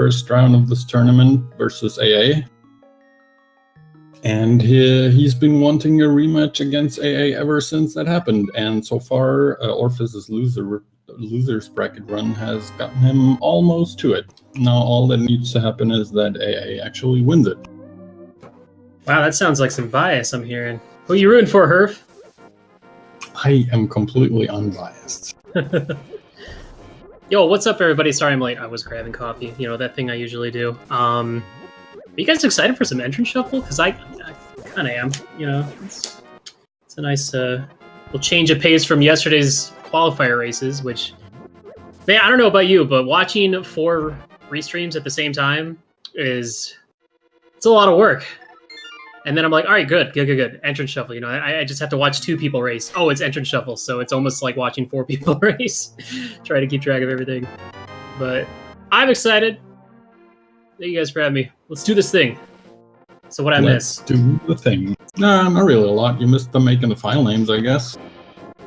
first round of this tournament versus AA. And he's been wanting a rematch against AA ever since that happened. And so far, Orphis' losers bracket run has gotten him almost to it. Now all that needs to happen is that AA actually wins it. Wow, that sounds like some bias I'm hearing. Who you rooting for, Herf? I am completely unbiased. Yo, what's up, everybody? Sorry I'm late. I was grabbing coffee. You know, that thing I usually do. Are you guys excited for some entrance shuffle? Because I kind of am. You know, it's a nice little change of pace from yesterday's qualifier races, which, man, I don't know about you, but watching 4 restreams at the same time it's a lot of work. And then I'm like, all right, good. Entrance shuffle. You know, I just have to watch 2 people race. Oh, it's entrance shuffle, so it's almost like watching 4 people race. Try to keep track of everything. But I'm excited. Thank you guys for having me. Let's do this thing. So what I missed? Let's do the thing. Nah, not really a lot. You missed them making the file names, I guess.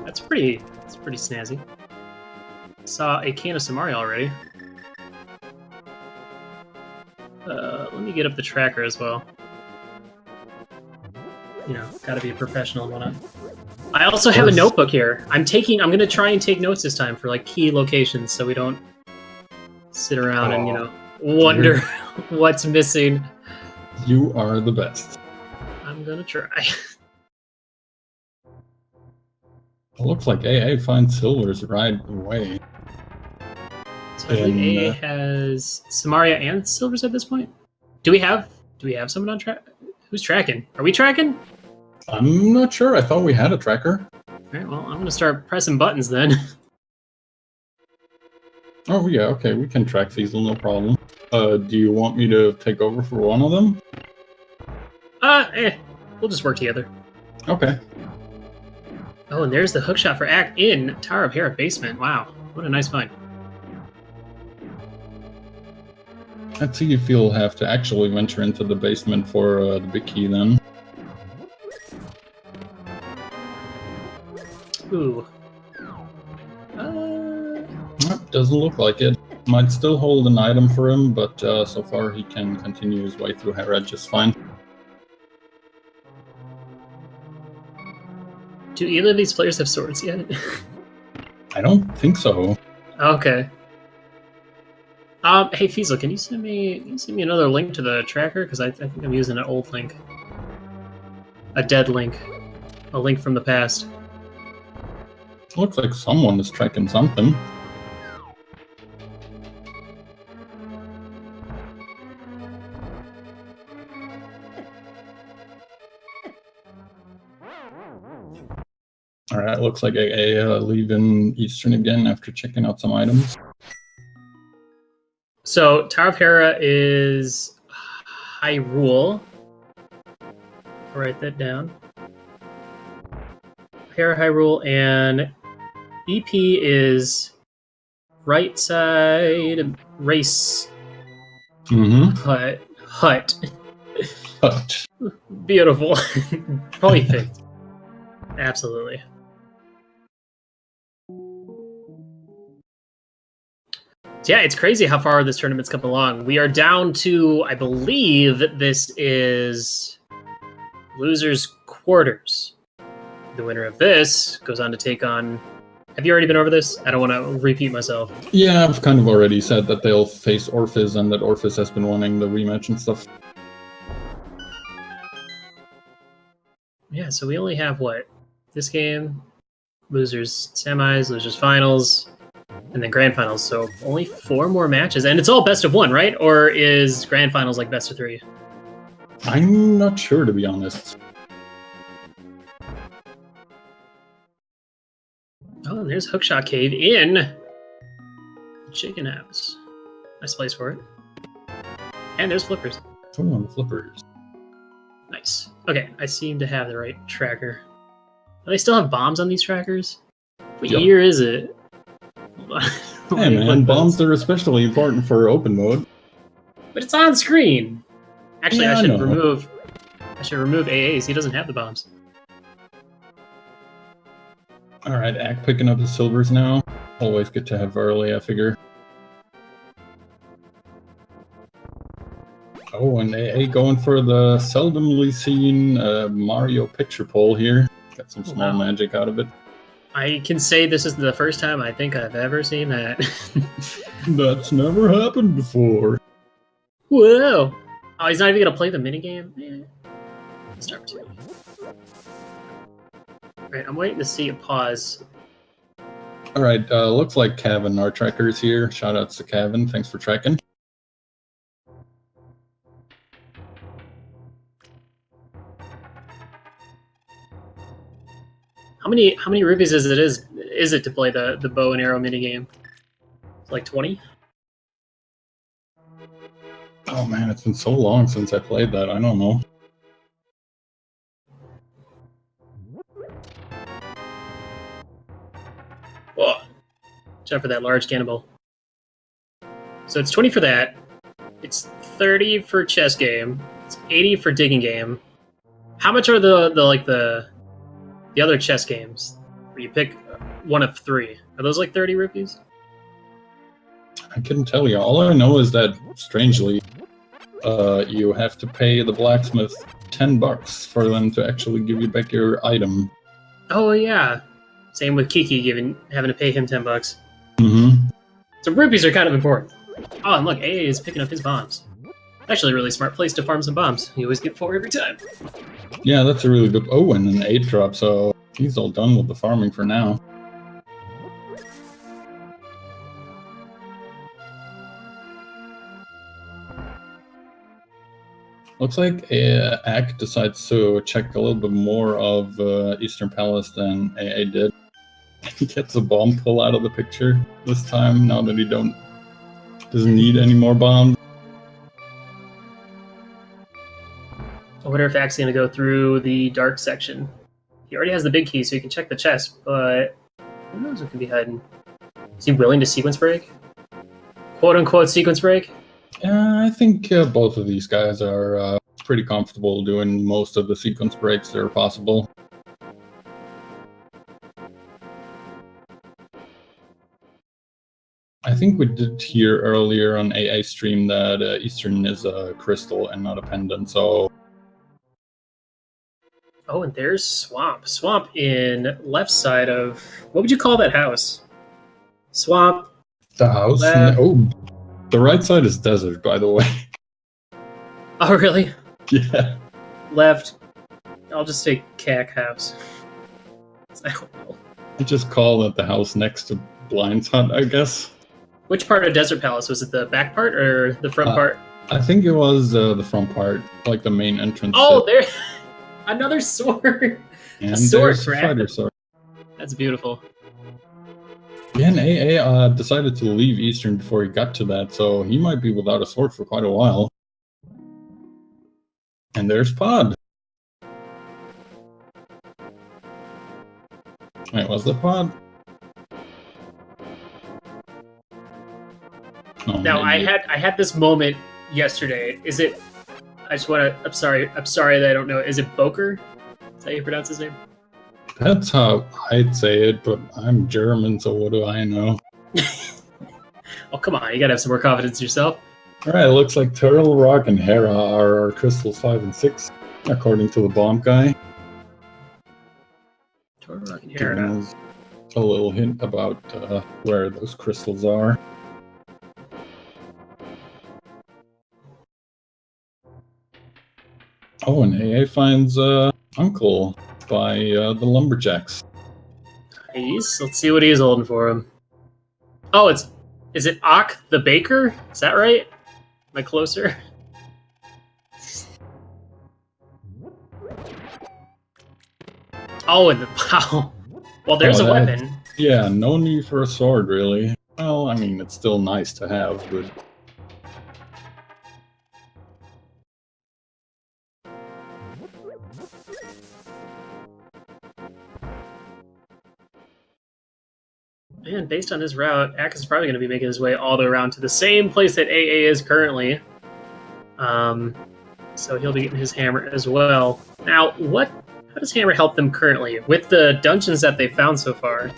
That's pretty snazzy. Saw a can of Samari already. Let me get up the tracker as well. You know, gotta be a professional and whatnot. I also have a notebook here. I'm gonna try and take notes this time for like key locations so we don't sit around and, you know, wonder what's missing. You are the best. I'm gonna try. It looks like AA finds silvers right away. So I believe AA has Samaria and silvers at this point. Do we have someone on track? Who's tracking? Are we tracking? I'm not sure. I thought we had a tracker. Alright, well, I'm gonna start pressing buttons then. Oh yeah, okay, we can track Cecil, no problem. Do you want me to take over for one of them? We'll just work together. Okay. Oh, and there's the hookshot for Act in Tower of Hera basement. Wow, what a nice find. Let's see if you'll have to actually venture into the basement for the big key then. Ooh. Doesn't look like it. Might still hold an item for him, but so far he can continue his way through Hera just fine. Do either of these players have swords yet? I don't think so. Okay. Hey Fiesel, can you send me another link to the tracker? Because I think I'm using an old link. A dead link. A link from the past. Looks like someone is tracking something. Alright, looks like AA leaving Eastern again after checking out some items. So, Tower of Hera is Hyrule. I'll write that down. Hera, Hyrule, and EP is right side race hut. Hut. Beautiful. Perfect. Absolutely. Yeah, it's crazy how far this tournament's come along. We are down to, I believe, this is losers quarters. The winner of this goes on to take on... Have you already been over this? I don't want to repeat myself. Yeah, I've kind of already said that they'll face Orphis and that Orphis has been wanting the rematch and stuff. Yeah, so we only have, what? This game, losers semis, losers finals, and then grand finals. So only 4 more matches. And it's all best of 1, right? Or is grand finals like best of 3? I'm not sure, to be honest. Oh, and there's Hookshot Cave in Chicken House. Nice place for it. And there's Flippers. Oh, on the Flippers. Nice. Okay, I seem to have the right tracker. Do they still have bombs on these trackers? What year is it? Hey man, bombs are especially important for open mode. But it's on screen! Actually, Yeah, I should remove AA's. He doesn't have the bombs. Alright, Ack picking up his silvers now. Always good to have early, I figure. Oh, and AA going for the seldomly seen Mario picture pull here. Got some small magic out of it. I can say this is the first time I think I've ever seen that. That's never happened before. Whoa! Oh, he's not even gonna play the minigame? Eh. Start 2. Alright, I'm waiting to see a pause. Alright, looks like Kevin, our trekker's here. Shoutouts to Kevin, thanks for trekking. How many rupees is it to play the bow and arrow minigame? Like 20? Oh man, it's been so long since I played that, I don't know. Whoa! Watch out for that large cannonball. So it's 20 for that. It's 30 for chess game. It's 80 for digging game. How much are the other chess games where you pick one of 3? Are those like 30 rupees? I couldn't tell you. All I know is that, strangely, you have to pay the blacksmith $10 for them to actually give you back your item. Oh yeah. Same with Kiki having to pay him $10. Mm-hmm. So rupees are kind of important. Oh, and look, AA is picking up his bombs. Actually, a really smart place to farm some bombs. You always get 4 every time. Yeah, that's a really good... Oh, and an 8 drop, so he's all done with the farming for now. Looks like Ack decides to check a little bit more of Eastern Palace than AA did. He gets a bomb pull out of the picture this time, now that he doesn't need any more bombs. I wonder if Ack's gonna go through the dark section. He already has the big key, so he can check the chest, but who knows what could be hiding? Is he willing to sequence break? Quote unquote sequence break? I think both of these guys are pretty comfortable doing most of the sequence breaks that are possible. I think we did hear earlier on AA stream that Eastern is a crystal and not a pendant, so... Oh, and there's Swamp. Swamp in left side of... What would you call that house? Swamp. The house? Left. Oh, the right side is desert, by the way. Oh, really? Yeah. Left. I'll just say Cack House. I don't know. I just call it the house next to Blind's Hut, I guess. Which part of Desert Palace? Was it the back part or the front part? I think it was the front part, like the main entrance. Oh, there! Another sword! And a sword, there's a fighter sword. That's beautiful. Yeah, and AA decided to leave Eastern before he got to that, so he might be without a sword for quite a while. And there's Pod. Wait, was the Pod? Oh, now I had this moment yesterday. Is it? I just want to. I'm sorry that I don't know. Is it Boker? Is that how you pronounce his name? That's how I'd say it, but I'm German, so what do I know? Oh, come on. You gotta have some more confidence in yourself. Alright, it looks like Turtle Rock and Hera are our crystals 5 and 6, according to the bomb guy. Turtle Rock and Giving Hera. us a little hint about where those crystals are. Oh, and AA finds Uncle by the Lumberjacks. Nice. Let's see what he's holding for him. Oh, is it Acktheboker? Is that right? Am I closer? Oh, and wow. Well, there's a weapon. Yeah, no need for a sword, really. Well, I mean, it's still nice to have, but... Man, based on his route, Ack is probably going to be making his way all the way around to the same place that AA is currently. So he'll be getting his hammer as well. Now, how does hammer help them currently? With the dungeons that they've found so far?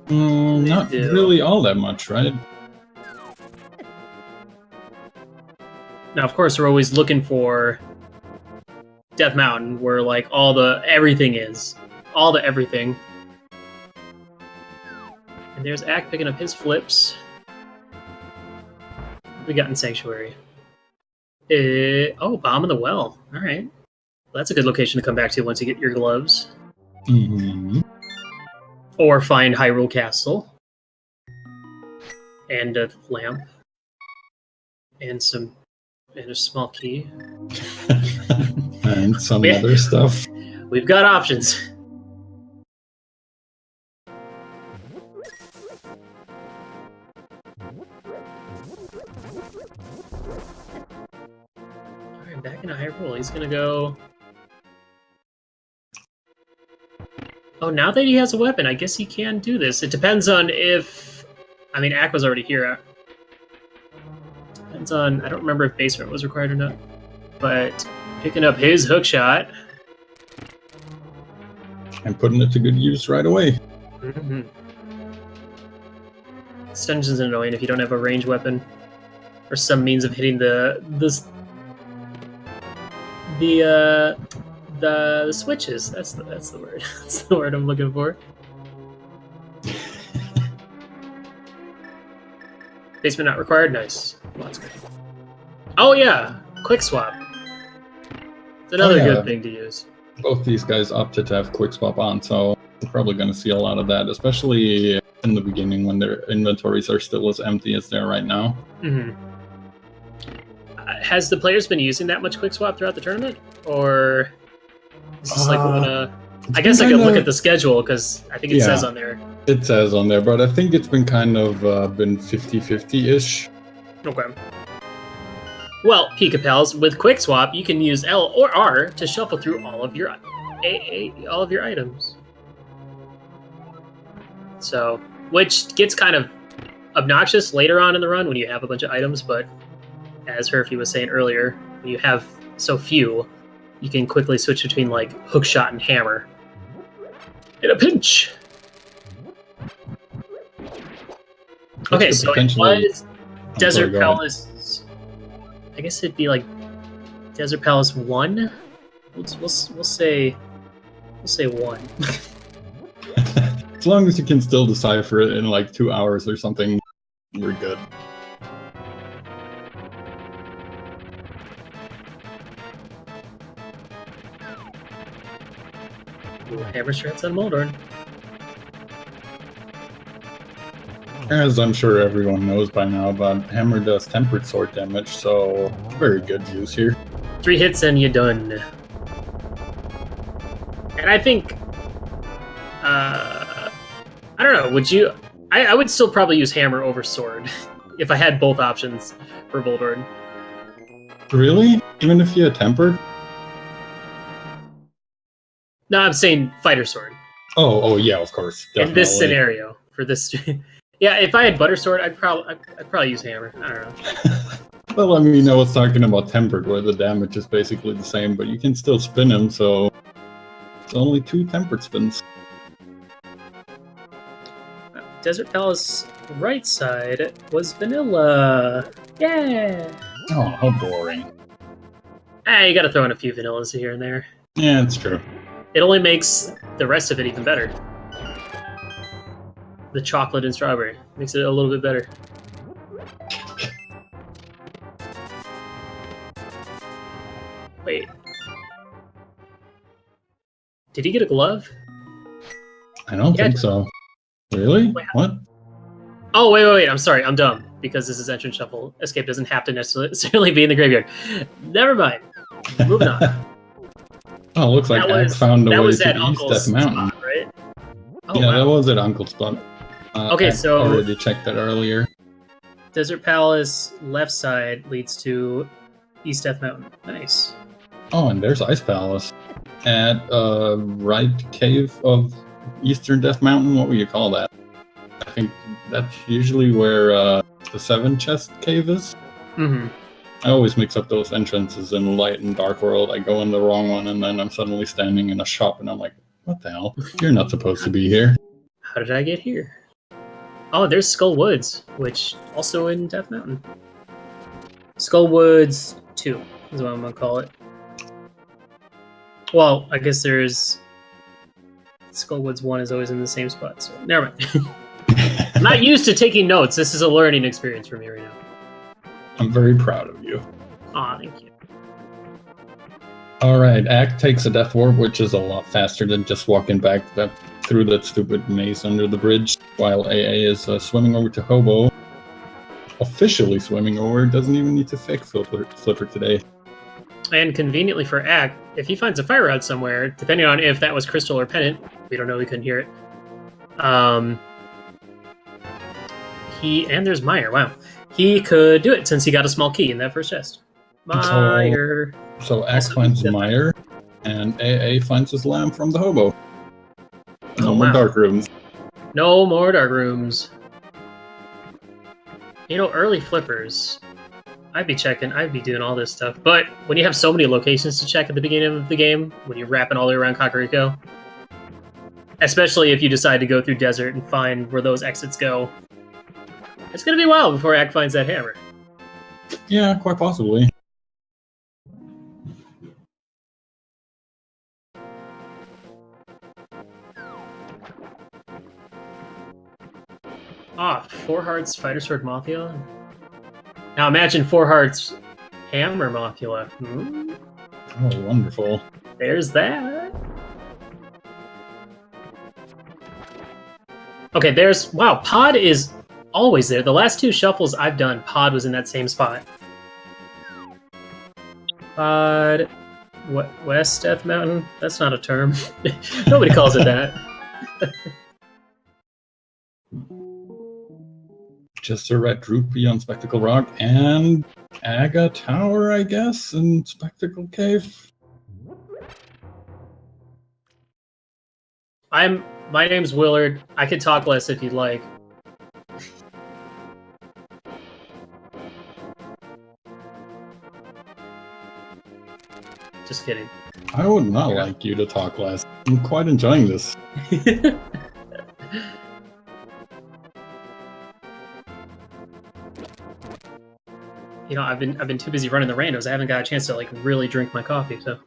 Not really all that much, right? Now, of course, we're always looking for Death Mountain, where like everything is. All the everything. And there's Ack picking up his flips. We got in Sanctuary. Bomb in the Well. Alright. Well, that's a good location to come back to once you get your gloves. Mm-hmm. Or find Hyrule Castle. And a lamp. And a small key. And some other stuff. We've got options. Alright, back into Hyrule. He's gonna go... Oh, now that he has a weapon, I guess he can do this. It depends on if... I mean, Ack was already here. Depends on... I don't remember if base rate was required or not. But picking up his hook shot. And putting it to good use right away. Mm-hmm. This dungeon's annoying if you don't have a range weapon. Or some means of hitting the switches. That's the word. That's the word I'm looking for. Basement not required. Nice. Well, that's good. Oh yeah, quick swap. It's another good thing to use. Both these guys opted to have quick swap on, so we're probably going to see a lot of that, especially in the beginning when their inventories are still as empty as they're right now. Mm-hmm. Has the players been using that much quick swap throughout the tournament, or is this like one? I guess I could look at the schedule because I think it says on there. It says on there, but I think it's been kind of been 50-50-ish. Okay. Well, Pika Pals, with Quick Swap, you can use L or R to shuffle through all of your items. So, which gets kind of obnoxious later on in the run when you have a bunch of items, but as Herfy was saying earlier, when you have so few, you can quickly switch between like hook shot and hammer. In a pinch. Okay, so it was Desert Palace. I guess it'd be like Desert Palace 1. We'll say 1. As long as you can still decipher it in like 2 hours or something, we're good. Hammer strats on Moldorn. As I'm sure everyone knows by now, but Hammer does tempered sword damage, so very good use here. 3 hits and you're done. And I think, I don't know, would you... I would still probably use Hammer over Sword if I had both options for Moldorn. Really? Even if you had tempered? No, I'm saying Fighter Sword. Oh yeah, of course. Definitely. In this scenario, for this... Yeah, if I had Butter Sword, I'd probably use Hammer. I don't know. Well, I mean, I was talking about tempered, where the damage is basically the same, but you can still spin him, so it's only 2 tempered spins. Desert Palace right side was vanilla. Yeah. Oh, how boring. You gotta throw in a few vanillas here and there. Yeah, it's true. It only makes the rest of it even better. The chocolate and strawberry makes it a little bit better. Wait. Did he get a glove? I don't think so. Really? Wait, what? Oh, wait. I'm sorry. I'm dumb. Because this is entrance shuffle. Escape doesn't have to necessarily be in the graveyard. Never mind. Moving on. Oh, looks like Ack found a way to East Death Mountain. Spot, right? Oh, yeah, wow. That was at Uncle's spot. Okay, so... I already checked that earlier. Desert Palace left side leads to East Death Mountain. Nice. Oh, and there's Ice Palace. At right cave of Eastern Death Mountain. What would you call that? I think that's usually where the 7 chest cave is. Mm-hmm. I always mix up those entrances in Light and Dark World. I go in the wrong one, and then I'm suddenly standing in a shop, and I'm like, what the hell? You're not supposed to be here. How did I get here? Oh, there's Skull Woods, which also in Death Mountain. Skull Woods 2 is what I'm gonna call it. Well, I guess there's Skullwoods 1 is always in the same spot, so never mind. I'm not used to taking notes. This is a learning experience for me right now. I'm very proud of you. Aw, thank you. Alright, Ack takes a Death Warp, which is a lot faster than just walking back through that stupid maze under the bridge, while AA is swimming over to Hobo. Officially swimming over, doesn't even need to fake Flipper today. And conveniently for Ack, if he finds a fire rod somewhere, depending on if that was Crystal or Pennant, we don't know, we couldn't hear it. And there's Meyer, wow. He could do it since he got a small key in that first chest. Meyer. So Ack finds Meyer, and AA finds his lamb from the Hobo. No more dark rooms. No more dark rooms. You know, early Flippers, I'd be doing all this stuff. But when you have so many locations to check at the beginning of the game, when you're wrapping all the way around Kakariko, especially if you decide to go through desert and find where those exits go, it's going to be a while before Ack finds that hammer. Yeah, quite possibly. Ah, 4 Hearts Fighter Sword Mothula. Now imagine 4 Hearts Hammer Mothula. Oh, wonderful. There's that. Okay, wow, Pod is always there. The last 2 shuffles I've done, Pod was in that same spot. Pod... What? West Death Mountain? That's not a term. Nobody calls it that. Just a red Droopy on Spectacle Rock, and Aga Tower, I guess, and Spectacle Cave. My name's Willard. I can talk less if you'd like. Just kidding. I would not like you to talk less. I'm quite enjoying this. You know, I've been too busy running the randos. I haven't got a chance to like really drink my coffee. So,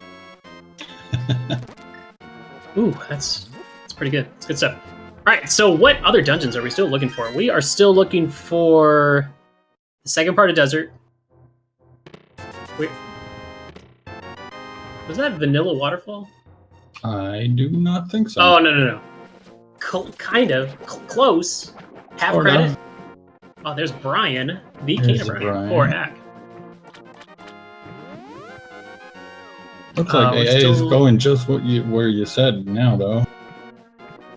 ooh, that's pretty good. It's good stuff. All right. So, what other dungeons are we still looking for? We are still looking for the second part of Desert. Was that Vanilla Waterfall? I do not think so. Oh no. Kind of close. Half credit. Oh, there's Brian, the King of Brian, for Ack. Looks like AA is going just where you said now, though.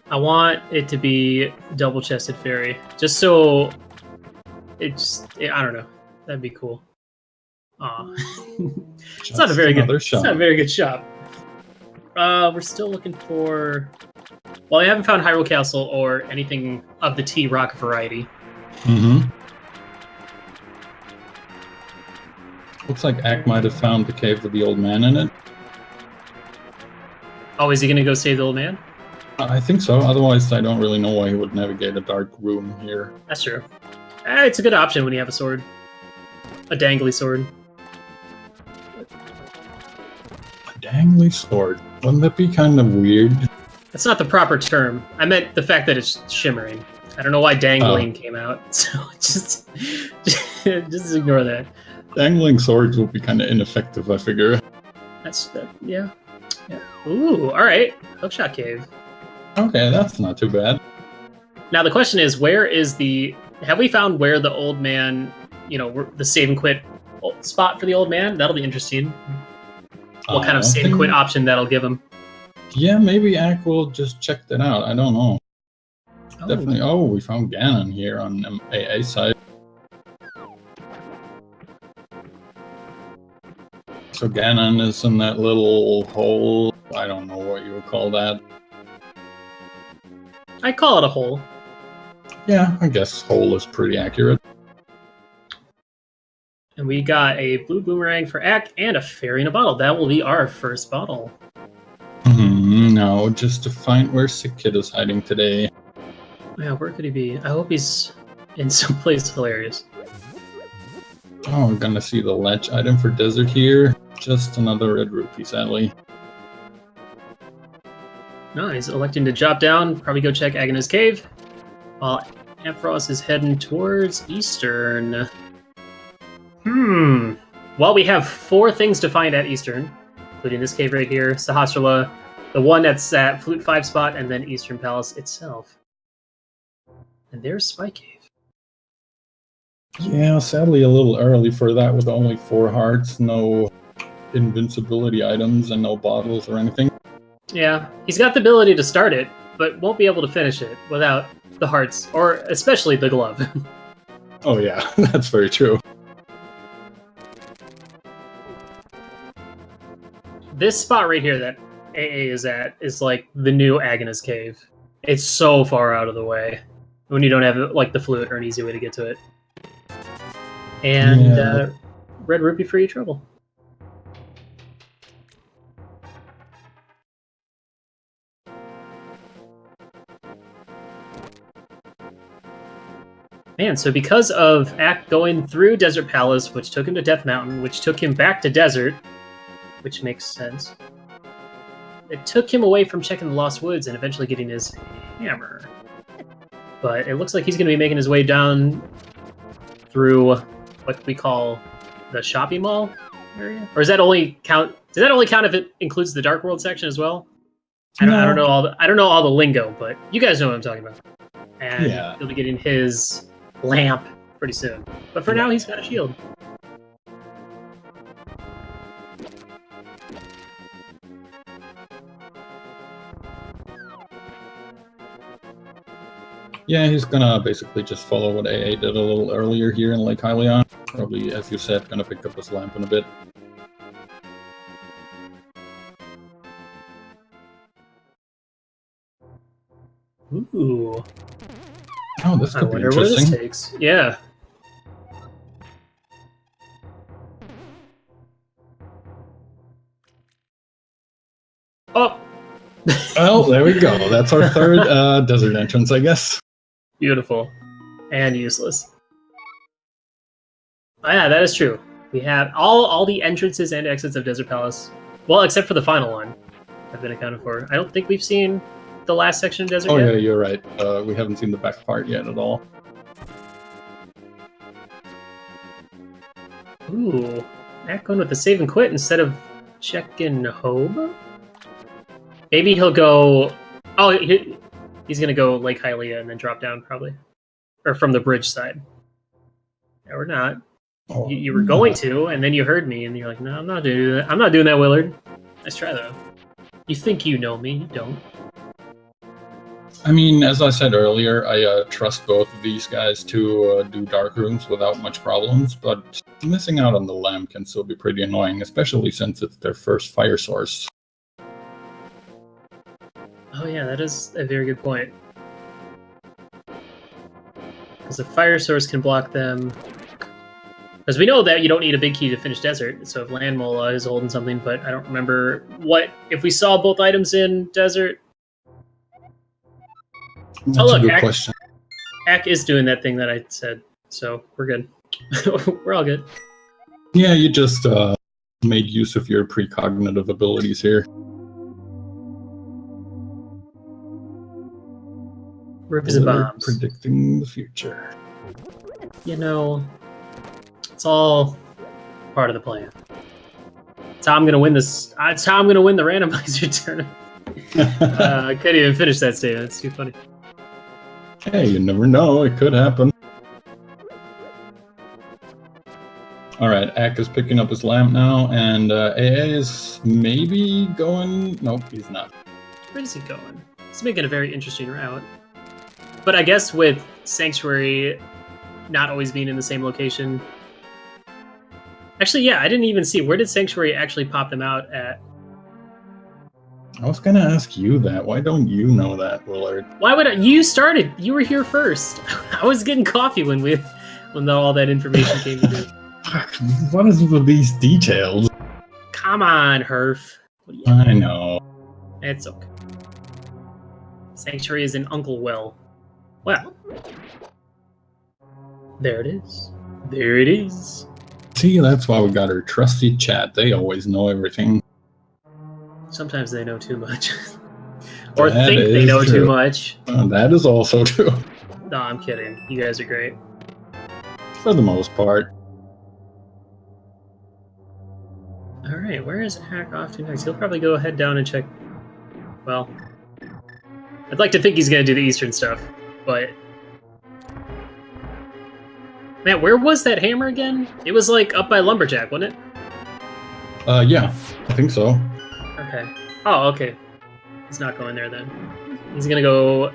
I want it to be double-chested fairy, just so I don't know. That'd be cool. It's not a very good. It's not a very good shop. We're still looking for. Well, I haven't found Hyrule Castle or anything of the T-Rock variety. Mm-hmm. Looks like Ack might have found the cave with the old man in it. Oh, is he gonna go save the old man? I think so. Otherwise, I don't really know why he would navigate a dark room here. That's true. It's a good option when you have a sword. A dangly sword. A dangly sword? Wouldn't that be kind of weird? That's not the proper term. I meant the fact that it's shimmering. I don't know why dangling came out, so just ignore that. Dangling swords will be kind of ineffective, I figure. Yeah. Ooh, all right. Hookshot Cave. Okay, that's not too bad. Now the question is, have we found where the old man, the save and quit spot for the old man? That'll be interesting. What kind of save and quit option that'll give him? Yeah, maybe Ack will just check that out. I don't know. Definitely. Oh, we found Ganon here on AA side. So Ganon is in that little hole. I don't know what you would call that. I call it a hole. Yeah, I guess hole is pretty accurate. And we got a blue boomerang for Ack and a fairy in a bottle. That will be our first bottle. No, just to find where Sick Kid is hiding today. Yeah, where could he be? I hope he's in someplace hilarious. Oh, I'm gonna see the ledge item for desert here. Just another red rupee, sadly. No, he's electing to drop down, probably go check Agnes Cave, while Ampharos is heading towards Eastern. Well, we have 4 things to find at Eastern, including this cave right here, Sahasrara, the one that's at Flute 5 spot, and then Eastern Palace itself. And there's Spy Cave. Yeah, sadly a little early for that with only 4 hearts, no invincibility items, and no bottles or anything. Yeah, he's got the ability to start it, but won't be able to finish it without the hearts, or especially the glove. Oh yeah, that's very true. This spot right here that AA is at is like the new Agnes Cave. It's so far out of the way when you don't have like the flute or an easy way to get to it. And Yeah. red rupee for your trouble. Man, so because of Ack going through Desert Palace, which took him to Death Mountain, which took him back to Desert, which makes sense, it took him away from checking the Lost Woods and eventually getting his hammer. But it looks like he's going to be making his way down through what we call the shopping mall area. Or does that only count? Does that only count if it includes the Dark World section as well? I don't know all the lingo, but you guys know what I'm talking about. And Yeah. he'll be getting his lamp pretty soon. But for now, he's got a shield. Yeah, he's gonna basically just follow what AA did a little earlier here in Lake Hylian. Probably, as you said, gonna pick up his lamp in a bit. Ooh. Oh, this I could be wonder where this interesting. takes. Yeah. Oh! Well, there we go. That's our third desert entrance, I guess. Beautiful. And useless. Oh, yeah, that is true. We have all the entrances and exits of Desert Palace. Well, except for the final one. Have been accounted for. I don't think we've seen the last section of Desert Oh yet. yeah, you're right. We haven't seen the back part yet at all. Ooh. Ack going with the save and quit instead of checking home? Maybe he'll go... Oh, he's going to go Lake Hylia and then drop down, probably. Or from the bridge side. No, we're not. Oh, You were going to, and then you heard me, and you're like, no, I'm not doing that. I'm not doing that, Willard. Nice try, though. You think you know me, you don't. I mean, as I said earlier, I trust both of these guys to do dark rooms without much problems, but missing out on the lamp can still be pretty annoying, especially since it's their first fire source. Oh yeah, that is a very good point. Because the fire source can block them. Because we know that you don't need a big key to finish Desert, so if Landmola is holding something, but I don't remember what... If we saw both items in Desert... That's Oh, look, a good question. Ack is doing that thing that I said, so we're good. We're all good. Yeah, you just made use of your precognitive abilities here. Rupees and bombs. Predicting the future. You know, it's all part of the plan. It's how I'm gonna win this. It's how I'm gonna win the randomizer tournament. I couldn't even finish that statement. It's too funny. Hey, you never know. It could happen. Alright, Ack is picking up his lamp now, and AA is maybe going... Nope, he's not. Where is he going? He's making a very interesting route. But I guess with Sanctuary not always being in the same location... Actually, yeah, I didn't even see. Where did Sanctuary actually pop them out at? I was gonna ask you that. Why don't you know that, Willard? Why would I? You started. You were here first. I was getting coffee when all that information came to me. What is with these details? Come on, Herf. What do you... I know. It's okay. Sanctuary is in Uncle Will. Well. There it is. There it is. See, that's why we got our trusty chat. They always know everything. Sometimes they know too much. Or That think they is know true. too much. That is also true. No, I'm kidding. You guys are great. For the most part. Alright, where is Hack off to next? He'll probably go head down and check... Well... I'd like to think he's going to do the eastern stuff, but... Man, where was that hammer again? It was, like, up by Lumberjack, wasn't it? Yeah, I think so. Okay. Oh, okay. He's not going there, then. He's gonna go...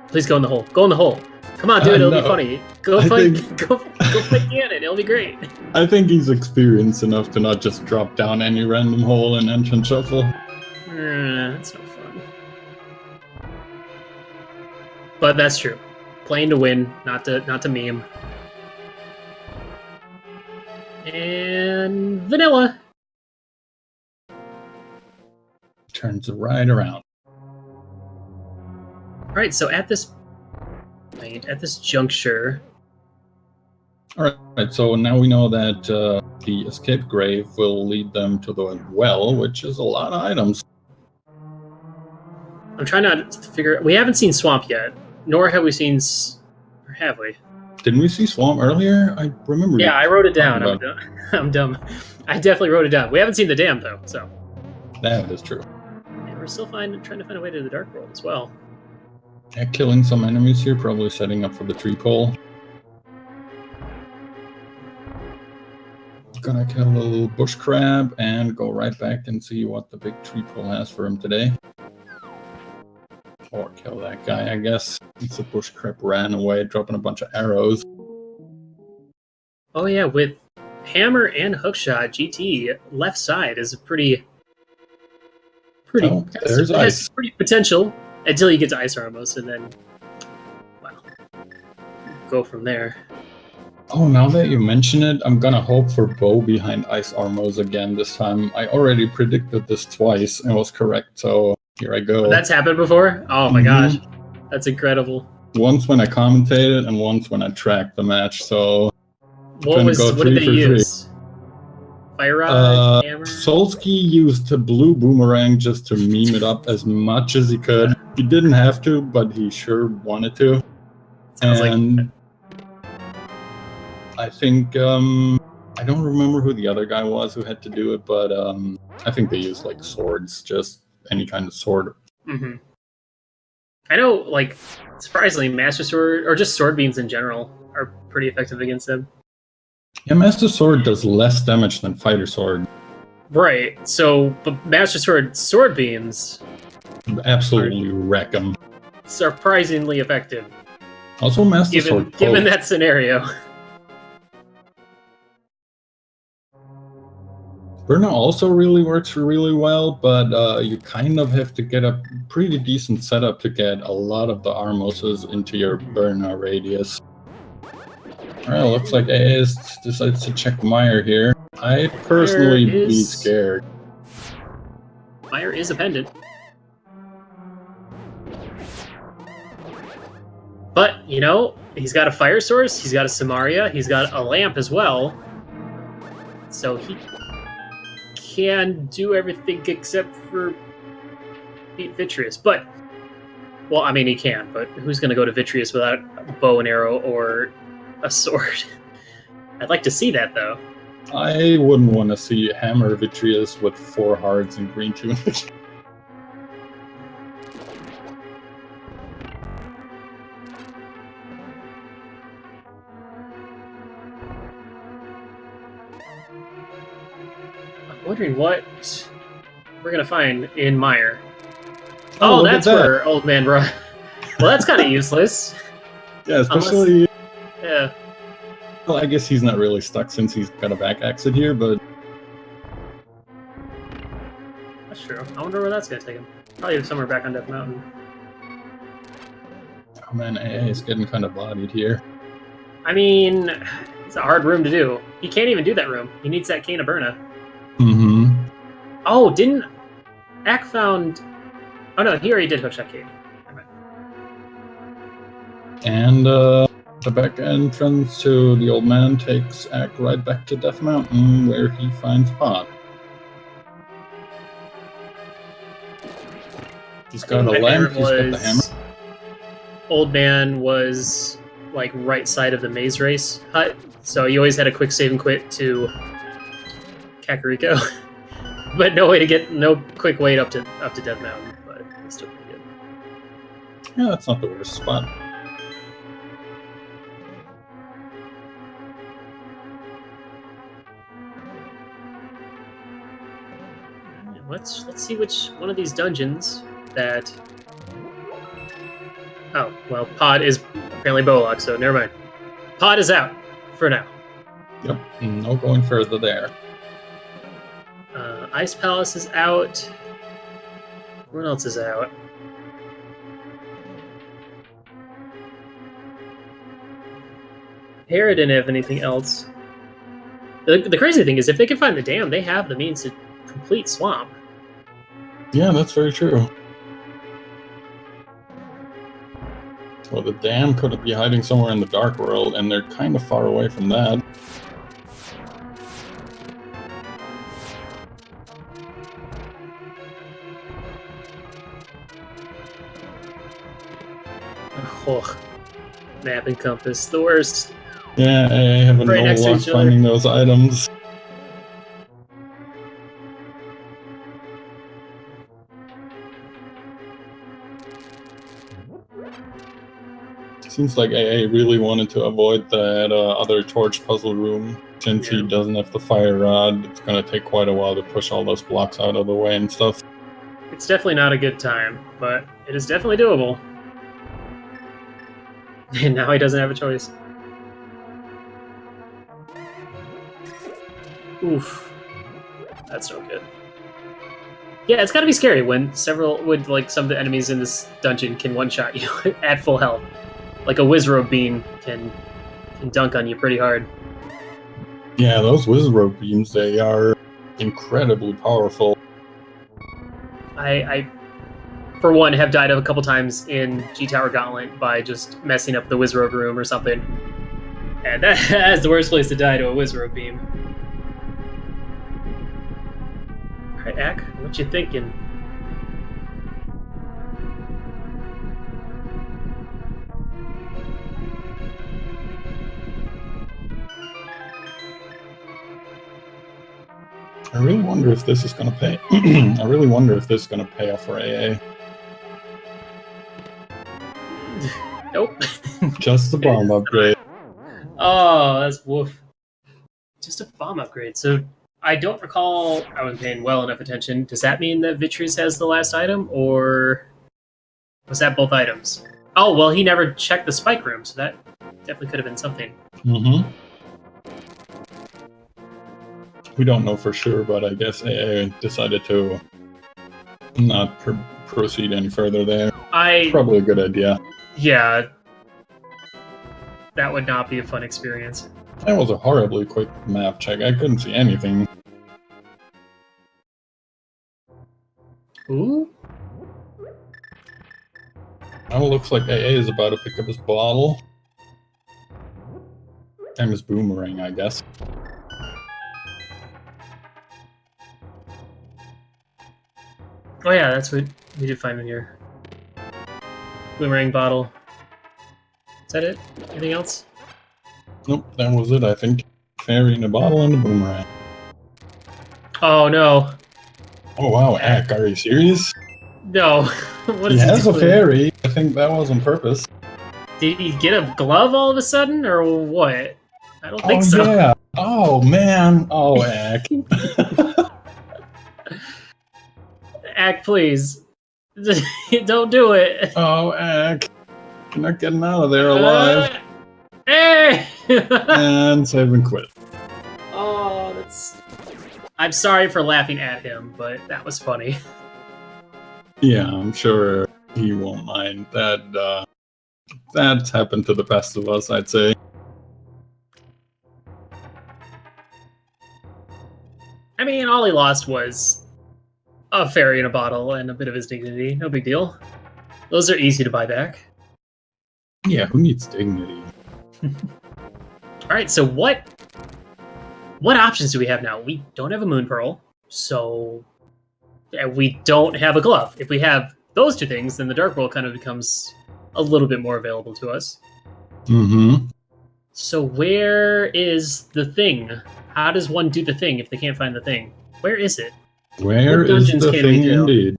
Please go in the hole. Go in the hole! Come on, dude, it'll be funny. Go fight Ganon, it'll be great. I think he's experienced enough to not just drop down any random hole in Entrance Shuffle. That's no fun. But that's true. Playing to win, not to meme. And vanilla. Turns right around. Alright, so at this juncture... Alright, so now we know that the escape grave will lead them to the well, which is a lot of items. I'm trying to figure... We haven't seen Swamp yet, nor have we seen... Or have we? Didn't we see Swamp earlier? I remember. Yeah, I wrote it down. I'm dumb. I definitely wrote it down. We haven't seen the dam, though, so... That is true. And we're still trying to find a way to the Dark World as well. Yeah, killing some enemies here, probably setting up for the tree pole. Gonna kill a little bush crab and go right back and see what the big tree pole has for him today. Or kill that guy, I guess. It's a bush crab ran away, dropping a bunch of arrows. Oh yeah, with hammer and hookshot, GT left side is a pretty there's ice. pretty potential until you get to Ice Armos, and then well, go from there. Oh, now that you mention it, I'm gonna hope for Bow behind Ice Armos again this time. I already predicted this twice and was correct, so here I go. That's happened before? Oh my gosh. That's incredible. Once when I commentated and once when I tracked the match, so... What did they use? Fire Rod? Hammer? Solsky used the blue boomerang just to meme it up as much as he could. He didn't have to, but he sure wanted to. And I think, I don't remember who the other guy was who had to do it, but I think they used like swords, just any kind of sword. Mm-hmm. I know, like, surprisingly, Master Sword, or just sword beams in general, are pretty effective against them. Yeah, Master Sword does less damage than Fighter Sword. Right, so, but Master sword beams... Absolutely wreck them. Surprisingly effective. Also, Master Sword given that scenario. Burna also really works really well, but you kind of have to get a pretty decent setup to get a lot of the Armoses into your Burna radius. Alright, looks like AS decides to check Meyer here. I personally be scared. Meyer is a pendant. But, you know, he's got a fire source, he's got a Samaria, he's got a lamp as well. So he can do everything except for beat Vitreous. But, well, I mean, he can, but who's going to go to Vitreous without a bow and arrow or a sword? I'd like to see that, though. I wouldn't want to see Hammer Vitreous with 4 hearts and green tunic. I'm wondering what we're going to find in Meyer. Oh, that's where Old Man Well, that's kind of useless. Yeah, especially... Yeah. Well, I guess he's not really stuck since he's got a back exit here, but... That's true. I wonder where that's going to take him. Probably somewhere back on Death Mountain. Oh man, AA is getting kind of bodied here. I mean, it's a hard room to do. He can't even do that room. He needs that Cane of Burna. Mm-hmm. Oh, didn't... Ack found... Oh no, he already did Hookshot Cave. And, The back entrance to the old man takes Ack right back to Death Mountain, where he finds Pod. He's got a lamp, he's got the hammer. Old man was like right side of the maze race hut, so you always had a quick save and quit to Kakariko, but no quick wait up to Death Mountain, but it's still pretty good. Yeah, that's not the worst spot. Let's see which one of these dungeons that. Oh well, Pod is apparently Bolok, so never mind. Pod is out for now. Yep, no going further there. Ice Palace is out. What else is out? Hera didn't have anything else. The crazy thing is, if they can find the dam, they have the means to complete Swamp. Yeah, that's very true. Well, the dam could be hiding somewhere in the Dark World, and they're kind of far away from that. Oh, map and compass, the worst. Yeah, I have Right no next to luck each other. finding those items. Seems like AA really wanted to avoid that other torch puzzle room. Since he doesn't have the fire rod, it's going to take quite a while to push all those blocks out of the way and stuff. It's definitely not a good time, but it is definitely doable. And now he doesn't have a choice. Oof. That's no good. Yeah, it's gotta be scary when some of the enemies in this dungeon can one-shot you at full health. Like a Wizrobe beam can dunk on you pretty hard. Yeah, those Wizrobe beams, they are incredibly powerful. I for one, have died a couple times in G-Tower Gauntlet by just messing up the Wizrobe room or something. And that's the worst place to die, to a Wizrobe beam. Alright, Ack, what you thinking? I really wonder if this is going to pay. I really wonder if this is going to pay off for AA. Nope. Just the bomb upgrade. Oh, that's woof. Just a bomb upgrade. So I don't recall. I wasn't paying well enough attention. Does that mean that Vitreous has the last item, or was that both items? Oh well, he never checked the spike room, so that definitely could have been something. Mm-hmm. We don't know for sure, but I guess AA decided to not proceed any further there. Probably a good idea. Yeah. That would not be a fun experience. That was a horribly quick map check. I couldn't see anything. Ooh. Now it looks like AA is about to pick up his bottle. And his boomerang, I guess. Oh yeah, that's what we did find in here. Boomerang bottle. Is that it? Anything else? Nope, that was it, I think. Fairy in a bottle and a boomerang. Oh no. Oh wow, Ack, are you serious? No. What is he has doing? a fairy. I think that was on purpose. Did he get a glove all of a sudden, or what? I don't think so. Yeah. Oh man. Oh, Ack. Ack, please. Don't do it. Oh, Ack. You're not getting out of there alive. Hey! And save and quit. Oh, that's... I'm sorry for laughing at him, but that was funny. Yeah, I'm sure he won't mind. That's happened to the best of us, I'd say. I mean, all he lost was a fairy in a bottle and a bit of his dignity. No big deal. Those are easy to buy back. Yeah, who needs dignity? All right, so what options do we have now? We don't have a moon pearl, so we don't have a glove. If we have those two things, then the dark world kind of becomes a little bit more available to us. Mm-hmm. So where is the thing? How does one do the thing if they can't find the thing? Where is it? Where What is dungeons the can we thing do? indeed?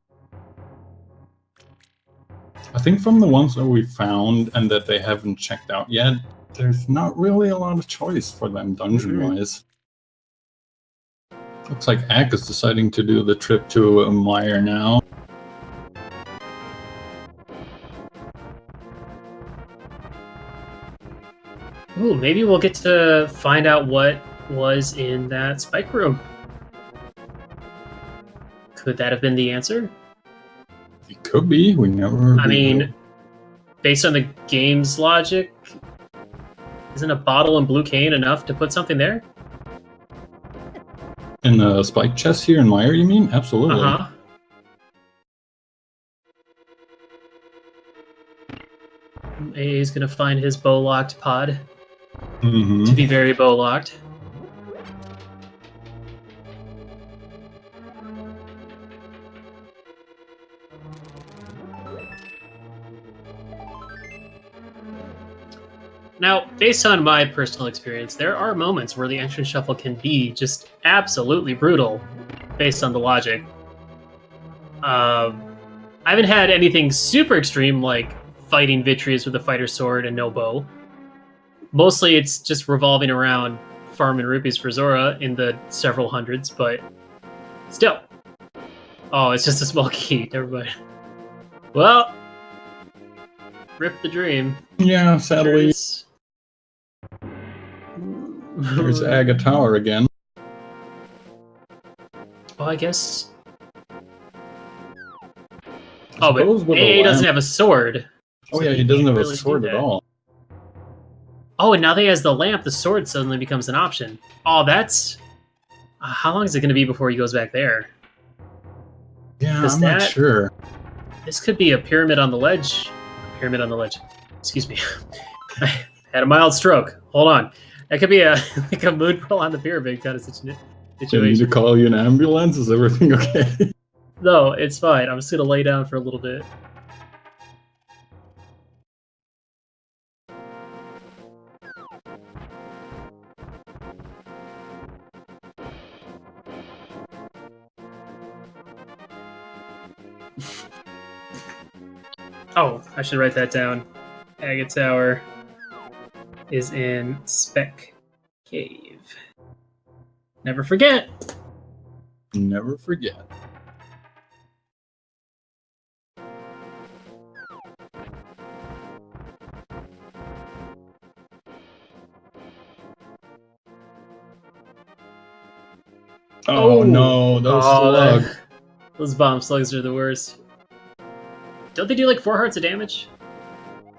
I think from the ones that we found and that they haven't checked out yet, there's not really a lot of choice for them dungeon-wise. Looks like Ack is deciding to do the trip to Meyer now. Ooh, maybe we'll get to find out what was in that spike room. Could that have been the answer? It could be. We never. I mean, based on the game's logic, isn't a bottle and blue cane enough to put something there? In the spike chest here in Meyer, you mean? Absolutely. Uh-huh. AA's gonna find his bow-locked pod to be very bow-locked. Now, based on my personal experience, there are moments where the entrance shuffle can be just absolutely brutal, based on the logic. I haven't had anything super extreme like fighting Vitreous with a fighter sword and no bow. Mostly it's just revolving around farming rupees for Zora in the several hundreds, but still. Oh, it's just a small key. Never mind. Well, rip the dream. Yeah, sadly. There's Acktheboker again. Well, I guess. Oh, but AA doesn't have a sword. Oh so yeah, he doesn't have a sword at all. Oh, and now that he has the lamp, the sword suddenly becomes an option. Oh, that's... how long is it going to be before he goes back there? Yeah, I'm not sure. This could be a pyramid on the ledge. Pyramid on the ledge. Excuse me. I had a mild stroke. Hold on. That could be a like a moon pearl on the pyramid kind of situation. Do you need to call you an ambulance? Is everything okay? No, it's fine. I'm just going to lay down for a little bit. Oh, I should write that down. Acktheboker is in Spec Cave. Never forget. Never forget. Oh no, those slugs. Those bomb slugs are the worst. Don't they do like 4 hearts of damage?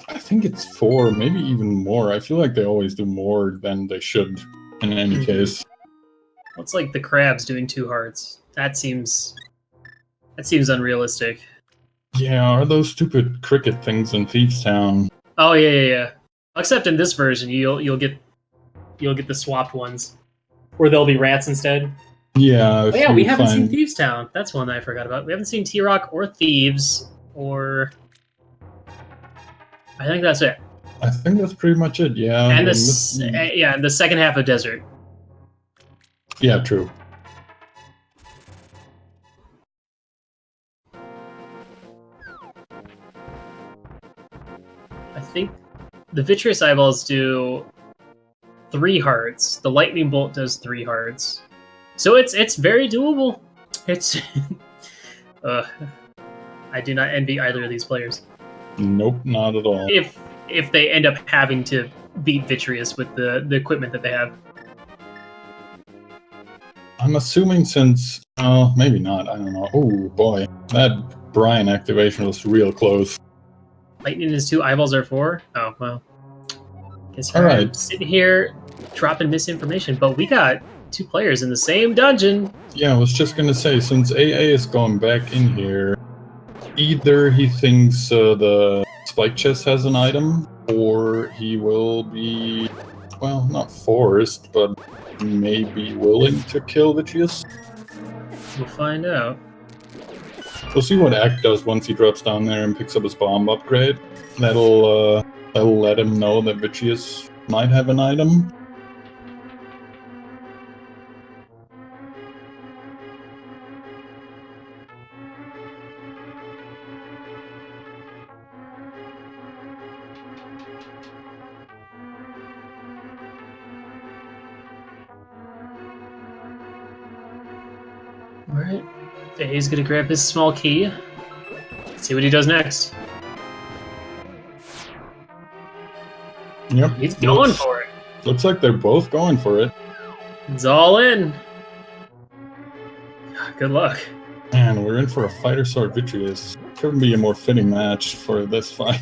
I think it's 4, maybe even more. I feel like they always do more than they should in any case. Well, it's like the crabs doing 2 hearts. That seems unrealistic. Yeah, are those stupid cricket things in Thieves Town? Oh yeah. Except in this version, you'll get the swapped ones, where they'll be rats instead. Yeah. Oh, yeah, we haven't seen Thieves Town. That's one that I forgot about. We haven't seen T-Rock or Thieves or. I think that's it. I think that's pretty much it. Yeah. And and the second half of Desert. Yeah, true. I think the Vitreous Eyeballs do 3 hearts. The Lightning Bolt does 3 hearts. So it's very doable. It's I do not envy either of these players. Nope, not at all. If they end up having to beat Vitreous with the equipment that they have. I'm assuming since maybe not, I don't know. Oh boy. That Brian activation was real close. Lightning is 2, eyeballs are 4? Oh well. Guess all right. I'm sitting here dropping misinformation, but we got 2 players in the same dungeon. Yeah, I was just gonna say, since AA is going back in here, either he thinks the spike chest has an item, or he will be, well, not forced, but maybe willing to kill Vicious. We'll find out. We'll see what Ack does once he drops down there and picks up his bomb upgrade. That'll let him know that Vicious might have an item. Alright. He's gonna grab his small key. Let's see what he does next. Yep. He's going for it. Looks like they're both going for it. It's all in. Good luck. Man, we're in for a fighter sword Vicious. Couldn't be a more fitting match for this fight.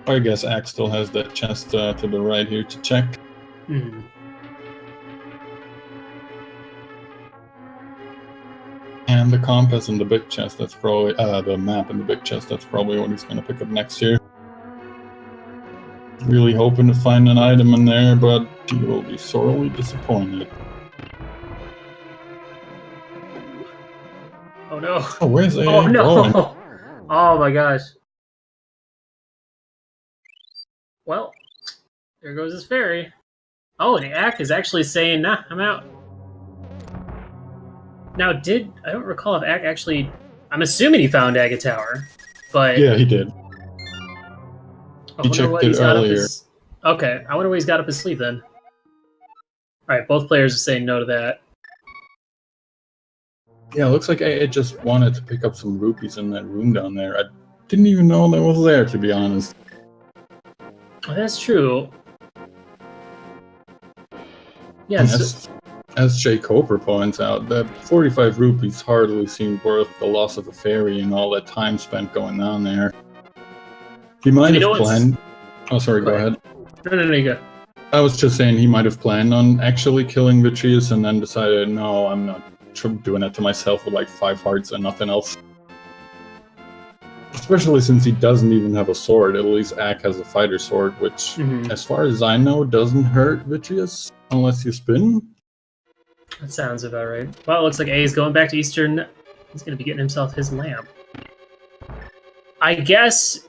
I guess Axe still has that chest to the right here to check. Hmm. And the compass in the big chest, that's probably, the map in the big chest, that's probably what he's going to pick up next here. Really hoping to find an item in there, but he will be sorely disappointed. Oh no. Oh, where's AA Oh no. going? Oh my gosh. Well, there goes his fairy. Oh, and Ack is actually saying, nah, I'm out. Now, I don't recall if Ack actually... I'm assuming he found Agate Tower, but... Yeah, he did. He checked it earlier. Okay, I wonder what he's got up his sleeve then. Alright, both players are saying no to that. Yeah, it looks like AA just wanted to pick up some rupees in that room down there. I didn't even know that was there, to be honest. Oh, that's true. Yes. As Jay Coper points out, that 45 rupees hardly seemed worth the loss of a fairy and all that time spent going down there. He might have planned... Oh, sorry, go ahead. No, you go. I was just saying he might have planned on actually killing Vicious and then decided, no, I'm not doing it to myself with like 5 hearts and nothing else. Especially since he doesn't even have a sword. At least Ack has a fighter sword, which, as far as I know, doesn't hurt Vicious unless you spin. That sounds about right. Well, it looks like A is going back to Eastern. He's going to be getting himself his lamp. I guess,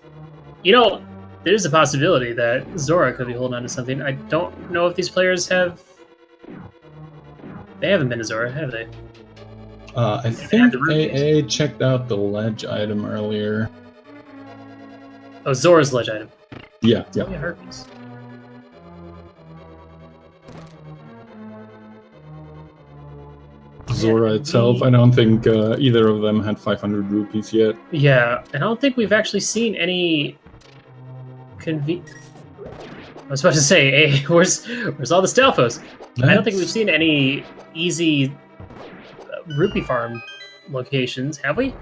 there's a possibility that Zora could be holding on to something. I don't know if these players have... They haven't been to Zora, have they? I think AA checked out the ledge item earlier. Oh, Zora's ledge item. Yeah. Oh, yeah, herpes. Zora itself, I don't think either of them had 500 rupees yet. Yeah, and I don't think we've actually seen any... I was about to say, hey, where's all the Stalfos? I don't think we've seen any easy rupee farm locations, have we?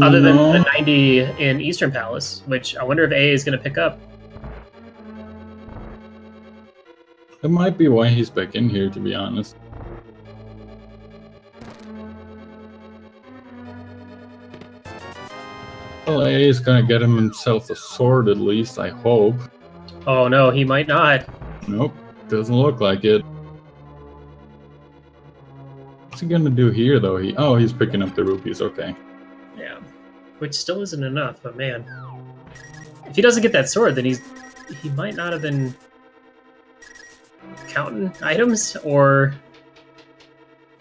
Other than the 90 in Eastern Palace, which I wonder if A is going to pick up. That might be why he's back in here, to be honest. Well, A is gonna get himself a sword at least, I hope. Oh no, he might not. Nope, doesn't look like it. What's he gonna do here, though? He's picking up the rupees, okay. Yeah, which still isn't enough, but man. If he doesn't get that sword, then he might not have been counting items, or...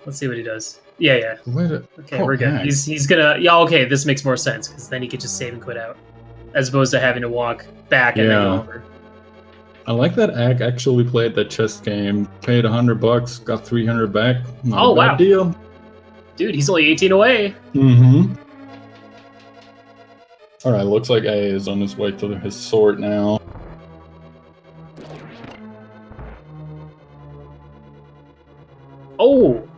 Let's see what he does. Yeah. Okay, we're good. He's gonna... Yeah, okay, this makes more sense, because then he could just save and quit out. As opposed to having to walk back and then go over. I like that Ack actually played that chess game. Paid $100, got 300 back. Not a bad deal. Dude, he's only 18 away. Alright, looks like A is on his way to his sword now. Oh!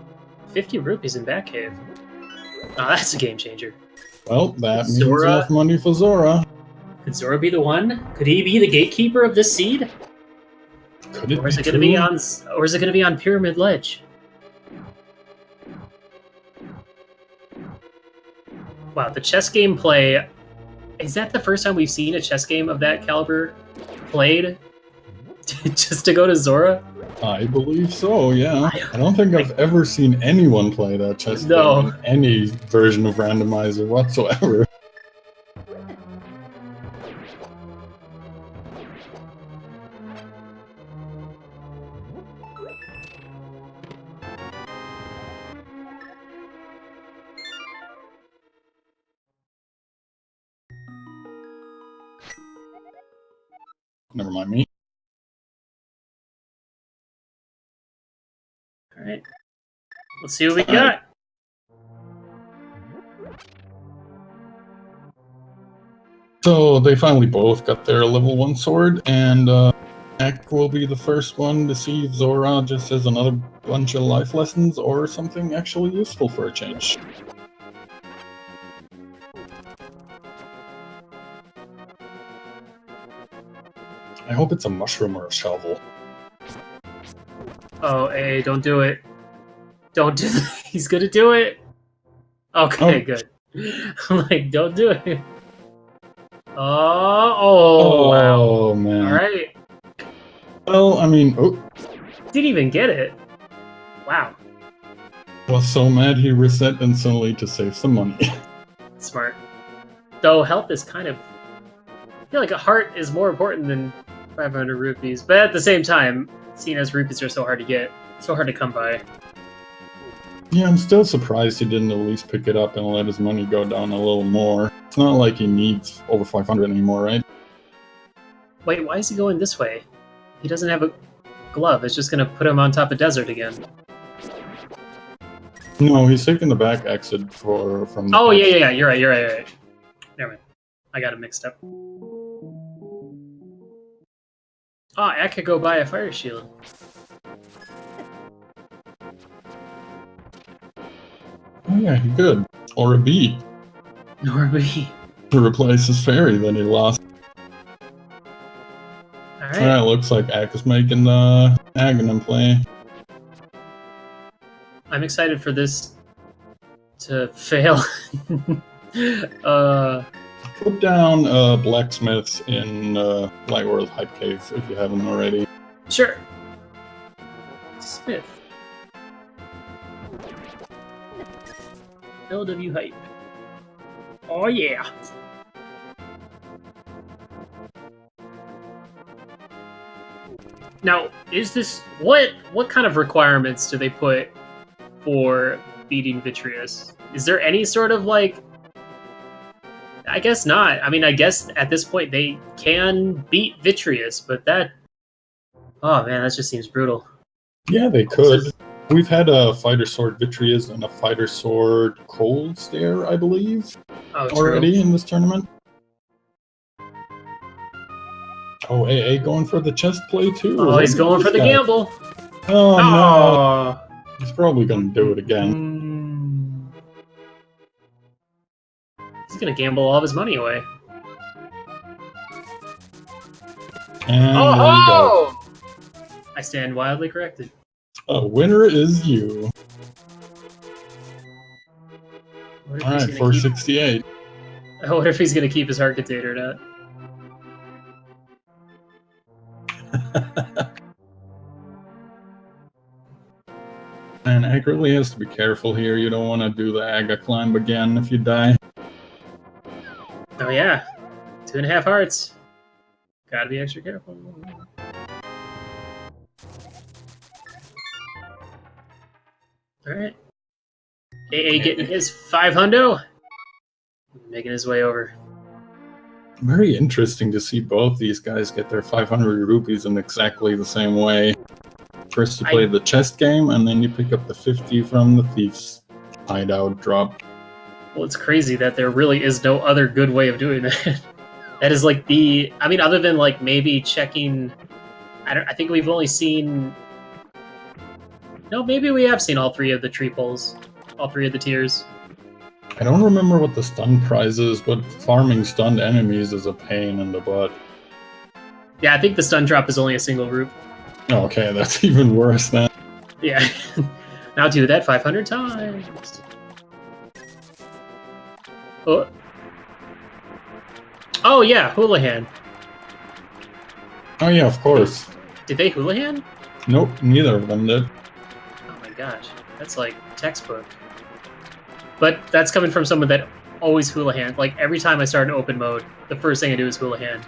50 rupees in Batcave. Oh, that's a game changer. Well, that means enough money for Zora. Could Zora be the one? Could he be the gatekeeper of this seed? Could it or is it going to be on Pyramid Ledge? Wow, the chess gameplay Is that the first time we've seen a chess game of that caliber played? Just to go to Zora? I believe so, yeah. I don't think I've ever seen anyone play that chess game in any version of randomizer whatsoever. Never mind me. Alright. Let's see what we got. So they finally both got their level 1 sword, and Ack will be the first one to see if Zora just has another bunch of life lessons or something actually useful for a change. I hope it's a mushroom or a shovel. Oh, hey, don't do it. Don't do it. He's gonna do it. Okay, good. I'm like, don't do it. Oh, wow. Oh, man. Alright. Well, I mean, Didn't even get it. Wow. Was so mad he reset instantly to save some money. Smart. Though health is kind of... I feel like a heart is more important than 500 rupees. But at the same time, seeing as rupees are so hard to get, so hard to come by. Yeah, I'm still surprised he didn't at least pick it up and let his money go down a little more. It's not like he needs over 500 anymore, right? Wait, why is he going this way? He doesn't have a glove. It's just gonna put him on top of desert again. No, he's taking the back exit from the... Oh, yeah, you're right. Never mind. I got it mixed up. Oh, I could go buy a fire shield. Oh yeah, he could. Or a bee. Nor me. To replace his fairy that he lost. Alright, looks like Ack is making the Ganon play. I'm excited for this to fail. Put down blacksmiths in Light World Hype Cave if you haven't already. Sure. Smith. LW hype. Oh yeah. Now, is this what kind of requirements do they put for beating Vitreous? Is there any sort of like... I guess not. I mean, I guess at this point they can beat Vitreous, but that... Oh man, that just seems brutal. Yeah, they could. We've had a Fighter Sword Vitreous and a Fighter Sword Cold Stare, I believe, already in this tournament. Oh, AA going for the chest play too. Oh, he's going for the gamble. Oh no. He's probably going to do it again. He's going to gamble all of his money away. And there you go. I stand wildly corrected. A winner is you. Alright, 468. I wonder if he's going to keep his heart container or not. And Ack really has to be careful here. You don't want to do the Aga climb again if you die. Oh yeah, 2.5 hearts. Gotta be extra careful. Alright. AA getting his 500. Making his way over. Very interesting to see both these guys get their 500 rupees in exactly the same way. First you play the chest game, and then you pick up the 50 from the thief's hideout drop. Well, it's crazy that there really is no other good way of doing that. That is like the... I mean, other than like maybe checking... I think we've only seen... No, maybe we have seen all 3 of the tree poles. All 3 of the tiers. I don't remember what the stun prize is, but farming stunned enemies is a pain in the butt. Yeah, I think the stun drop is only a single group. Okay, that's even worse then. Yeah. Now do that 500 times. Oh. Oh yeah, Houlihan. Oh yeah, of course. Did they Houlihan? Nope, neither of them did. Oh my gosh, that's like textbook. But that's coming from someone that always Houlihan. Like every time I start an open mode, the first thing I do is Houlihan.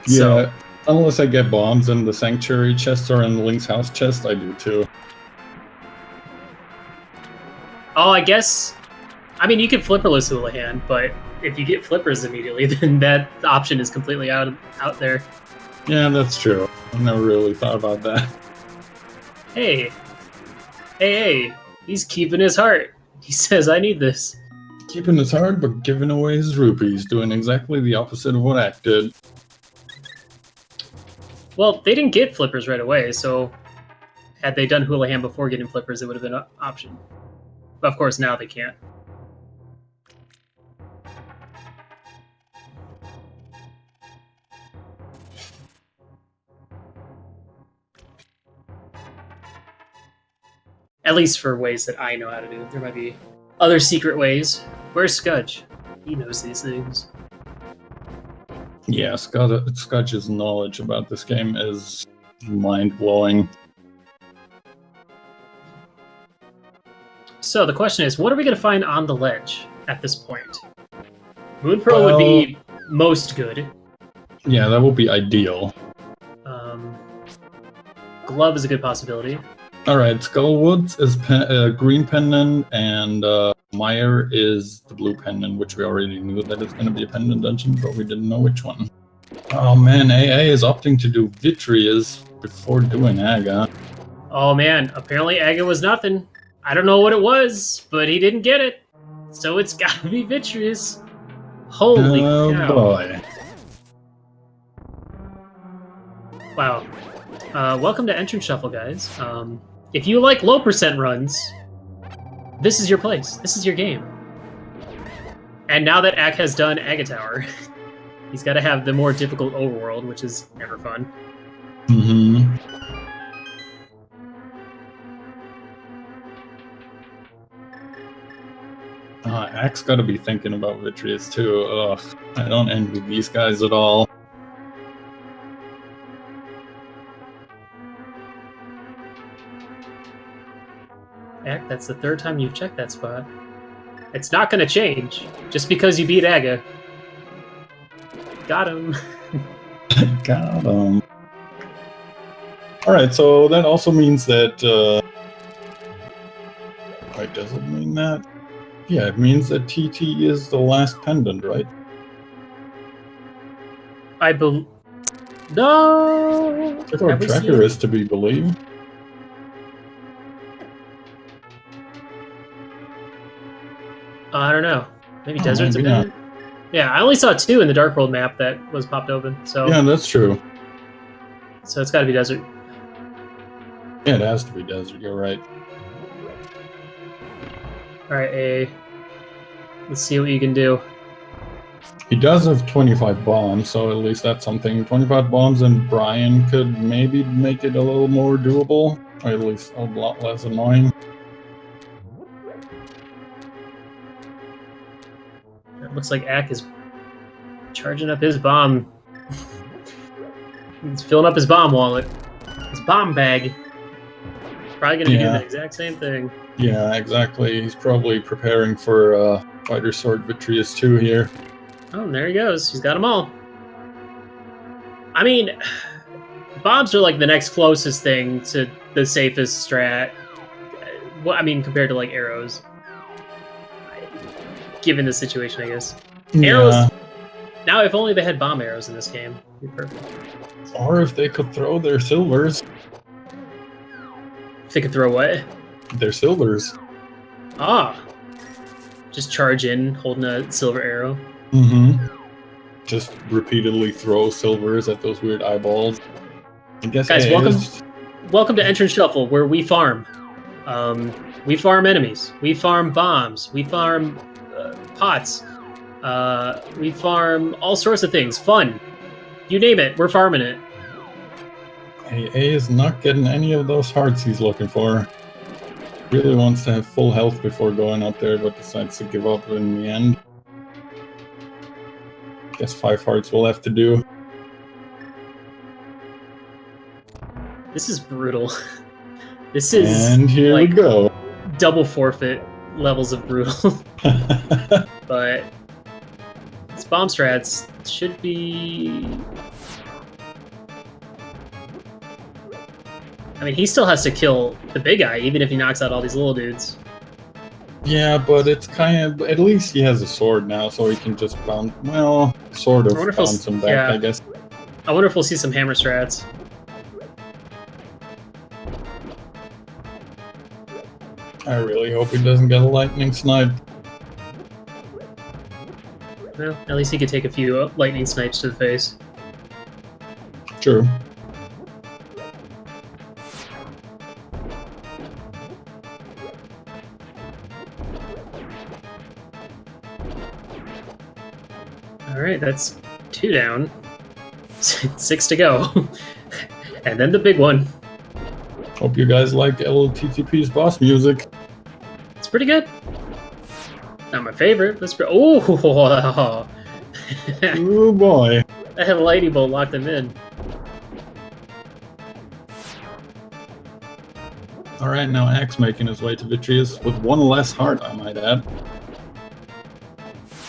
Yeah, So, unless I get bombs in the Sanctuary chest or in Link's house chest, I do too. oh, I guess. I mean, you can flipperless Houlihan, but if you get flippers immediately, then that option is completely out there. Yeah, that's true. I've never really thought about that. Hey, he's keeping his heart. He says, I need this. Keeping his heart, but giving away his rupees, doing exactly the opposite of what Ack did. Well, they didn't get flippers right away, so had they done Houlihan before getting flippers, it would have been an option. But of course, now they can't. At least for ways that I know how to do. There might be other secret ways. Where's Scudge? He knows these things. Yeah, Scudge's knowledge about this game is mind-blowing. So the question is, what are we going to find on the ledge at this point? Moon Pearl would be most good. Yeah, that would be ideal. Glove is a good possibility. Alright, Skullwoods is green pendant, and Meyer is the blue pendant, which we already knew that it's going to be a pendant dungeon, but we didn't know which one. Oh man, AA is opting to do Vitreous before doing Aga. Oh man, apparently Aga was nothing. I don't know what it was, but he didn't get it. So it's gotta be Vitreous. Holy cow. Boy. Wow. Welcome to Entrance Shuffle, guys. If you like low percent runs, this is your place. This is your game. And now that Ack has done Aga Tower, he's got to have the more difficult overworld, which is never fun. Mm-hmm. Ack's got to be thinking about Vitreous too. Ugh, I don't envy these guys at all. Ack, that's the third time you've checked that spot. It's not going to change just because you beat Aga. Got him. Got him. Alright, so that also means that... Wait, does it mean that? Yeah, it means that TT is the last pendant, right? I believe... No! I thought Tracker is to be believed. I don't know. Maybe Desert's a pendant? Yeah, I only saw 2 in the Dark World map that was popped open, so... Yeah, that's true. So it's gotta be Desert. Yeah, it has to be Desert, you're right. Alright, A. Let's see what you can do. He does have 25 bombs, so at least that's something. 25 bombs and Brian could maybe make it a little more doable, or at least a lot less annoying. It looks like Ack is charging up his bomb. He's filling up his bomb wallet. His bomb bag. Probably gonna be doing the exact same thing. Yeah, exactly. He's probably preparing for Fighter Sword Vitreous 2 here. Oh, and there he goes. He's got them all. I mean, bombs are like the next closest thing to the safest strat. Well, I mean, compared to like arrows. Given the situation, I guess. Arrows. Now, if only they had bomb arrows in this game, it'd be perfect. Or if they could throw their silvers. If they could throw what? Their silvers. Ah. Just charge in, holding a silver arrow. Mm-hmm. Just repeatedly throw silvers at those weird eyeballs. I guess. Guys, welcome to Entrance Shuffle, where we farm. We farm enemies. We farm bombs. We farm pots. We farm all sorts of things. Fun. You name it, we're farming it. AA is not getting any of those hearts he's looking for. Really wants to have full health before going up there, but decides to give up in the end. Guess 5 hearts will have to do. This is brutal. This is And here like we go. double forfeit levels of brutal. But its bomb strats should be... I mean, he still has to kill the big guy, even if he knocks out all these little dudes. Yeah, but it's kind of... At least he has a sword now, so he can just bounce... Well, sort of bounce him back, yeah. I guess. I wonder if we'll see some hammer strats. I really hope he doesn't get a lightning snipe. Well, at least he could take a few lightning snipes to the face. True. Alright, that's 2 down. 6 to go. And then the big one. Hope you guys like LTTP's boss music. It's pretty good. Not my favorite, but it's pretty... Oh! Oh boy. That lightning bolt locked him in. Alright, now Axe making his way to Vitreous with 1 less heart, I might add.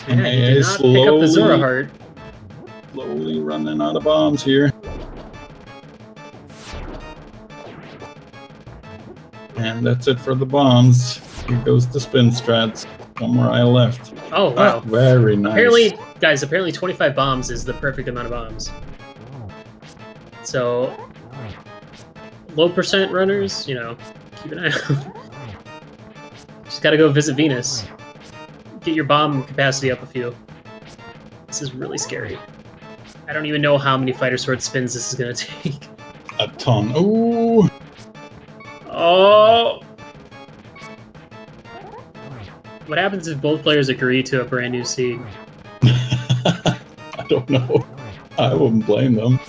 And Yeah, he did not pick up the Zora heart. Slowly running out of bombs here. And that's it for the bombs. Here goes the spin strats. 1 more eye left. Oh, wow. Very nice. Apparently, guys, 25 bombs is the perfect amount of bombs. So, low percent runners, you know, keep an eye out. Just gotta go visit Venus. Get your bomb capacity up a few. This is really scary. I don't even know how many fighter sword spins this is gonna take. A ton. Ooh! Oh! What happens if both players agree to a brand new seed? I don't know. I wouldn't blame them.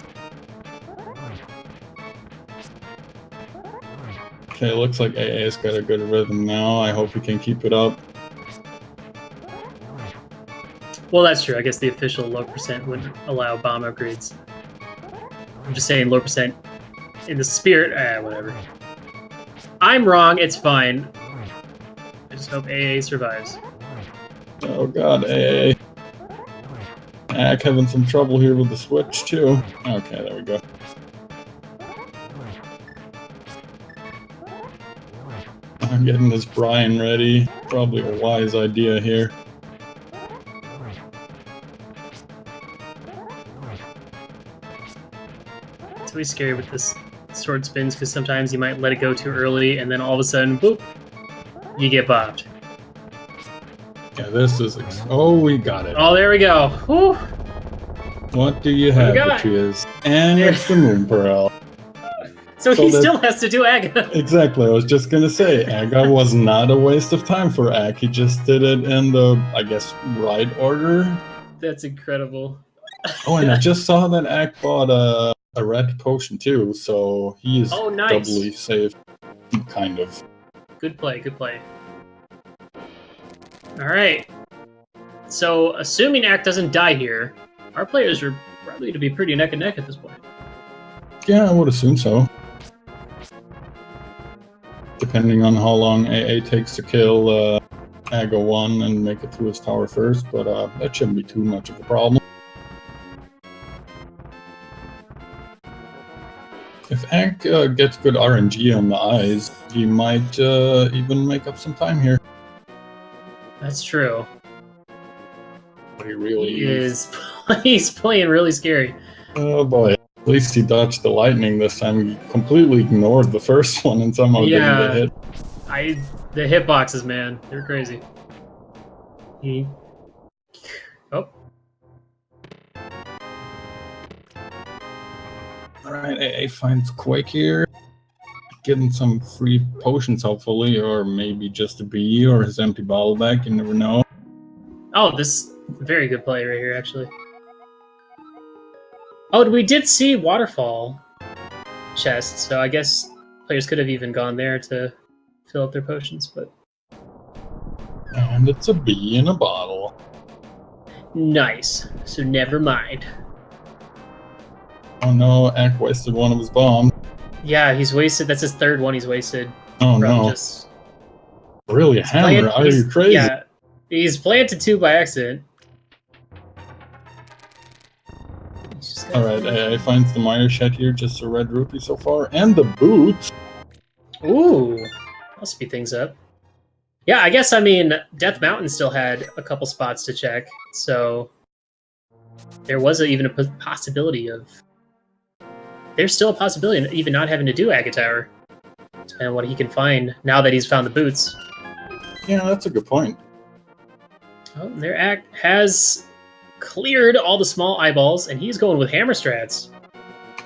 Okay, looks like AA's got a good rhythm now. I hope he can keep it up. Well, that's true. I guess the official low percent wouldn't allow bomb upgrades. I'm just saying low percent in the spirit. Whatever. I'm wrong. It's fine. I just hope AA survives. Oh god, AA. Ack having some trouble here with the switch too. Okay, there we go. I'm getting this Brian ready. Probably a wise idea here. It's always scary with this sword spins because sometimes you might let it go too early and then all of a sudden, boop, you get bopped. Yeah, this is... Oh, we got it. Oh, there we go. Whew. What do you have, Beatrice? And it's the Moon Pearl. So he still has to do Aga. Exactly, I was just gonna say, Aga was not a waste of time for Ack. He just did it in the, I guess, right order. That's incredible. Oh, and I just saw that Ack bought a red potion too, so he is doubly safe, kind of. Good play, good play. Alright. So, assuming Ack doesn't die here, our players are probably to be pretty neck and neck at this point. Yeah, I would assume so. Depending on how long AA takes to kill Aga 1 and make it through his tower first, but that shouldn't be too much of a problem. If Ack gets good RNG on the eyes, he might even make up some time here. That's true. But he really is. He's playing really scary. Oh boy. At least he dodged the lightning this time. He completely ignored the first one and somehow didn't get hit. The hitboxes, man. They're crazy. Oh. Alright, AA finds Quake here. Getting some free potions, hopefully, or maybe just a B or his empty bottle back, you never know. Oh, this very good play right here, actually. Oh, we did see Waterfall chest, so I guess players could have even gone there to fill up their potions, but... And it's a B in a bottle. Nice. So never mind. Oh no, Ack wasted one of his bombs. Yeah, he's wasted. That's his third one he's wasted. Oh from no. Just Really, Hammer? Are you crazy? Yeah, he's planted 2 by accident. Alright, I finds the Meyer shed here, just a red rupee so far, and the boots! Ooh, I'll speed things up. Yeah, I guess, I mean, Death Mountain still had a couple spots to check, so there was even a possibility of... There's still a possibility of even not having to do Acktheboker, depending on what he can find now that he's found the boots. Yeah, that's a good point. Oh, their Ack has cleared all the small eyeballs, and he's going with hammer strats.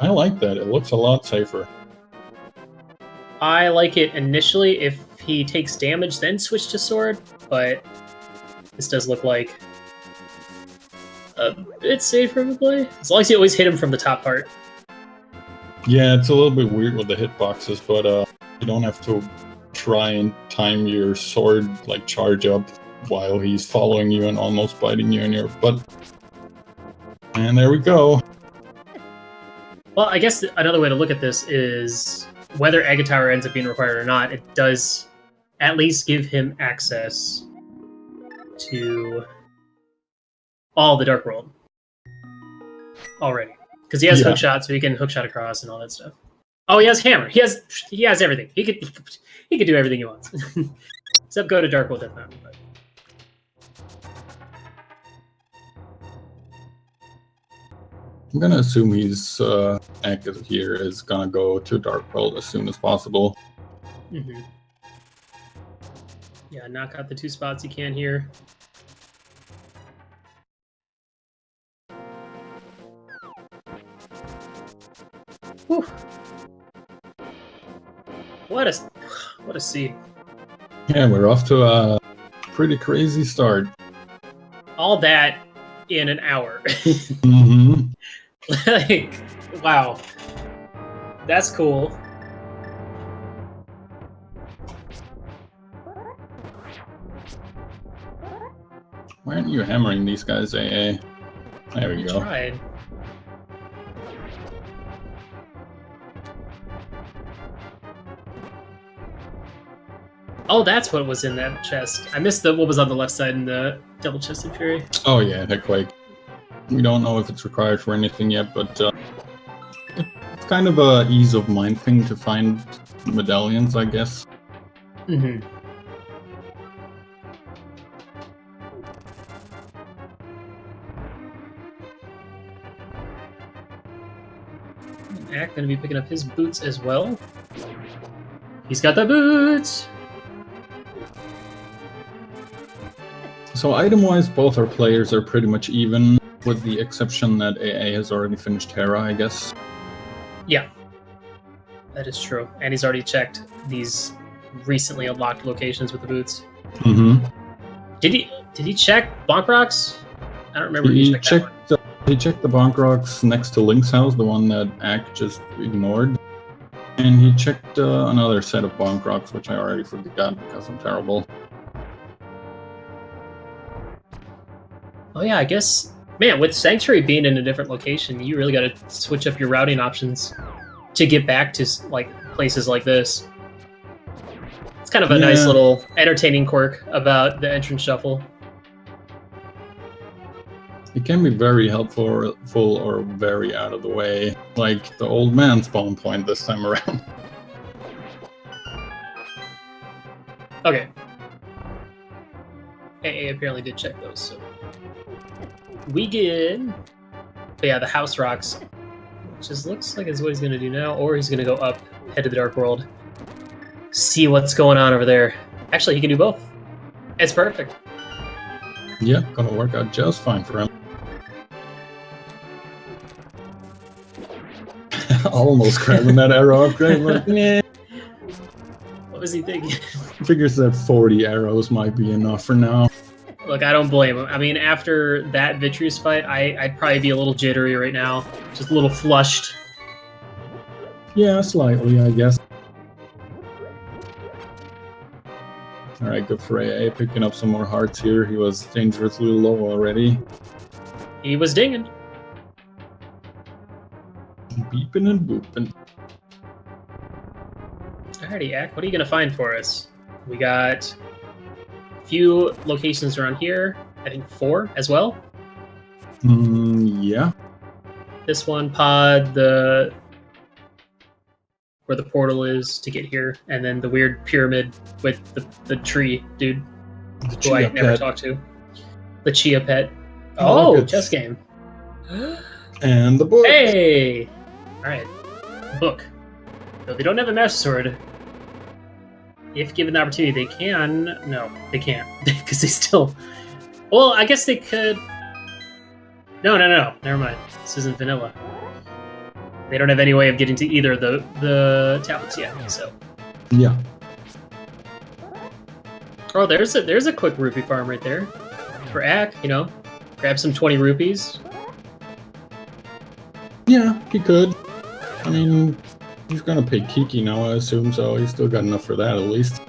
I like that. It looks a lot safer. I like it initially if he takes damage, then switch to sword, but this does look like a bit safer of a play. As long as you always hit him from the top part. Yeah, it's a little bit weird with the hitboxes, but you don't have to try and time your sword, like, charge up while he's following you and almost biting you in your butt. And there we go. Well, I guess another way to look at this is whether Acktheboker ends up being required or not, it does at least give him access to all the Dark World already. Because he has hookshot, so he can hookshot across and all that stuff. Oh, he has hammer. He has everything. He could do everything he wants. Except go to Dark World Death Mountain. But... I'm gonna assume he's Ack here is gonna go to Dark World as soon as possible. Mm-hmm. Yeah, knock out the 2 spots he can here. Whew. What a scene. Yeah, we're off to a pretty crazy start. All that in an hour. Mm-hmm. Like, wow. That's cool. Why aren't you hammering these guys, AA? There we go. Tried. Oh, that's what was in that chest. I missed what was on the left side in the double-chested fury. Oh yeah, Headquake. We don't know if it's required for anything yet, but it's kind of a ease of mind thing to find medallions, I guess. Mm-hmm. Ack gonna be picking up his boots as well. He's got the boots! So item-wise, both our players are pretty much even, with the exception that AA has already finished Terra, I guess. Yeah. That is true. And he's already checked these recently unlocked locations with the boots. Mm-hmm. Did he check Bonk Rocks? I don't remember. He checked Oh yeah, I guess, man, with Sanctuary being in a different location, you really got to switch up your routing options to get back to like places like this. It's kind of a nice little entertaining quirk about the entrance shuffle. It can be very helpful or very out of the way, like the old man spawn point this time around. Okay. AA apparently did check those, so... We get... But yeah, the House Rocks. Which just looks like is what he's going to do now, or he's going to go up, head to the Dark World. See what's going on over there. Actually, he can do both. It's perfect. Yep, gonna work out just fine for him. Almost grabbing that arrow upgrade, but yeah. What was he thinking? Figures that 40 arrows might be enough for now. Look, I don't blame him. I mean, after that Vitreous fight, I'd probably be a little jittery right now. Just a little flushed. Yeah, slightly, I guess. Alright, good for AA, picking up some more hearts here. He was dangerously low already. He was dinging. Beeping and booping. Alrighty, Ack, what are you gonna find for us? We got a few locations around here. I think 4 as well. Yeah. This one, pod, where the portal is to get here, and then the weird pyramid with the tree dude who I never talked to. The Chia Pet. Oh, chess game. And the book. Hey! Alright. Book. Though they don't have a Master Sword, if given the opportunity, they can. No, they can't. Because they still. Well, I guess they could. No. Never mind. This isn't vanilla. They don't have any way of getting to either of the tablets yet, so. Yeah. Oh, there's a quick rupee farm right there. For Ack, grab some 20 rupees. Yeah, he could. I mean, he's gonna pay Kiki now, I assume, so he's still got enough for that at least.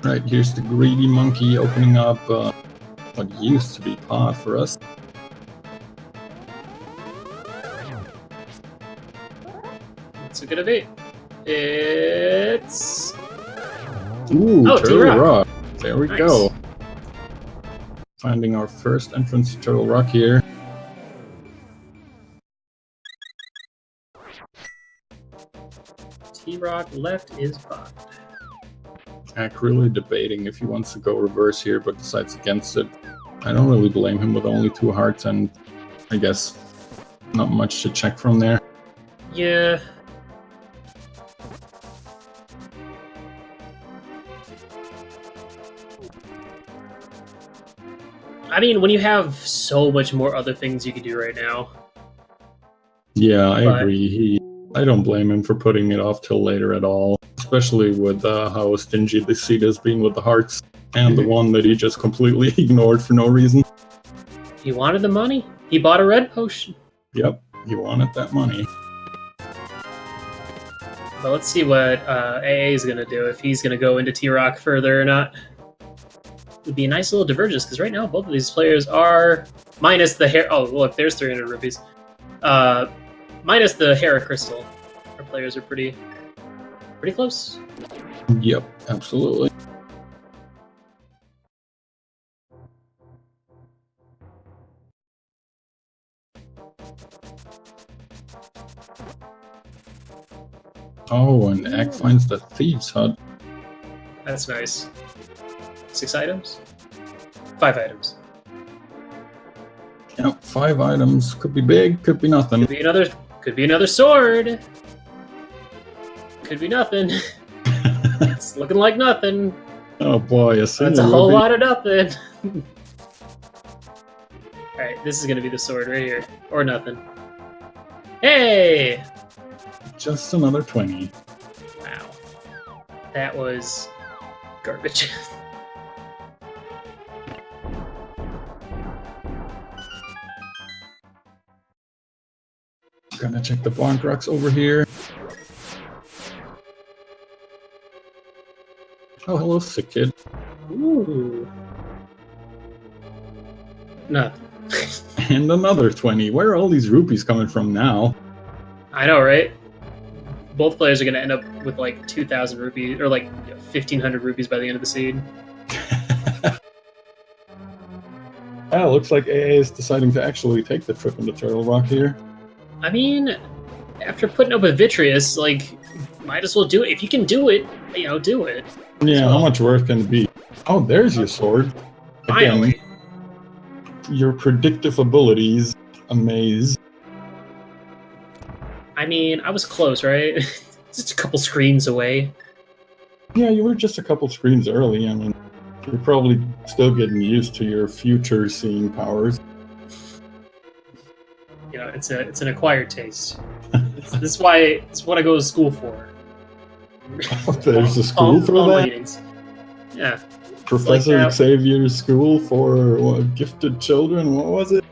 Right, here's the greedy monkey opening up what used to be pod for us. It's a good evade. It's... Ooh, Turtle Rock. There we Nice. go. Finding our first entrance to Turtle Rock here. T-Rock left is pod. Ack really debating if he wants to go reverse here, but decides against it. I don't really blame him with only 2 hearts, and I guess not much to check from there. Yeah. I mean, when you have so much more other things you could do right now. Yeah, I agree. I don't blame him for putting it off till later at all, especially with how stingy the seat has been with the hearts, and the one that he just completely ignored for no reason. He wanted the money. He bought a red potion. Yep, he wanted that money. But let's see what AA is going to do, if he's going to go into T-Rock further or not. It would be a nice little divergence, because right now both of these players are minus the hair. Oh, look, there's 300 rupees. Minus the Hera Crystal. Our players are pretty close. Yep, absolutely. Oh, and Ack finds the Thieves' Hut. That's nice. 6 items? 5 items. Yep, 5 items. Could be big, could be nothing. Could be another sword. Could be nothing. It's looking like nothing. Oh boy, That's a whole lot of nothing. Alright, this is gonna be the sword right here. Or nothing. Hey! Just another 20. Wow. That was garbage. Gonna check the Bonk Rocks over here. Oh, hello, sick kid. Ooh. Nothing. And another 20. Where are all these rupees coming from now? I know, right? Both players are going to end up with like 2,000 rupees, or like 1,500 rupees by the end of the seed. Looks like AA is deciding to actually take the trip into Turtle Rock here. I mean, after putting up with Vitreous, like, might as well do it. If you can do it, do it. Yeah, So, how much work can it be? Oh, there's your sword. Finally. Again, your predictive abilities amaze. I mean, I was close, right? Just a couple screens away. Yeah, you were just a couple screens early. I mean, you're probably still getting used to your future seeing powers. It's an acquired taste. This is what I go to school for. There's a school for Palm that? readings. Yeah. Professor like Xavier's School for Gifted Children? What was it?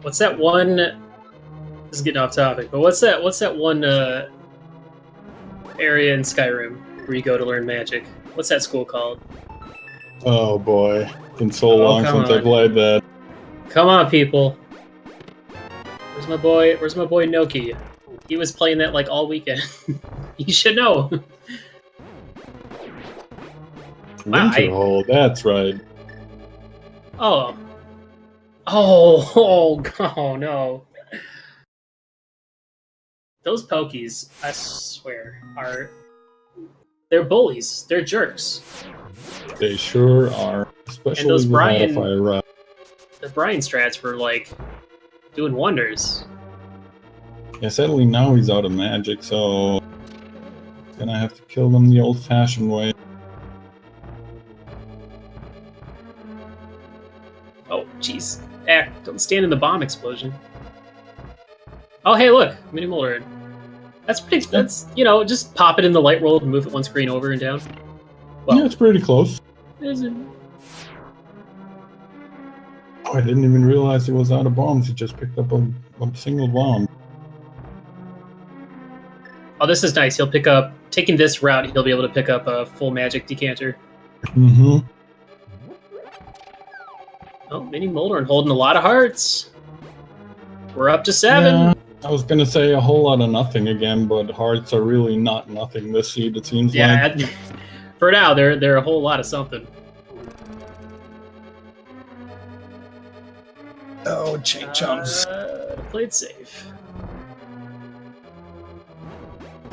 What's that one? This is getting off topic, but what's that one area in Skyrim where you go to learn magic? What's that school called? Oh boy. Been so long come since I on. played that. Come on, people. Where's my boy Noki? He was playing that like all weekend. You should know. Wow, Winterhold, that's right. Oh, no. Those Pokies, I swear, they're bullies. They're jerks. They sure are. Especially And those with Fire Rod. The Brian strats were like doing wonders. Yeah, sadly now he's out of magic, so gonna have to kill them the old-fashioned way. Oh, jeez. Don't stand in the bomb explosion. Oh, hey, look, mini Molder. That's pretty. That's just pop it in the light world and move it one screen over and down. Well, yeah, it's pretty close. Is it? Oh, I didn't even realize he was out of bombs. He just picked up a single bomb. Oh, this is nice. He'll pick up, taking this route, he'll be able to pick up a full magic decanter. Mm-hmm. Oh, mini Molder holding a lot of hearts. We're up to 7. Yeah, I was gonna say a whole lot of nothing again, but hearts are really not nothing this seed, it seems like. Yeah, for now, they're a whole lot of something. Oh, chain chumps. Played safe.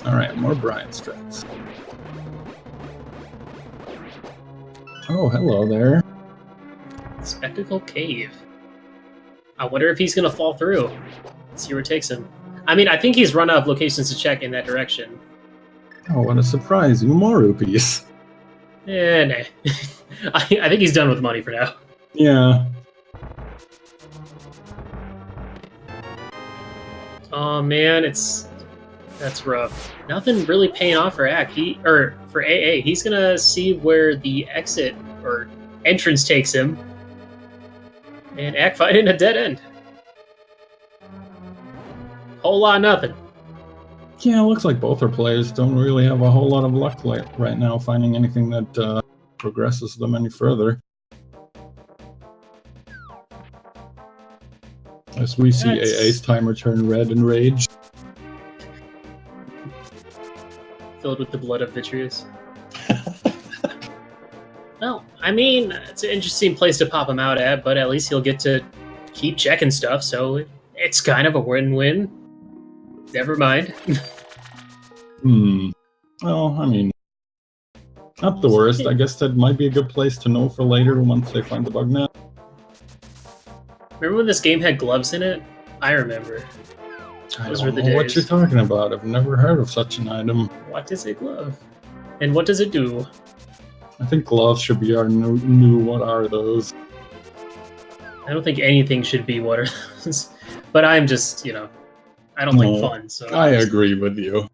Alright, more Brian strats. Oh, hello there. Spectacle Cave. I wonder if he's gonna fall through. Let's see where it takes him. I mean, I think he's run out of locations to check in that direction. Oh, what a surprise. More rupees. Nah. I think he's done with money for now. Yeah. Oh man, that's rough. Nothing really paying off for Ack. For AA. He's gonna see where the exit or entrance takes him. And Ack fighting a dead end. Whole lot of nothing. Yeah, it looks like both our players don't really have a whole lot of luck right now finding anything that progresses them any further. As we see AA's timer turn red in rage. Filled with the blood of Vitreous. Well, I mean, it's an interesting place to pop him out at, but at least he'll get to keep checking stuff, so it's kind of a win-win. Never mind. Well, I mean, not the worst. I guess that might be a good place to know for later once they find the bug net. Remember when this game had gloves in it? I remember. Those were the days. What you're talking about. I've never heard of such an item. What is a glove? And what does it do? I think gloves should be our new what are those. I don't think anything should be what are those. But I'm just, I don't like fun, so... I agree with you.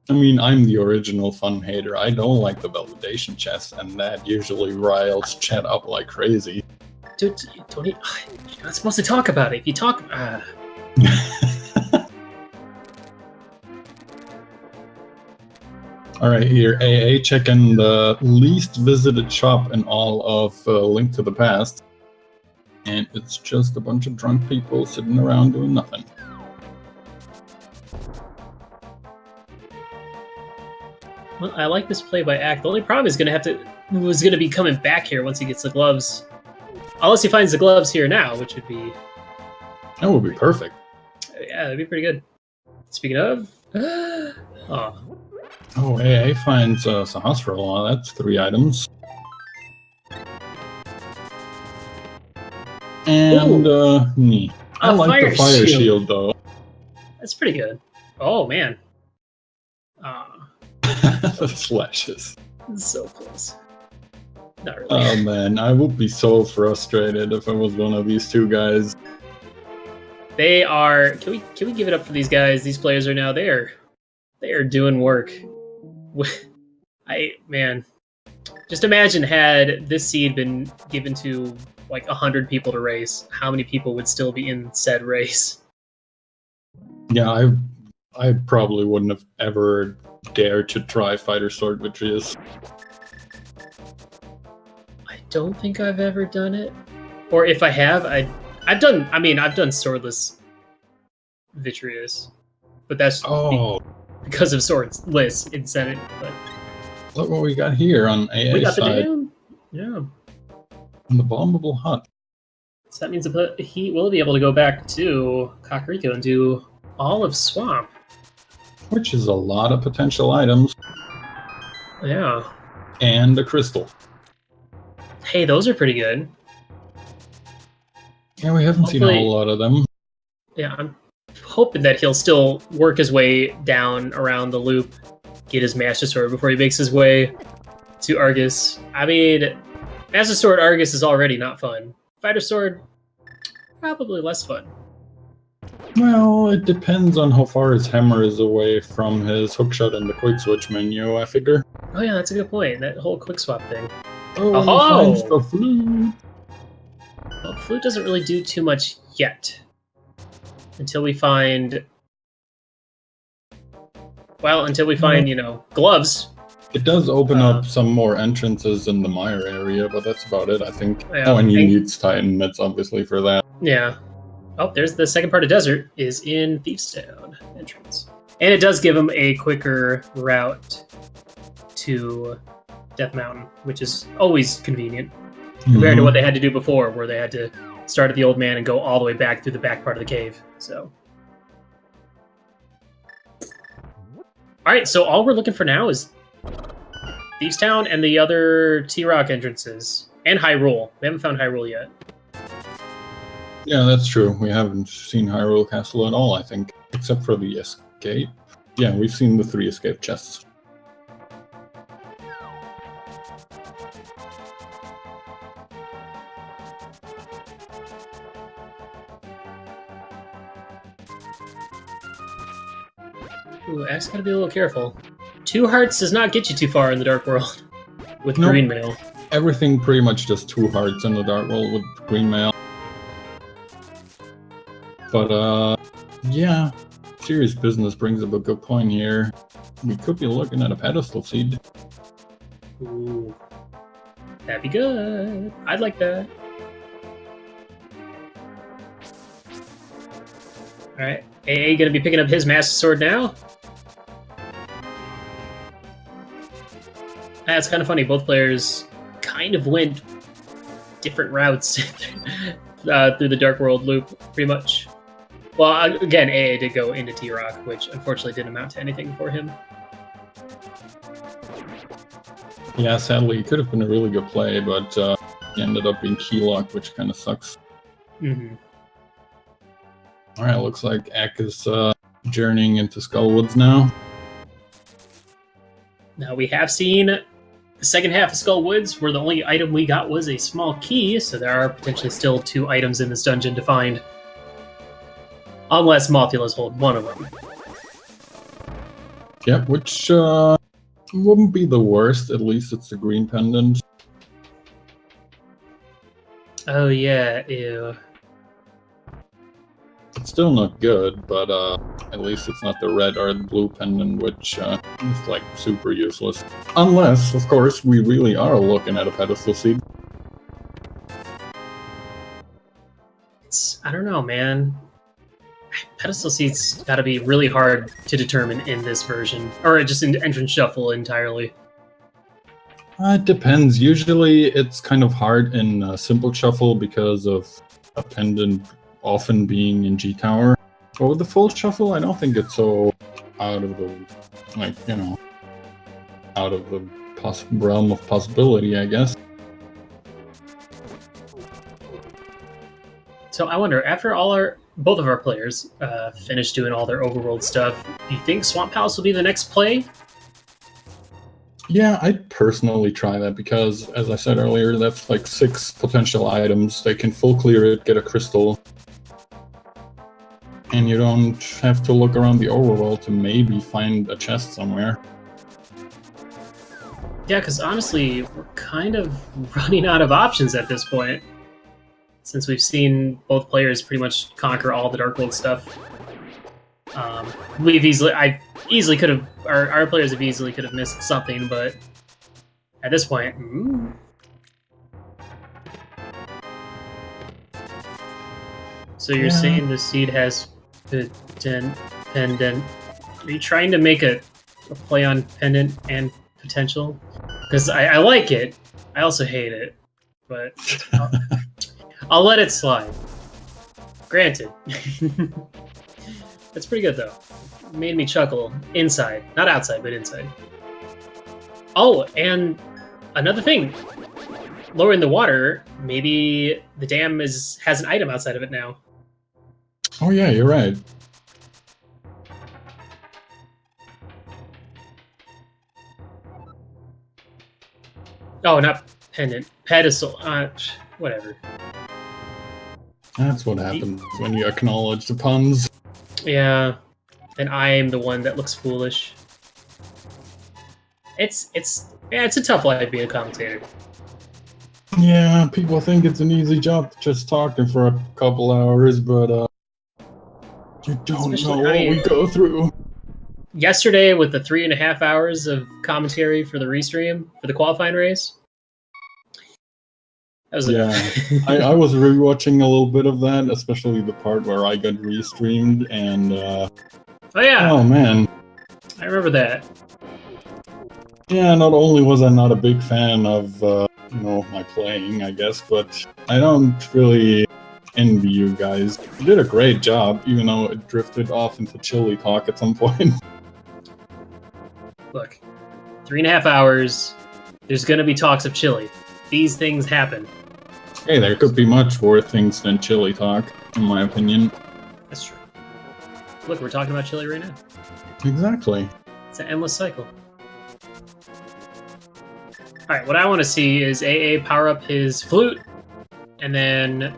I mean, I'm the original fun hater. I don't like the validation chest, and that usually riles chat up like crazy. Dude, you're not supposed to talk about it. If you talk... Alright, here, AA checking the least visited shop in all of Link to the Past. And it's just a bunch of drunk people sitting around doing nothing. Well, I like this play by Ack. The only problem is was gonna be coming back here once he gets the gloves. Unless he finds the gloves here now, which would be... That would be perfect. Yeah, that'd be pretty good. Speaking of... Oh, AA finds Sahasrara. That's 3 items. And, I like the fire shield, though. That's pretty good. Oh, man. The slashes. So close. Not really. Oh, man. I would be so frustrated if I was one of these 2 guys. They are... Can we give it up for these guys? These players are now there. They are doing work. Man, just imagine had this seed been given to like 100 people to race, how many people would still be in said race? Yeah, I probably wouldn't have ever dared to try Fighter Sword Vitreous. I don't think I've ever done it, or if I have, I've done Swordless Vitreous, but that's because of Swordless Incentive. But look what we got here on AA we got side. the jam. Yeah. The bombable hut. So that means he will be able to go back to Kakariko and do all of Swamp. Which is a lot of potential items. Yeah. And a crystal. Hey, those are pretty good. Yeah, we haven't seen a whole lot of them. Yeah, I'm hoping that he'll still work his way down around the loop, get his Master Sword before he makes his way to Argus. I mean, Master Sword Argus is already not fun. Fighter Sword, probably less fun. Well, it depends on how far his hammer is away from his hookshot and the quick switch menu, I figure. Oh yeah, that's a good point. That whole quick swap thing. Oh, he finds the flute. Well, the flute doesn't really do too much yet. Until we find... Well, until we find, gloves. It does open up some more entrances in the mire area, but that's about it, I think. Yeah, oh, and he needs Titan Mitts, obviously, for that. Yeah. Oh, there's the second part of Desert, is in Thieves Town entrance. And it does give him a quicker route to Death Mountain, which is always convenient, compared to what they had to do before, where they had to start at the Old Man and go all the way back through the back part of the cave. So... Alright, so all we're looking for now is Thieves Town and the other T-Rock entrances. And Hyrule. We haven't found Hyrule yet. Yeah, that's true. We haven't seen Hyrule Castle at all, I think. Except for the escape. Yeah, we've seen the 3 escape chests. Ooh, Axe gotta be a little careful. 2 hearts does not get you too far in the Dark World with green mail. Everything pretty much does 2 hearts in the Dark World with green mail. But, yeah, serious business brings up a good point here. We could be looking at a pedestal seed. Ooh, that'd be good. I'd like that. Alright, AA gonna be picking up his Master Sword now. That's kind of funny. Both players kind of went different routes through the Dark World loop, pretty much. Well, again, AA did go into T-Rock, which unfortunately didn't amount to anything for him. Yeah, sadly, it could have been a really good play, but he ended up being keylocked, which kind of sucks. Mm-hmm. Alright, looks like Ack is journeying into Skullwoods now. Now, we have seen the second half of Skullwoods, where the only item we got was a small key, so there are potentially still 2 items in this dungeon to find. Unless Mothula's hold one of them. Yep, which wouldn't be the worst. At least it's the green pendant. Oh yeah, ew. It's still not good, but at least it's not the red or the blue pendant, which is like super useless. Unless, of course, we really are looking at a pedestal seed. I don't know, man. Pedestal seats gotta be really hard to determine in this version, or just in entrance shuffle entirely. It depends. Usually it's kind of hard in simple shuffle because of a pendant often being in G Tower. But with the full shuffle, I don't think it's so out of the, out of the realm of possibility, I guess. So I wonder, after both of our players finish doing all their overworld stuff, do you think Swamp Palace will be the next play? Yeah, I'd personally try that because, as I said earlier, that's like 6 potential items. They can full clear it, get a crystal, and you don't have to look around the overworld to maybe find a chest somewhere. Yeah, because honestly, we're kind of running out of options at this point. Since we've seen both players pretty much conquer all the Dark World stuff. I easily could have, our players have easily could have missed something, but at this point, So you're saying the seed has pendant. Are you trying to make a play on pendant and potential? Because I like it. I also hate it, but I'll let it slide. Granted. That's pretty good, though. It made me chuckle. Inside. Not outside, but inside. Oh, and another thing. Lowering the water, maybe the dam has an item outside of it now. Oh yeah, you're right. Oh, not pendant. Pedestal. Whatever. That's what happens when you acknowledge the puns. Yeah. And I'm the one that looks foolish. It's a tough life being a commentator. Yeah, people think it's an easy job just talking for a couple hours, but you don't know what we go through. Yesterday, with the 3.5 hours of commentary for the restream for the qualifying race, that was I was rewatching a little bit of that, especially the part where I got restreamed, and oh man, I remember that. Yeah, not only was I not a big fan of my playing, I guess, but I don't really envy you guys. You did a great job, even though it drifted off into chili talk at some point. Look, 3.5 hours, there's gonna be talks of chili. These things happen. Hey, there could be much worse things than chili talk, in my opinion. That's true. Look, we're talking about chili right now. Exactly. It's an endless cycle. Alright, what I want to see is AA power up his flute, and then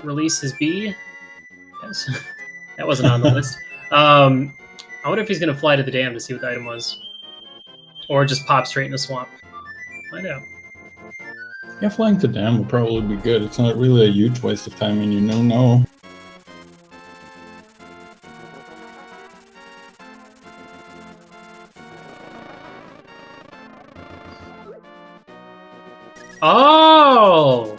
release his B. That wasn't on the list. I wonder if he's going to fly to the dam to see what the item was. Or just pop straight in the swamp. Find out. Yeah, flying to dam would probably be good. It's not really a huge waste of time, and you know. Oh!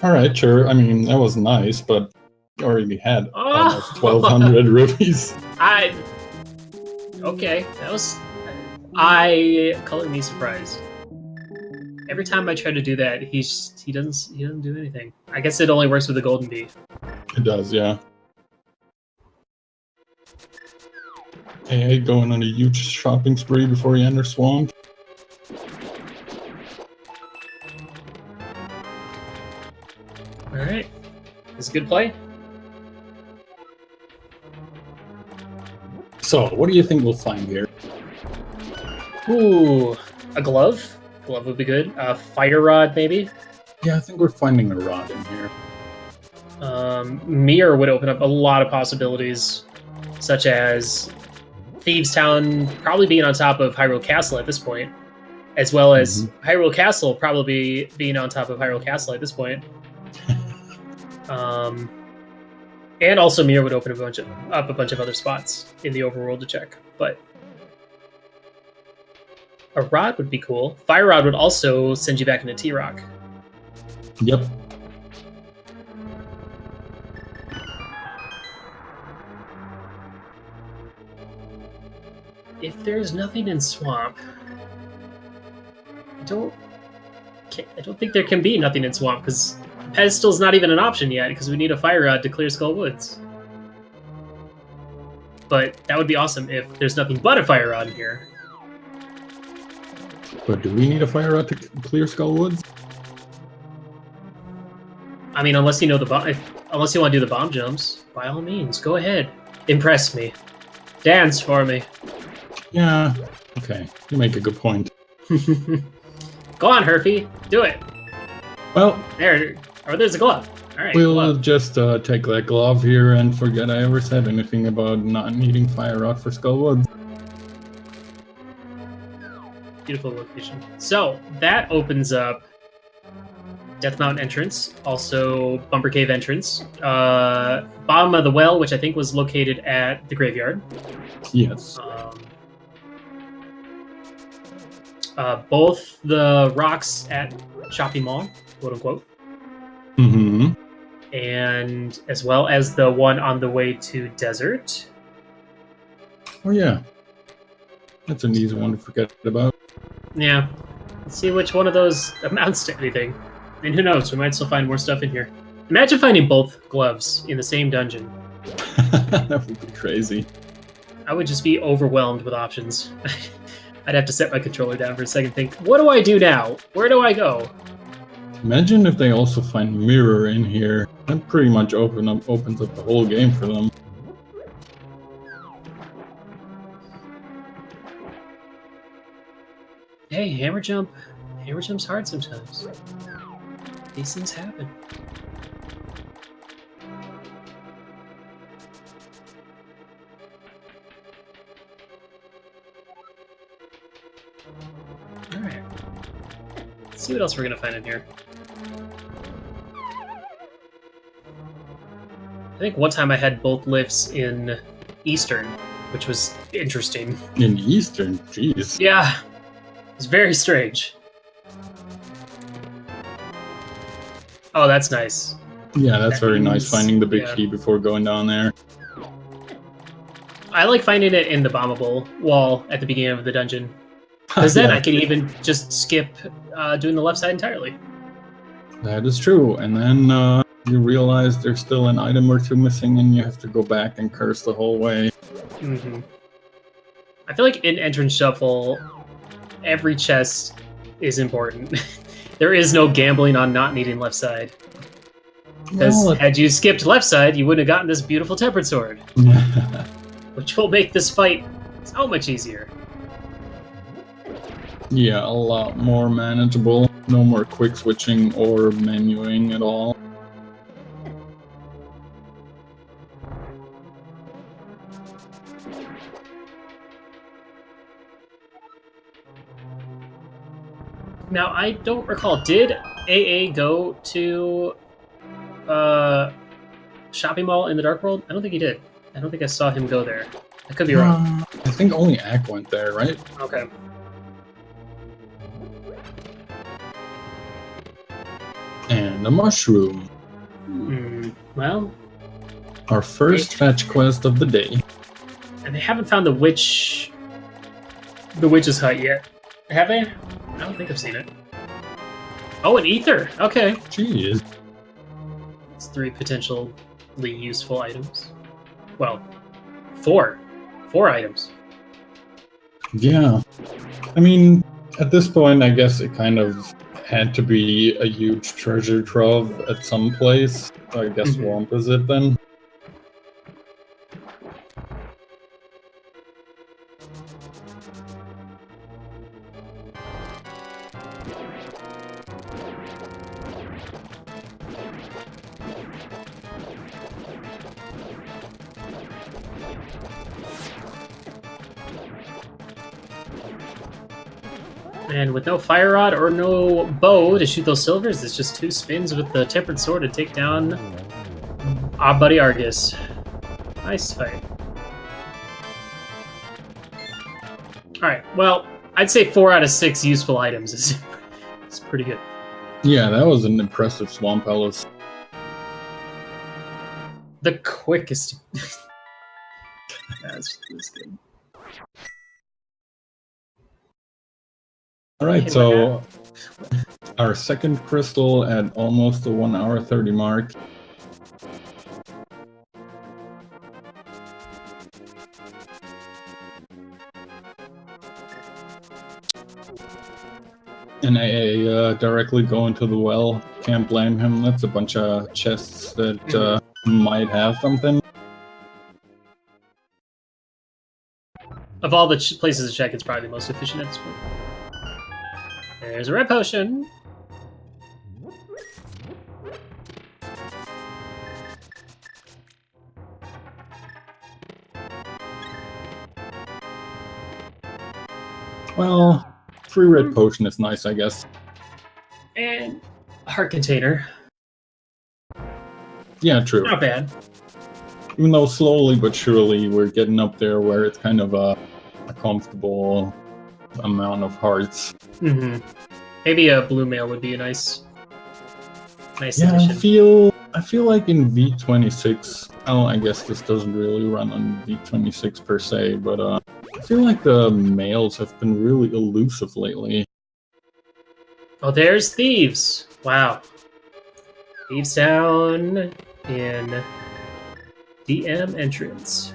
Alright, sure. I mean, that was nice, but you already had almost 1,200 rupees. Okay, that was... color me surprised. Every time I try to do that, he doesn't do anything. I guess it only works with the golden bee. It does, yeah. Hey, going on a huge shopping spree before you enter swamp. Alright. It's a good play. So, what do you think we'll find here? Ooh, a glove? Glove would be good. A fire rod, maybe? Yeah, I think we're finding a rod in here. Mirror would open up a lot of possibilities, such as Thieves' Town probably being on top of Hyrule Castle at this point, as well as Hyrule Castle probably being on top of Hyrule Castle at this point. And also Mirror would open up a bunch of other spots in the overworld to check, but a rod would be cool. Fire rod would also send you back into T-Rock. Yep. If there's nothing in Swamp, I don't think there can be nothing in Swamp, because Pedestal's not even an option yet, because we need a fire rod to clear Skull Woods. But that would be awesome if there's nothing but a fire rod in here. But do we need a fire rod to clear Skull Woods? I mean, unless you know unless you want to do the bomb jumps, by all means, go ahead. Impress me. Dance for me. Yeah, okay. You make a good point. Go on, Herfy. Do it. Well, there's a glove. All right. We'll just take that glove here and forget I ever said anything about not needing fire rod for Skull Woods. beautiful location. So that opens up Death Mountain entrance, also Bumper Cave entrance, bottom of the well, which I think was located at the graveyard. Yes. Both the rocks at Shopping Mall, quote unquote. Mm-hmm. And as well as the one on the way to Desert. Oh yeah. That's an easy one to forget about. Yeah. Let's see which one of those amounts to anything. And who knows, we might still find more stuff in here. Imagine finding both gloves in the same dungeon. That would be crazy. I would just be overwhelmed with options. I'd have to set my controller down for a second and think, what do I do now? Where do I go? Imagine if they also find Mirror in here. That pretty much opens up the whole game for them. Hey, hammer jump. Hammer jump's hard sometimes. These things happen. Alright. Let's see what else we're gonna find in here. I think one time I had both lifts in Eastern, which was interesting. In Eastern? Jeez. Yeah. It's very strange. Oh, that's nice. Yeah, that's That very means- nice, finding the big yeah. key before going down there. I like finding it in the bombable wall at the beginning of the dungeon. Because then Yeah, I can even just skip doing the left side entirely. that is true. And then you realize there's still an item or two missing and you have to go back and curse the whole way. Mm-hmm. I feel like in Entrance Shuffle, every chest is important. There is no gambling on not needing left side. Because Well, had you skipped left side, you wouldn't have gotten this beautiful Tempered Sword, which will make this fight so much easier. yeah, a lot more manageable. No more quick switching or menuing at all. Now, I don't recall, did AA go to Shopping Mall in the Dark World? I don't think he did. I don't think I saw him go there. I could be wrong. I think only Ack went there, right? Okay. And a mushroom. Well, Our first fetch quest of the day. and they haven't found the witch's hut yet. Have they? I don't think I've seen it. Oh, an ether. Okay. Jeez. It's 3 potentially useful items. Well, 4. 4 items. Yeah. I mean, at this point, I guess it kind of had to be a huge treasure trove at some place. I guess Mhm. Swamp is it then? And with no fire rod or no bow to shoot those silvers, it's just 2 spins with the tempered sword to take down our buddy Argus. Nice fight. Alright, well, I'd say 4 out of 6 useful items is it's pretty good. Yeah, that was an impressive Swamp Palace. The quickest. That's good. Alright, Hey, so our second crystal at almost the 1 hour 30 mark. And AA directly go into the well. Can't blame him. That's a bunch of chests that might have something. Of all the places to check, it's probably the most efficient at this point. There's a red potion. Well, Free red potion is nice, I guess. And a heart container. Yeah, true. Not bad. Even though slowly but surely we're getting up there where it's kind of a comfortable amount of hearts. Mm-hmm. Maybe a blue mail would be a nice Yeah, addition. I feel like in V26, I guess this doesn't really run on V26 per se, but I feel like the males have been really elusive lately. Oh, there's Thieves! Wow. Thieves Town in DM entrance.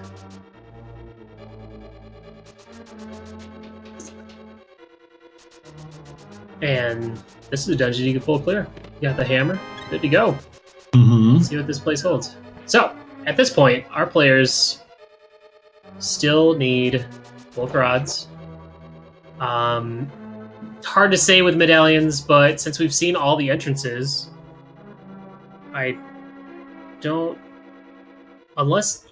And this is a dungeon you can full clear. You got the hammer, good to go. Mm-hmm. Let's see what this place holds. So, at this point, our players still need both rods. Hard to say with medallions, but since we've seen all the entrances, I don't... Unless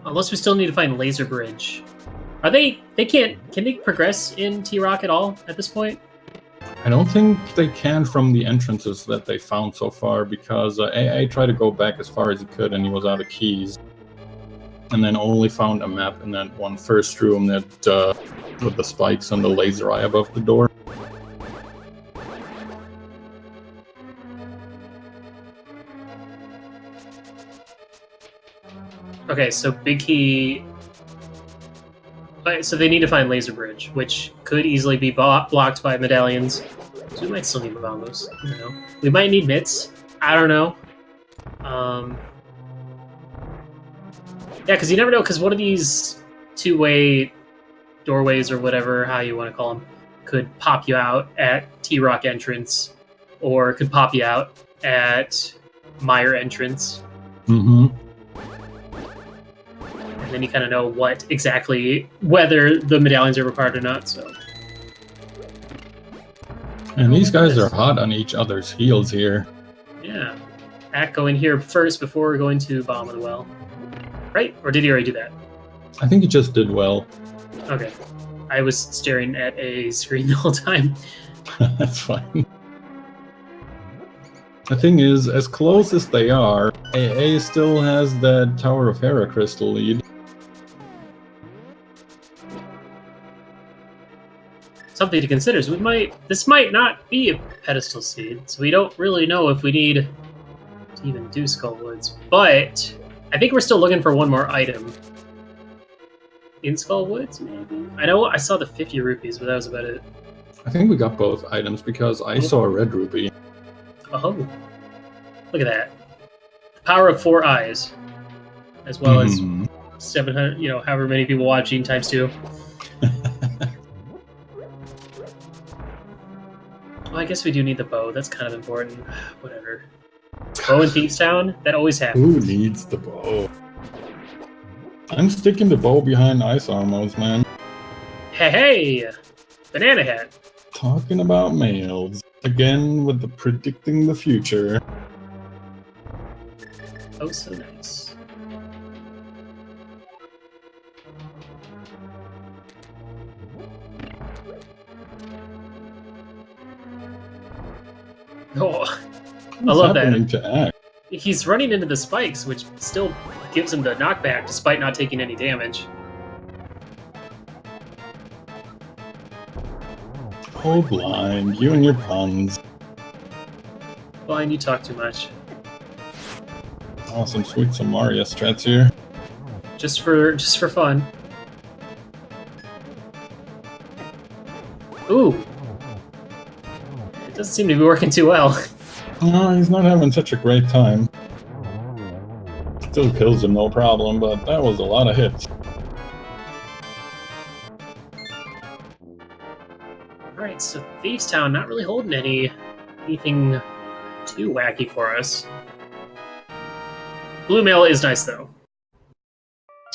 we still need to find Laser Bridge. Are they can they progress in T-Rock at all at this point? I don't think they can from the entrances that they found so far, because AA tried to go back as far as he could and he was out of keys. And then only found a map in that one first room that with the spikes and the laser eye above the door. Okay, so big key... So they need to find Laser Bridge, which could easily be blocked by medallions. So we might still need Mabangos. I don't know. We might need mitts. I don't know. Yeah, because you never know, because one of these two-way doorways, or whatever, how you want to call them, could pop you out at T-Rock entrance, or could pop you out at Meyer entrance. Mm-hmm. And then you kind of know whether the medallions are required or not, so... And these guys are hot on each other's heels here. Yeah. Ack going here first before going to bottom of the well. Right? Or did he already do that? I think he just did well. Okay. I was staring at a screen the whole time. That's fine. The thing is, as close as they are, AA still has that Tower of Hera crystal lead. Something to consider is this might not be a pedestal seed, so we don't really know if we need to even do Skullwoods. But I think we're still looking for one more item. In Skullwoods, maybe? I know I saw the 50 rupees, but that was about it. I think we got both items because I saw a red rupee. Oh, look at that. The power of 4 eyes. As well as 700, however many people watching times 2. Well, I guess we do need the bow. That's kind of important. Whatever. Bow in Thieves Town? That always happens. Who needs the bow? I'm sticking the bow behind ice armors, man. Hey! Banana hat. Talking about males. Again with the predicting the future. Oh, so nice. Oh, I love that. To Ack? He's running into the spikes, which still gives him the knockback despite not taking any damage. Oh, blind, you and your puns. Blind, you talk too much. Awesome, sweet Samaria strats here. Just for fun. Ooh. It doesn't seem to be working too well. No, he's not having such a great time. Still kills him, no problem, but that was a lot of hits. Alright, so Thieves Town not really holding anything too wacky for us. Blue mail is nice, though.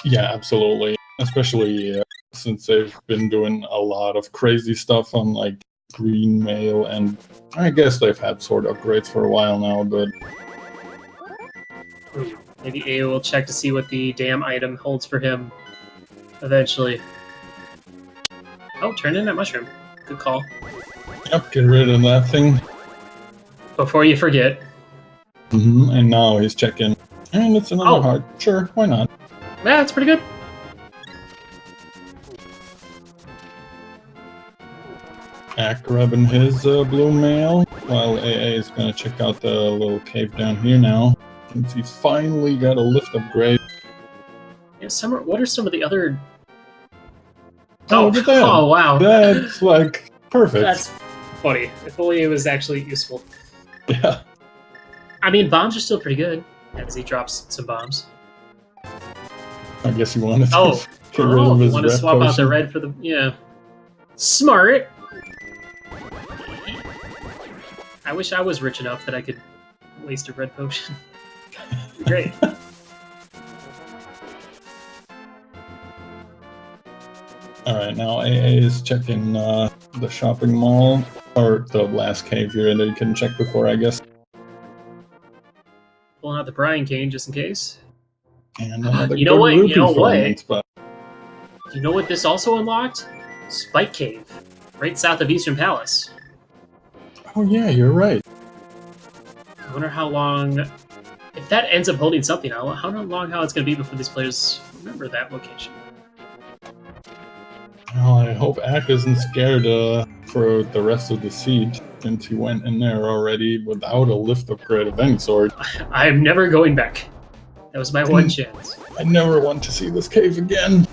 Yeah, absolutely. Especially since they've been doing a lot of crazy stuff on, like, green mail, and I guess they've had sword upgrades for a while now, but... Maybe A will check to see what the damn item holds for him eventually. Oh, turn in that mushroom. Good call. Yep, get rid of that thing. Before you forget. And now he's checking. And it's another heart. Sure, why not? Yeah, that's pretty good. Ack grabbing his blue mail, while AA is gonna check out the little cave down here now, since he's finally got a lift upgrade. Yeah, what are some of the other... Oh, look at that! Oh, wow. That's, like, perfect. That's funny. If only it was actually useful. Yeah. I mean, bombs are still pretty good, as he drops some bombs. I guess he wanted to get rid Oh, of you his want to red swap out the potion. red for the... Yeah. Smart! I wish I was rich enough that I could waste a red potion. Great. Alright, now AA is checking the shopping mall, or the last cave here that you can check before, I guess. Pulling out the Brian cane just in case. And another You know good what? rupee You know filament what? spot. You know what this also unlocked? Spike Cave, right south of Eastern Palace. Oh yeah, you're right. I wonder how long... If that ends up holding something, how long it's going to be before these players remember that location. Well, I hope Ack isn't scared for the rest of the siege, since he went in there already without a lift upgrade of any sort. I'm never going back. That was my one chance. I never want to see this cave again.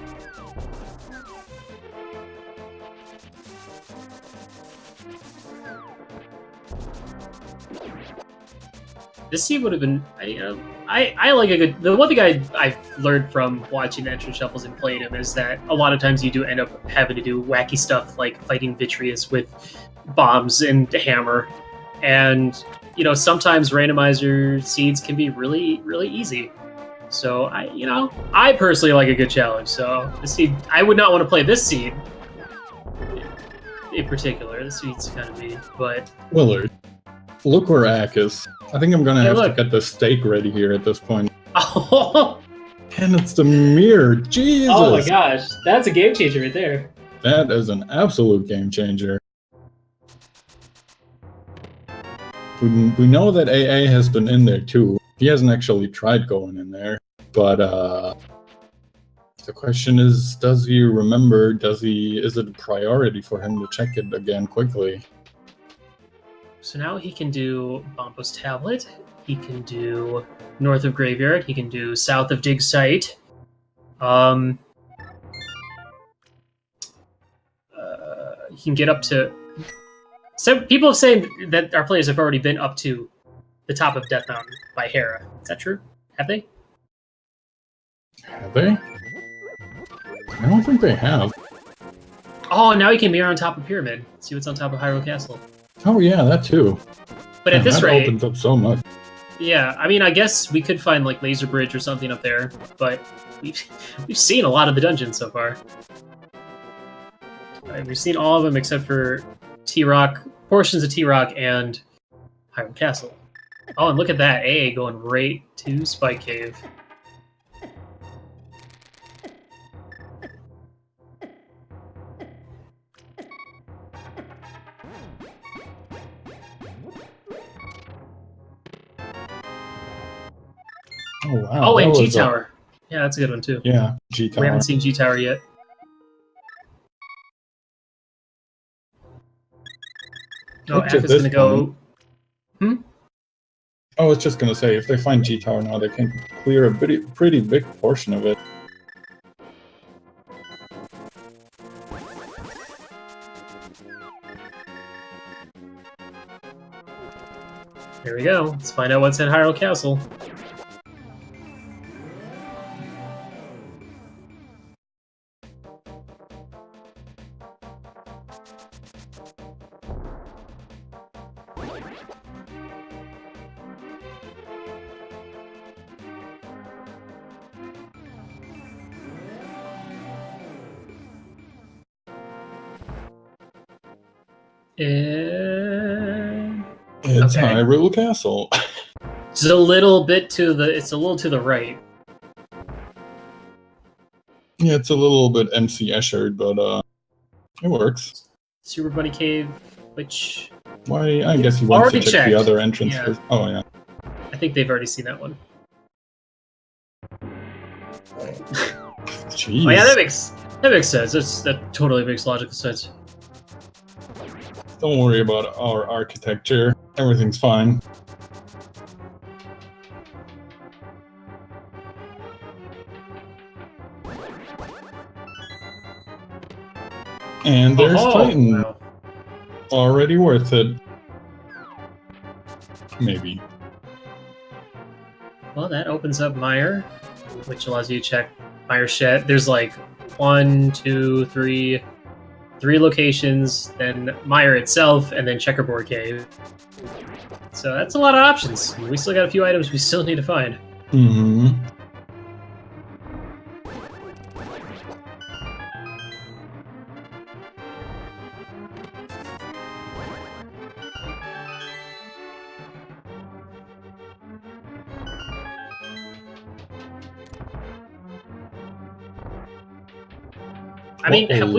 This scene would have been... I like a good... The one thing I've learned from watching the entrance shuffles and playing them is that a lot of times you do end up having to do wacky stuff like fighting Vitreous with bombs and hammer. And, you know, sometimes randomizer seeds can be really, really easy. So, I personally like a good challenge. So, this seed... I would not want to play this seed in particular. This seed's kind of me, but... Willard, look where Ack is. I think I'm gonna have look. to get the steak ready here at this point. Oh, And it's the mirror. Jesus! oh my gosh, that's a game changer right there. That is an absolute game changer. We know that AA has been in there too. He hasn't actually tried going in there, but the question is, does he remember? Is it a priority for him to check it again quickly? So now he can do Bompo's Tablet, he can do north of Graveyard, he can do south of Dig Site. He can get up to... So people have said that our players have already been up to the top of Death Mountain by Hera. Is that true? Have they? Have they? I don't think they have. Oh, now he can mirror on top of Pyramid. See what's on top of Hyrule Castle. Oh yeah, that too. But at this that rate... opens up so much. Yeah, I mean, I guess we could find, like, Laser Bridge or something up there, but we've seen a lot of the dungeons so far. We've seen all of them except for T-Rock, portions of T-Rock, and Hyrule Castle. Oh, and look at that, AA going right to Spike Cave. Oh wow. Oh, and that G was Tower. Yeah, that's a good one too. Yeah, G Tower. We haven't seen G Tower yet. Oh, Which F at is this gonna go. I was just gonna say, if they find G Tower now, they can clear a pretty big portion of it. Here we go. Let's find out what's in Hyrule Castle. It's Okay. Hyrule Castle. It's a little bit to the. It's a little to the right. Yeah, it's a little bit MC Escher, but It works. Super Bunny Cave, which Why? I guess you want to already check checked. the other entrance Yeah. first. Oh, yeah. I think they've already seen that one. Jeez. Oh yeah, that makes sense. That totally makes logical sense. Don't worry about our architecture. Everything's fine. And there's Titan. Wow. Already worth it. Maybe. Well, that opens up Mire, which allows you to check Mire Shed. There's like 1, 2, 3 locations, then Mire itself, and then Checkerboard Cave. So that's a lot of options. We still got a few items we still need to find. Mm-hmm. I mean,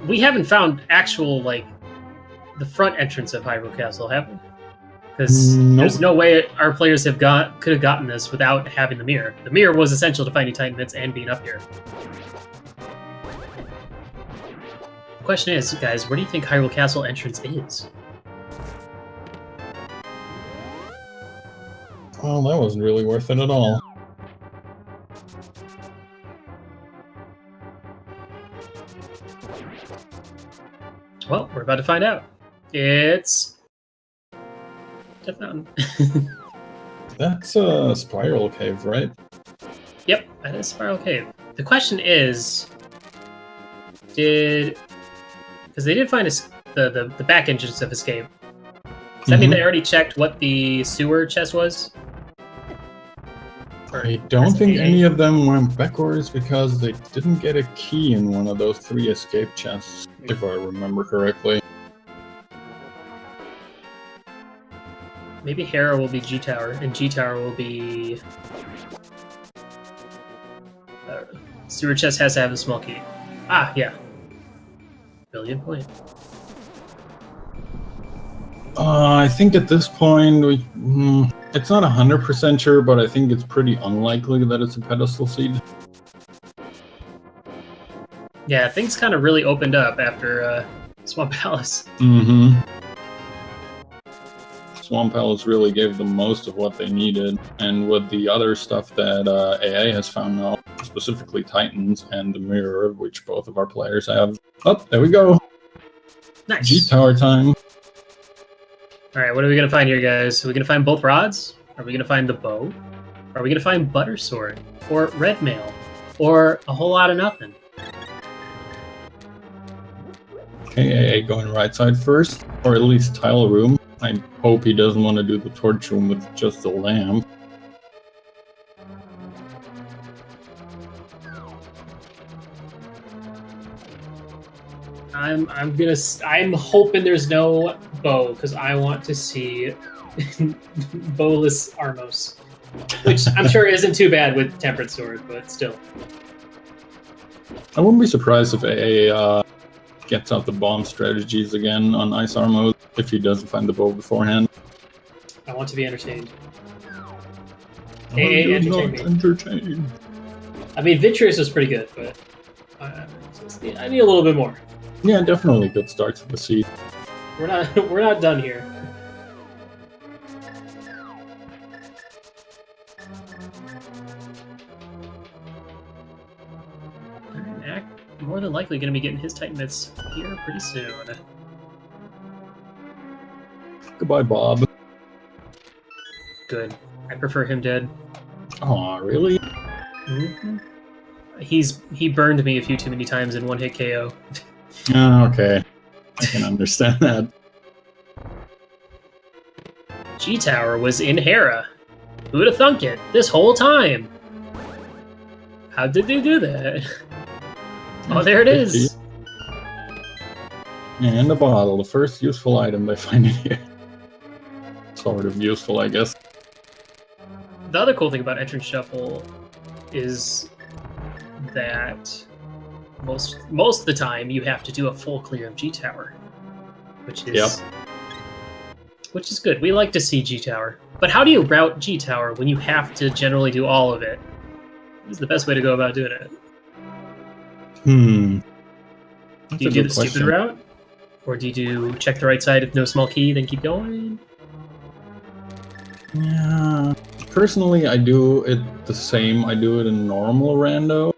we haven't found actual, like, the front entrance of Hyrule Castle, have we? Because there's no way our players could have gotten this without having the mirror. The mirror was essential to finding Titan Bits and being up here. The question is, guys, where do you think Hyrule Castle entrance is? Well, that wasn't really worth it at all. Well, we're about to find out. It's Death Mountain. That's a spiral cave, right? Yep, that is Spiral Cave. The question is, because they did find the back entrance of Escape. Does that mean they already checked what the sewer chest was? Or I don't think any of them went backwards because they didn't get a key in one of those 3 escape chests, if I remember correctly. Maybe Hera will be G Tower, and G Tower will be... sewer chest has to have a small key. Ah, yeah. Brilliant point. I think at this point, it's not 100% sure, but I think it's pretty unlikely that it's a pedestal seed. Yeah, things kind of really opened up after Swamp Palace. Mm-hmm. Swamp Palace really gave them most of what they needed, and with the other stuff that AA has found now, specifically Titans and the Mirror, which both of our players have. Oh, there we go! Nice. G-Tower time! Alright, what are we gonna find here, guys? Are we gonna find both rods? Are we gonna find the bow? Are we gonna find Butter Sword? Or Red Mail? Or a whole lot of nothing? Okay, AA going right side first, or at least tile room. I hope he doesn't want to do the torch room with just the lamp. I'm hoping there's no bow, because I want to see bowless Armos. Which I'm sure isn't too bad with Tempered Sword, but still. I wouldn't be surprised if AA gets out the bomb strategies again on Ice Armor if he doesn't find the bow beforehand. I want to be entertained. AA entertain me. I mean, Vitreous was pretty good, but I need a little bit more. Yeah, definitely good start to the seed. We're not done here. Ack, more than likely going to be getting his Titan Bits here pretty soon. Goodbye, Bob. Good. I prefer him dead. Aw, really? Mm-hmm. He burned me a few too many times in one hit KO. Oh, okay. I can understand that. G-Tower was in Hera. Who'd have thunk it this whole time? How did they do that? Oh, there it is. And a bottle, the first useful item they find in here. Sort of useful, I guess. The other cool thing about Entrance Shuffle is that most of the time you have to do a full clear of G Tower, which is which is good. We like to see G Tower, but how do you route G Tower when you have to generally do all of it? What is the best way to go about doing it? That's do you a do good the question. stupid route, or do you do check the right side if no small key, then keep going? Yeah. Personally, I do it the same. I do it in normal rando.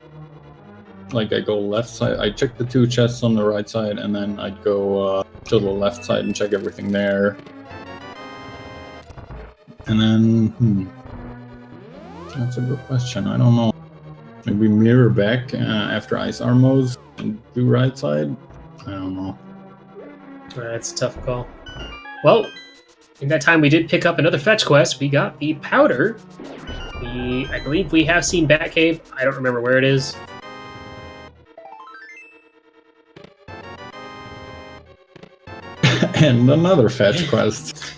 Like, I go left side, I check the 2 chests on the right side, and then I'd go to the left side and check everything there. And then, that's a good question. I don't know. Maybe mirror back after Ice Armos and do right side? I don't know. That's a tough call. Well, in that time we did pick up another fetch quest. We got the powder. I believe we have seen Batcave. I don't remember where it is. And another fetch quest.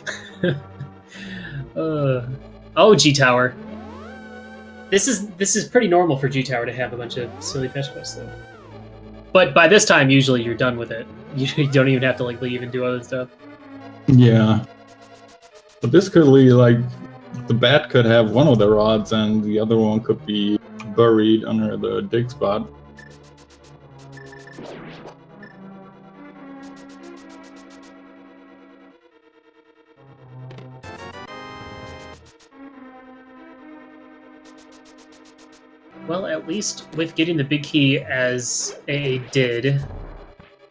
Oh, G Tower. This is pretty normal for G Tower to have a bunch of silly fetch quests, though. But by this time, usually you're done with it. You don't even have to like leave and do other stuff. Yeah. But this could be like, the bat could have one of the rods and the other one could be buried under the dig spot. Well, at least with getting the big key as AA did,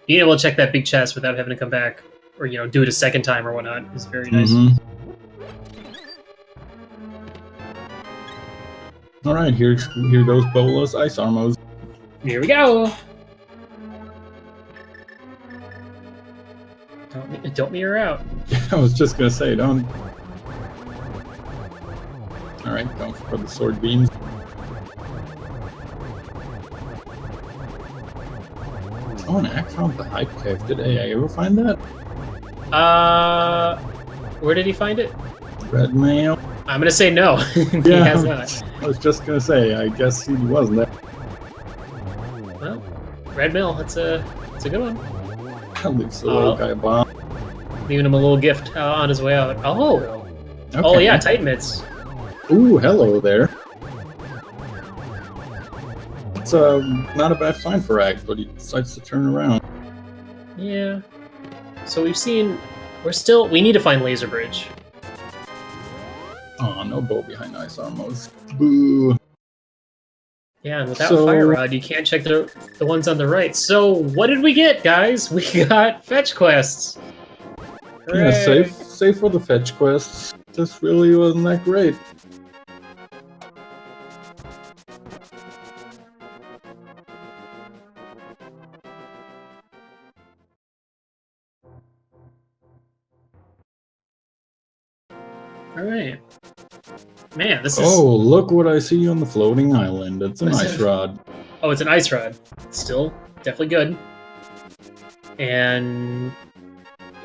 being able to check that big chest without having to come back or do it a second time or whatnot is very nice. All right, here goes Bola's Ice Armos. Here we go. Don't mirror out. I was just gonna say, don't. All right, going for the sword beams. Oh, and Ack found the hype cave. Did AA ever find that? Where did he find it? Red mail. I'm gonna say no. He has not. I was just gonna say, I guess he wasn't there. Well, Red Mill, that's a good one. At least the little guy bomb. Leaving him a little gift on his way out. Oh! Okay. Oh yeah, Titan Mitts. Ooh, hello there. It's not a bad find for Ack, but he decides to turn around. Yeah. So we need to find Laser Bridge. Oh, no bow behind Ice Armos. Boo. Yeah, and without Fire Rod, you can't check the ones on the right. So what did we get, guys? We got fetch quests. Yeah, safe for the fetch quests. This really wasn't that great. Alright. Man, this is... Oh, look what I see on the floating island. It's an ice rod. Oh, it's an ice rod. Still, definitely good. And...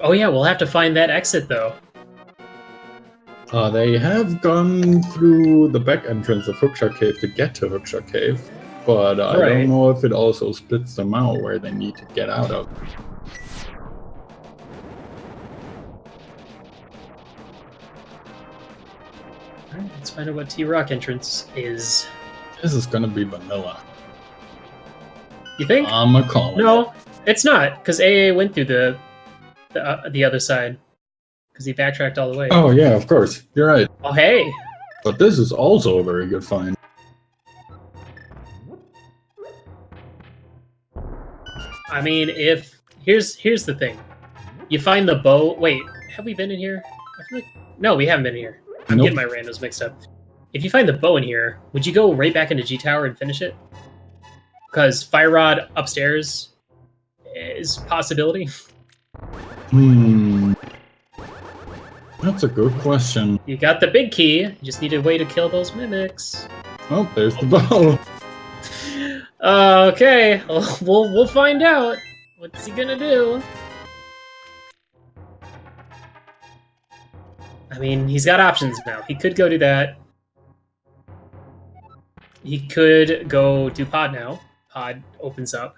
Oh yeah, we'll have to find that exit, though. They have gone through the back entrance of Hookshot Cave to get to Hookshot Cave, but I don't know if it also splits them out where they need to get out of. Alright, let's find out what T-Rock entrance is. This is gonna be vanilla. You think? I'm a call. No, it's not, because AA went through the other side. Because he backtracked all the way. Oh yeah, of course. You're right. Oh hey! But this is also a very good find. I mean, here's the thing. You find the bow... Wait, have we been in here? I feel like... No, we haven't been in here. I'm getting my randos mixed up. If you find the bow in here, would you go right back into G Tower and finish it? Because Fire Rod upstairs is a possibility. That's a good question. You got the big key. You just need a way to kill those mimics. Oh, there's the bow. Okay, we'll find out. What's he gonna do? I mean, he's got options now. He could go do that. He could go do pod now. pod opens up.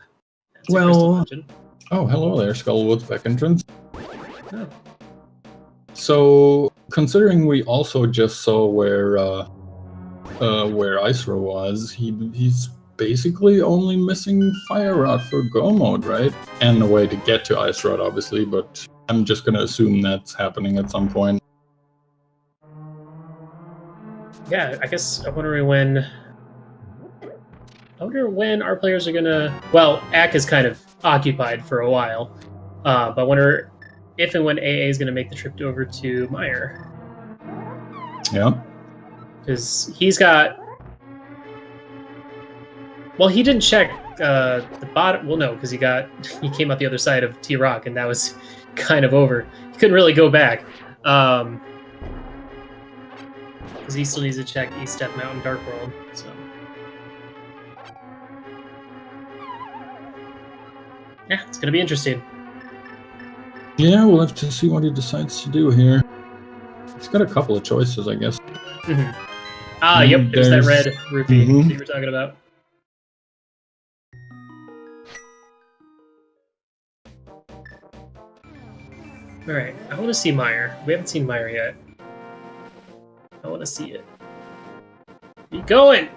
That's Well- a crystal dungeon. Oh, hello there, Skullwood's back entrance. Oh. So, considering we also just saw where Isra was, he's basically only missing Fire Rod for Go mode, right? And a way to get to Ice Rod, obviously, but I'm just gonna assume that's happening at some point. Yeah, I guess I wonder when our players are gonna. Well, Ack is kind of occupied for a while, but I wonder if and when AA is gonna make the trip over to Meyer, Yeah. because he's got. Well, he didn't check the bottom. Well, no, because he came out the other side of T Rock, and that was kind of over. He couldn't really go back. Because he still needs to check East Death Mountain Dark World, so. Yeah, it's gonna be interesting. Yeah, we'll have to see what he decides to do here. He's got a couple of choices, I guess. Mm-hmm. Yep, there's that red rupee that you were talking about. Alright, I want to see Meyer. We haven't seen Meyer yet. I want to see it. Be going!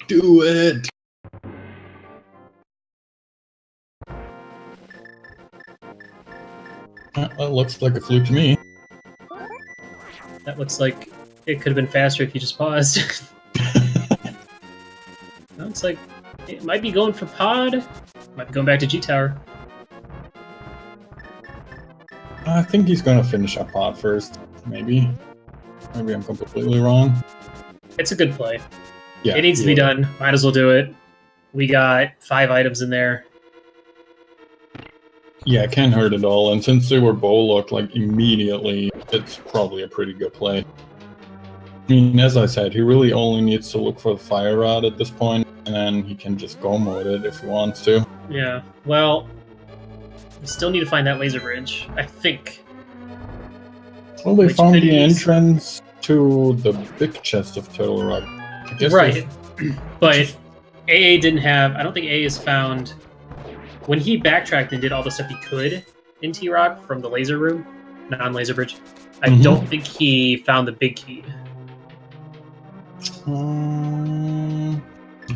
Do it! That looks like a fluke to me. That looks like it could have been faster if you just paused. Looks like it might be going for pod. Might be going back to G Tower. I think he's gonna finish up pod first, maybe. Maybe I'm completely wrong. It's a good play. Yeah, it needs to be done. Might as well do it. We got 5 items in there. Yeah, it can't hurt at all. And since they were bow-locked, like, immediately, it's probably a pretty good play. I mean, as I said, he really only needs to look for the Fire Rod at this point, and then he can just go mode it if he wants to. Yeah, well, we still need to find that laser bridge, I think. Well, they found the entrance to the big chest of Turtle Rock. I guess right, but AA didn't have... I don't think AA has found... When he backtracked and did all the stuff he could in T-Rock from the laser room, non-laser bridge, I don't think he found the big key.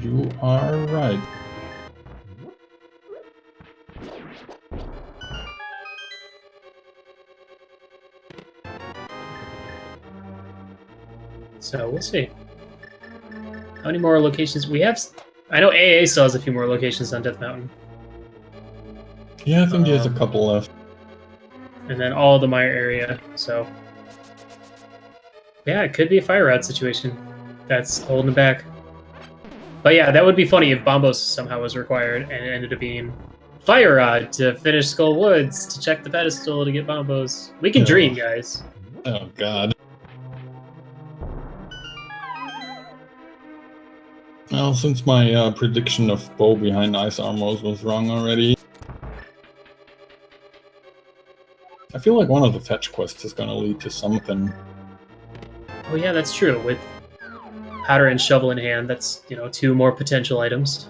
You are right. So we'll see. How many more locations we have? I know AA still has a few more locations on Death Mountain. Yeah, I think he has a couple left. And then all the Meyer area, so... Yeah, it could be a Fire Rod situation that's holding him back. But yeah, that would be funny if Bombos somehow was required and it ended up being Fire Rod to finish Skull Woods, to check the pedestal to get Bombos. We can dream, guys. Oh, God. Well, since my prediction of Bow behind Ice Armors was wrong already, I feel like one of the fetch quests is going to lead to something. Oh yeah, that's true. With Powder and Shovel in hand, that's, 2 more potential items.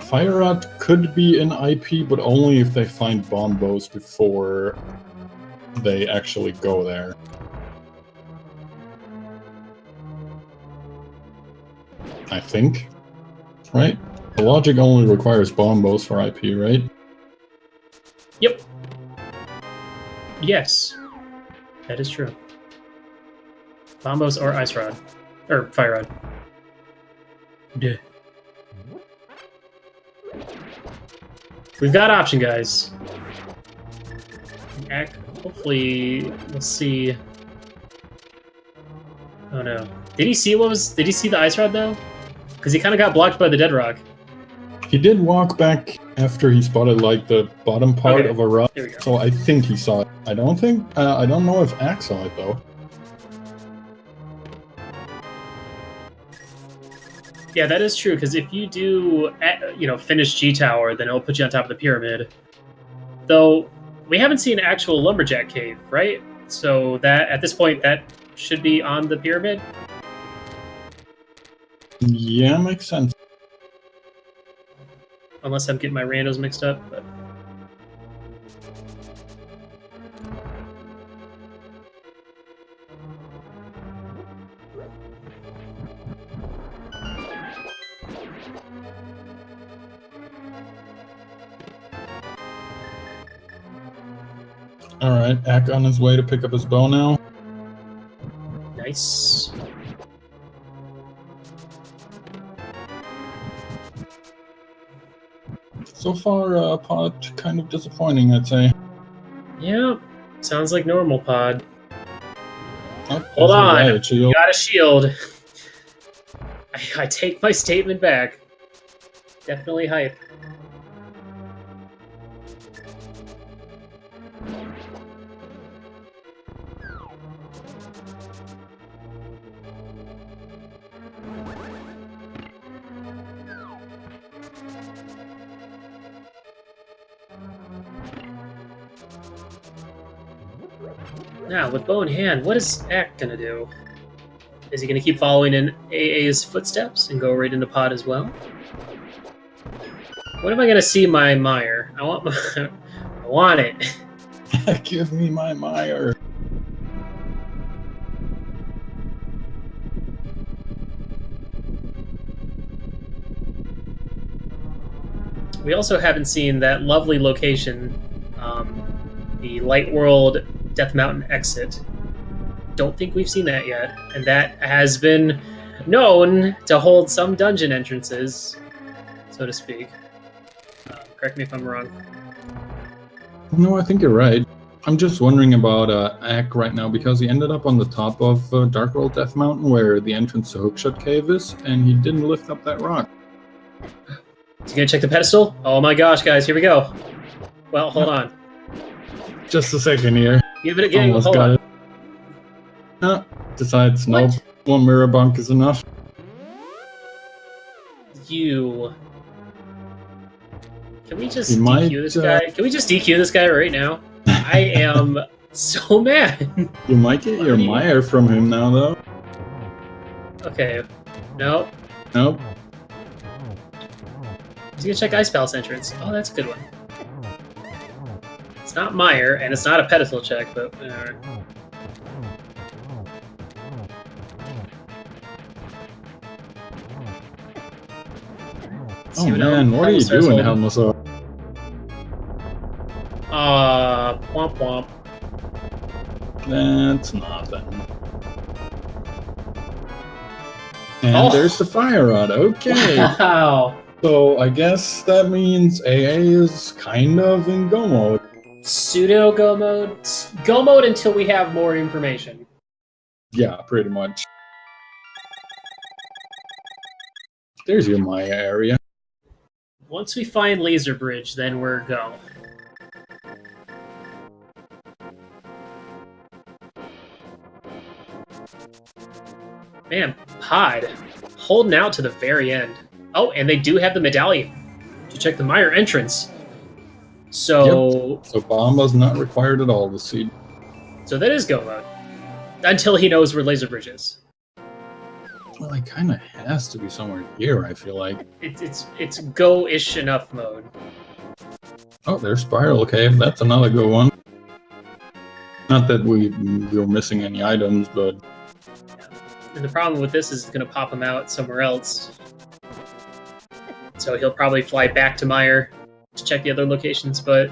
Fire Rod could be an IP, but only if they find Bombos before they actually go there. I think. Right? The logic only requires Bombos for IP, right? Yep. Yes. That is true. Bombos or Ice Rod. Or Fire Rod. Duh. We've got option, guys. Hopefully, we'll see. Oh no. Did he see the Ice Rod, though? Because he kind of got blocked by the Dead Rock. He did walk back after he spotted, like, the bottom part of a rock. There we go. So I think he saw it. I don't know if Ack saw it, though. Yeah, that is true, because if you do, finish G-Tower, then it'll put you on top of the pyramid. Though, we haven't seen an actual Lumberjack Cave, right? So that, at this point, that should be on the pyramid? Yeah, makes sense. Unless I'm getting my randos mixed up, but... Alright, Ack on his way to pick up his bow now. Nice. So far, Pod kind of disappointing, I'd say. Yeah, sounds like normal pod. Oh, Hold there's a on, riot shield. got a shield. I take my statement back. Definitely hype. Now, with bow in hand, what is Ack gonna do? Is he gonna keep following in AA's footsteps and go right into pod as well? When am I gonna see my mire? I want my... I want it. Give me my mire. We also haven't seen that lovely location, the Light World Death Mountain exit. Don't think we've seen that yet, and that has been known to hold some dungeon entrances, so to speak. Correct me if I'm wrong. No, I think you're right. I'm just wondering about Ack right now because he ended up on the top of Dark World Death Mountain where the entrance to Hookshot Cave is, and he didn't lift up that rock. Is he gonna check the pedestal? Oh my gosh, guys, here we go. Well, hold on. Just a second here. Give it a game. Almost Hold got on. it. No, decides What? nope. One mirror bunk is enough. You. Can we just You DQ might, this guy? Can we just DQ this guy right now? I am so mad. You might get your mire from him now, though. Okay. Nope. Nope. He's gonna check Ice Palace entrance. Oh, that's a good one. It's not Mire, and it's not a pedestal check, but whatever. Oh man, what are you doing, Helmosaur? Womp womp. That's nothing. And there's the fire rod. Okay. Wow. So I guess that means AA is kind of in go mode. Pseudo go mode? Go mode until we have more information. Yeah, pretty much. There's your Maya area. Once we find Laser Bridge, then we're go. Man, Pod. Holding out to the very end. Oh, and they do have the medallion to check the Mire entrance. So... Yep. So bomb was not required at all this seed. So that is go mode. Until he knows where Laser Bridge is. Well, it kind of has to be somewhere here, I feel like. It's go-ish enough mode. Oh, there's Spiral Cave. That's another good one. Not that we were missing any items, but... And the problem with this is it's going to pop him out somewhere else. So he'll probably fly back to Mire to check the other locations, but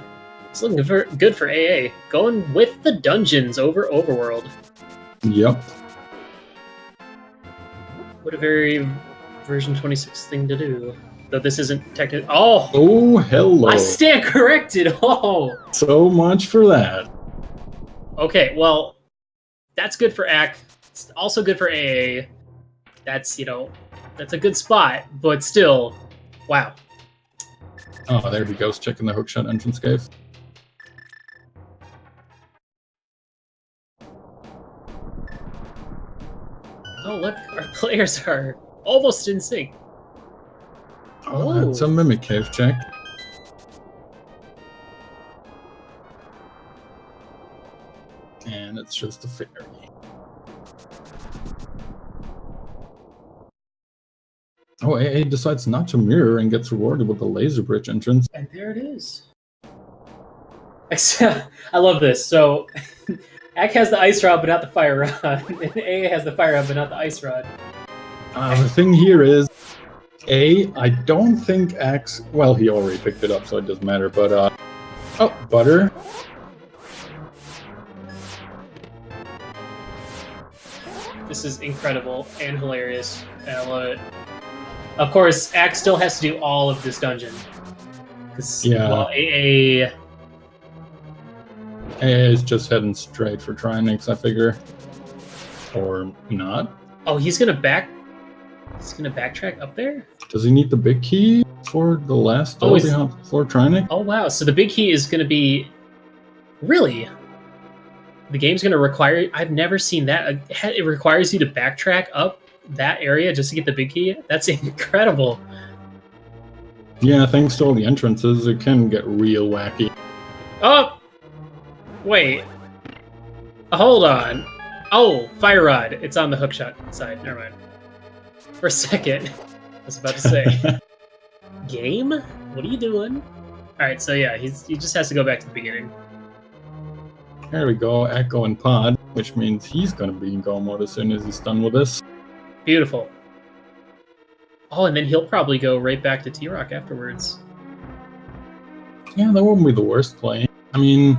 it's looking good for AA. Going with the dungeons over Overworld. Yep. What a very version 26 thing to do. Though this isn't technically... Oh! Oh, hello. I stand corrected! Oh! So much for that. Okay, well, that's good for Ack. It's also good for AA. That's, that's a good spot, but still, wow. Oh, there he goes, checking the hookshot entrance cave. Oh, look, our players are almost in sync. Oh, that's a mimic cave check. And it's just a fairy. Oh, AA decides not to mirror and gets rewarded with the laser bridge entrance. And there it is. I love this. So, Ack has the ice rod, but not the fire rod. And AA has the fire rod, but not the ice rod. The thing here is, I don't think Axe... Well, he already picked it up, so it doesn't matter, but, oh, butter. This is incredible and hilarious, and I love it. Of course, Axe still has to do all of this dungeon. Yeah. Well, AA is just heading straight for Trinix, I figure. Or not. Oh, he's gonna backtrack up there? Does he need the big key for the last for Trinix? Oh wow, so the big key is gonna be... Really? The game's gonna require... I've never seen that. It requires you to backtrack up that area just to get the big key? That's incredible. Yeah, thanks to all the entrances, it can get real wacky. Oh! Wait. Hold on. Oh, fire rod. It's on the hookshot side. Never mind. For a second, I was about to say, game? What are you doing? Alright, so yeah, he just has to go back to the beginning. There we go, Echo and Pod, which means he's going to be in go mode as soon as he's done with this. Beautiful. Oh, and then he'll probably go right back to T-Rock afterwards. Yeah, that wouldn't be the worst play. I mean,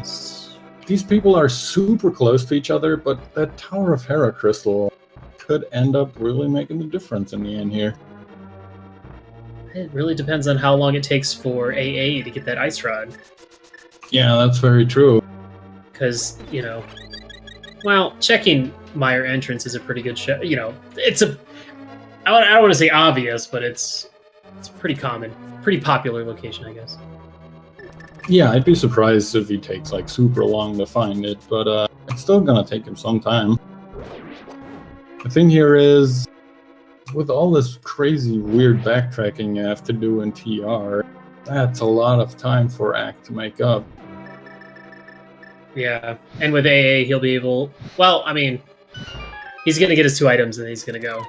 these people are super close to each other, but that Tower of Hera crystal could end up really making the difference in the end here. It really depends on how long it takes for AA to get that ice rod. Yeah, that's very true. Because, you know, well, checking Meyer entrance is a pretty good show. You know, it's a... I don't want to say obvious, but it's pretty common. Pretty popular location, I guess. Yeah, I'd be surprised if he takes, like, super long to find it, but it's still gonna take him some time. The thing here is, with all this crazy, weird backtracking you have to do in TR, that's a lot of time for Act to make up. Yeah, and with AA, he'll be able... Well, I mean, he's going to get his 2 items and he's going to go.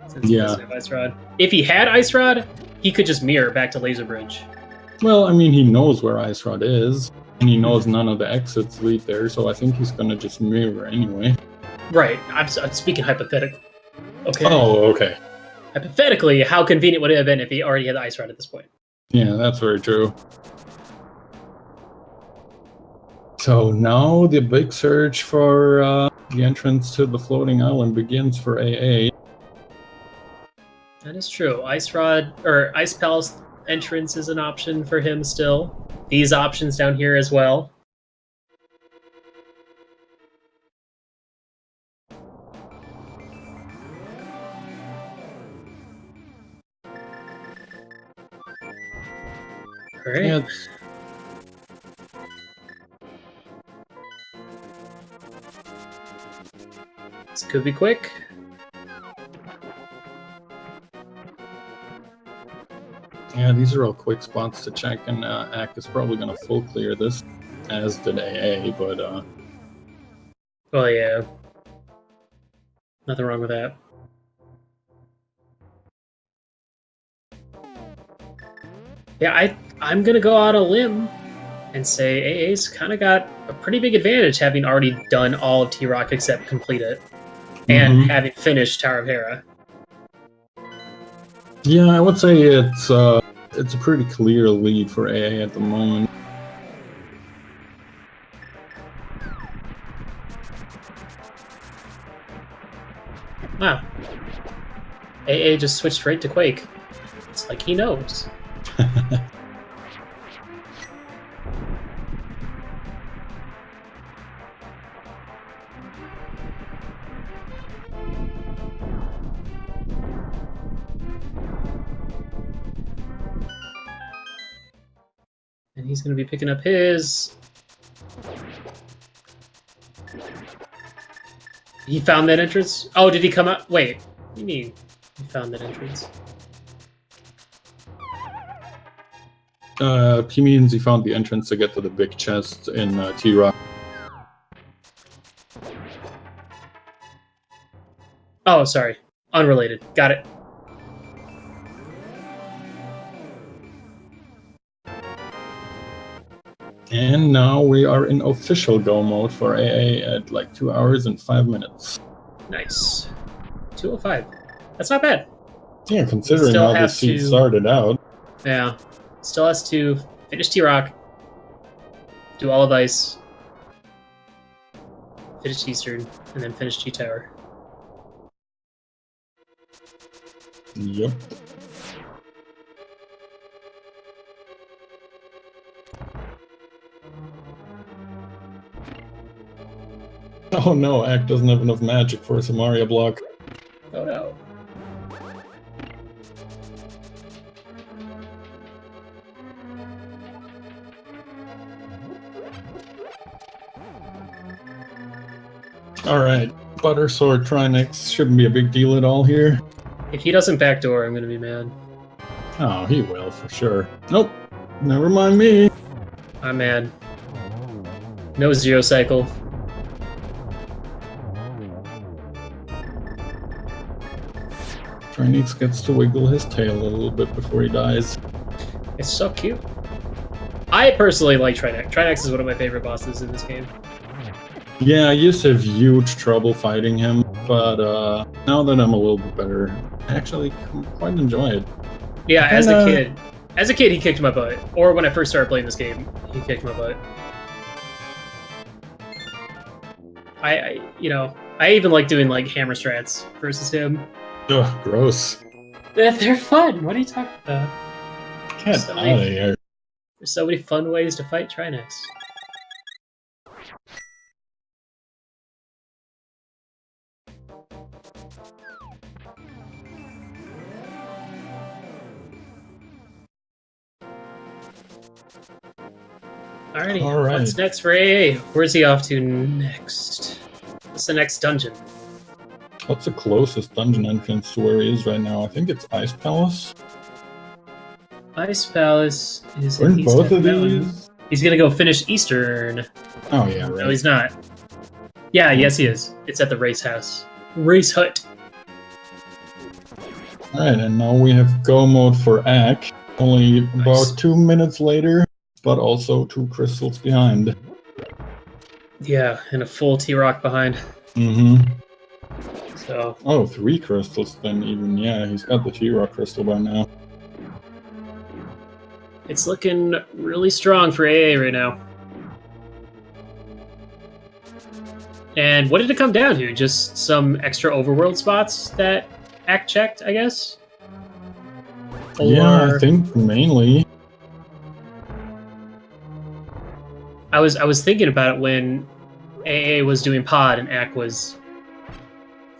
Since he doesn't have Ice Rod. If he had Ice Rod, he could just mirror back to Laser Bridge. Well, I mean, he knows where Ice Rod is, and he knows none of the exits lead there, so I think he's going to just mirror anyway. Right, I'm speaking hypothetically. Okay. Oh, okay. Hypothetically, how convenient would it have been if he already had the Ice Rod at this point? Yeah, that's very true. So now the big search for the entrance to the floating island begins for AA. That is true. Ice Rod, or Ice Palace entrance is an option for him still. These options down here as well. Alright. Yeah, this could be quick. Yeah, these are all quick spots to check, and Ack is probably going to full clear this, as did AA, but... Well, yeah. Nothing wrong with that. Yeah, I'm going to go out on a limb and say AA's kind of got a pretty big advantage having already done all of T-Rock except complete it, and having finished Tower of Hera. Yeah, I would say it's a pretty clear lead for AA at the moment. Wow. AA just switched right to Quake. It's like he knows. And he's going to be picking up his... He found that entrance? Oh, did he come out? Wait, what do you mean he found that entrance? He means he found the entrance to get to the big chest in T-Rock. Oh, sorry. Unrelated. Got it. And now we are in official go mode for AA at like 2 hours and 5 minutes. Nice. 205. That's not bad. Yeah, considering how the seed started out. Yeah. Still has to finish T-Rock, do all of Ice, finish Eastern, and then finish G-Tower. Yep. Oh no, Ack doesn't have enough magic for a Samaria block. Oh no. Alright, Butter Sword Trinex shouldn't be a big deal at all here. If he doesn't backdoor, I'm gonna be mad. Oh, he will, for sure. Nope, never mind me. I'm mad. No Zero Cycle. Trinex gets to wiggle his tail a little bit before he dies. It's so cute. I personally like Trinex. Trinex is one of my favorite bosses in this game. Yeah, I used to have huge trouble fighting him, but now that I'm a little bit better, I actually quite enjoy it. Yeah, as a kid, he kicked my butt. Or when I first started playing this game, he kicked my butt. I even like doing like hammer strats versus him. Ugh, gross. They're fun. What are you talking about? Get out of here. There's so many fun ways to fight Trinex. Alrighty, All right. What's next for AA? Where's he off to next? What's the next dungeon? What's the closest dungeon entrance to where he is right now? I think it's Ice Palace. Ice Palace is Aren't in both of Mountain. these? He's gonna go finish Eastern. Oh yeah, right. No, he's not. Yeah, yes he is. It's at the race house. Race hut. Alright, and now we have go mode for Ack. Only about 2 minutes later, but also 2 crystals behind. Yeah, and a full T-Rock behind. Mm-hmm. So. Oh, 3 crystals then even. Yeah, he's got the T-Rock crystal by now. It's looking really strong for AA right now. And what did it come down to? Just some extra overworld spots that Ack checked, I guess? Or... Yeah, I think mainly. I was thinking about it when AA was doing pod and Ack was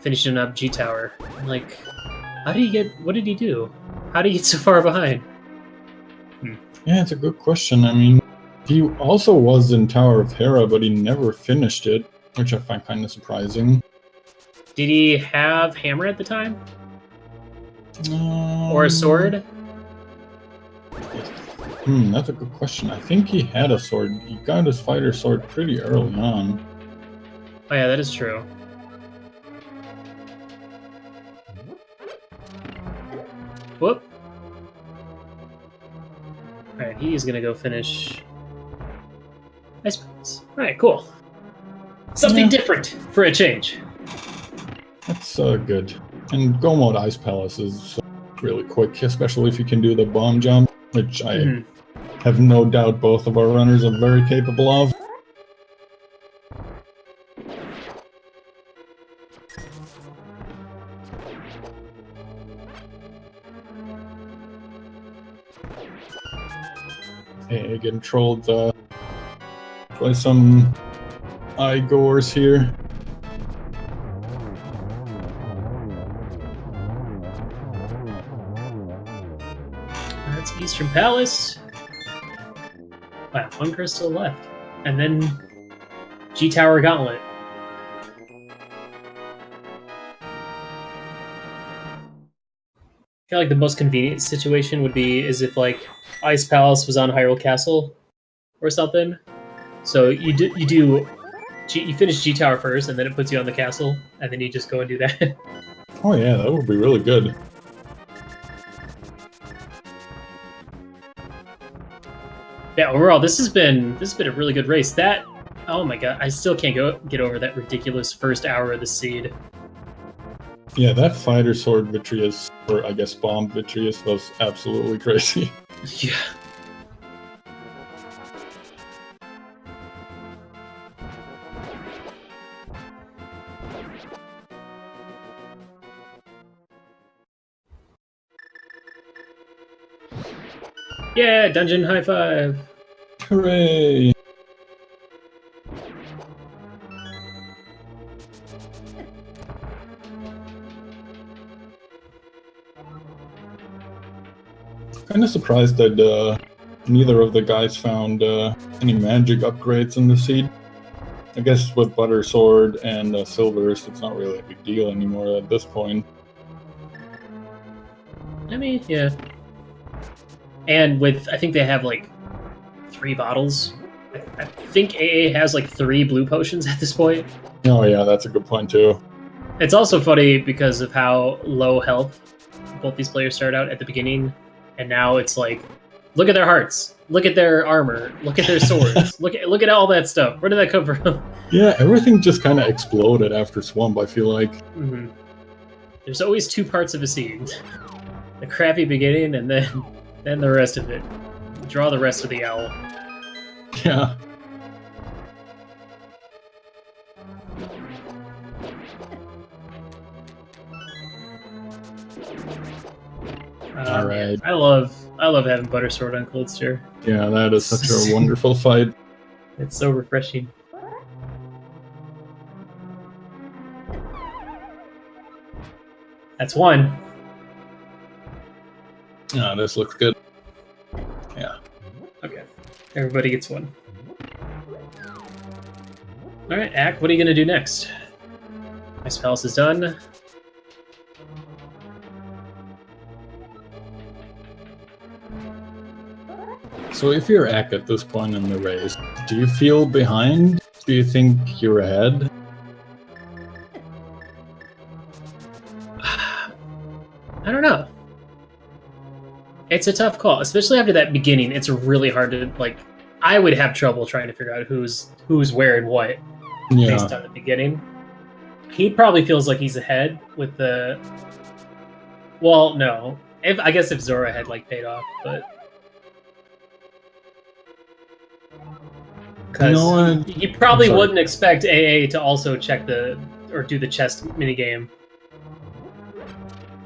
finishing up G Tower. I'm like, what did he do? How did he get so far behind? Yeah, it's a good question. I mean, he also was in Tower of Hera, but he never finished it, which I find kind of surprising. Did he have hammer at the time? Or a sword? That's a good question. I think he had a sword. He got his fighter sword pretty early on. Oh yeah, that is true. Whoop. Alright, he's gonna go finish... Ice Palace. Alright, cool. Something different for a change. That's good. And go mode Ice Palace is really quick, especially if you can do the bomb jump, which I have no doubt both of our runners are very capable of. Hey, getting trolled by some eye-goers here. That's Eastern Palace. Wow, 1 crystal left. And then G-Tower Gauntlet. I feel like the most convenient situation would be is if like Ice Palace was on Hyrule Castle or something. So you finish G Tower first, and then it puts you on the castle, and then you just go and do that. Oh yeah, that would be really good. Yeah, overall, this has been a really good race. That, oh my god, I still can't get over that ridiculous first hour of the seed. Yeah, that fighter sword Vitreous, or I guess bomb Vitreous, was absolutely crazy. Yeah. Yeah, dungeon high five. Hooray! Kind of surprised that neither of the guys found any magic upgrades in the seed. I guess with Butter Sword and Silvers, it's not really a big deal anymore at this point. I mean, yeah. And with, I think they have like 3 bottles. I think AA has like 3 blue potions at this point. Oh yeah, that's a good point too. It's also funny because of how low health both these players start out at the beginning, and now it's like, look at their hearts, look at their armor, look at their swords, look at all that stuff. Where did that come from? Yeah, everything just kind of exploded after Swamp, I feel like. Mm-hmm. There's always 2 parts of a seed: the crappy beginning, and then the rest of it. Draw the rest of the owl. Yeah. All right. I love having Butter Sword on Cold Stir. Yeah, that is such a wonderful fight. It's so refreshing. That's 1. Yeah, this looks good. Yeah. Okay. Everybody gets 1. Alright, Ack, what are you going to do next? Ice Palace is done. So if you're Ack at this point in the race, do you feel behind? Do you think you're ahead? I don't know. It's a tough call, especially after that beginning. It's really hard to, like, I would have trouble trying to figure out who's where and what based on the beginning. He probably feels like he's ahead with the... Well, no. I guess if Zora had, like, paid off, but... Because he probably wouldn't expect AA to also check or do the chest minigame.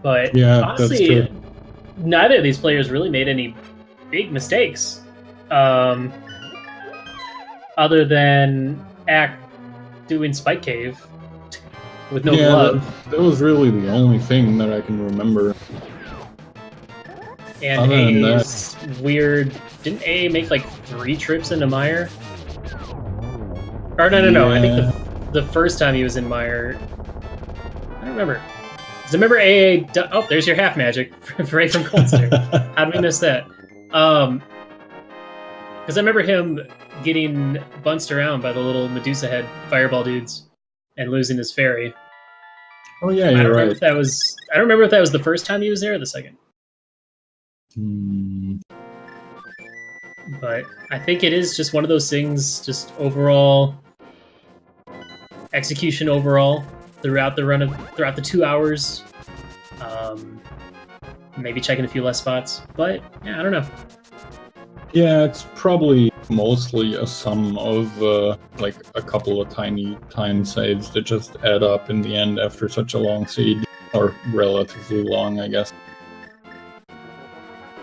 But yeah, honestly, neither of these players really made any big mistakes. Other than Ack doing Spike Cave with no glove. That was really the only thing that I can remember. And AA's weird... Didn't AA make like 3 trips into Mire? Or no. I think the first time he was in Mire... I don't remember. Because I remember AA... Oh, there's your half magic right from Cold Stir. How did we miss that? Because I remember him getting bunched around by the little Medusa head fireball dudes and losing his fairy. Oh yeah, you're right. I don't remember if that was the first time he was there or the second. But I think it is just one of those things, just overall execution overall throughout the 2 hours. Maybe checking a few less spots, but yeah, I don't know. Yeah, it's probably mostly a sum of like a couple of tiny time saves that just add up in the end after such a long siege, or relatively long, I guess.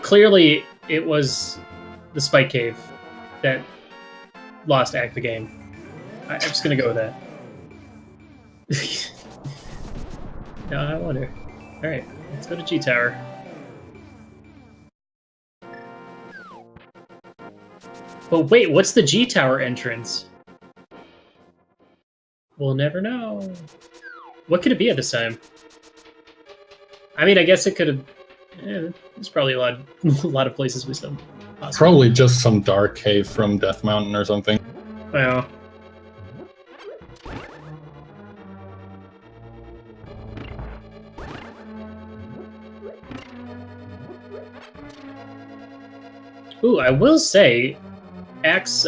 Clearly, it was the Spike Cave that lost Ack the game. I'm just gonna go with that. No, I wonder. Alright, let's go to G Tower. But wait, what's the G Tower entrance? We'll never know. What could it be at this time? I mean, I guess it could have... Yeah, there's probably a lot of places we still... Possibly. Probably just some dark cave from Death Mountain or something. Well... Ooh, I will say, Axe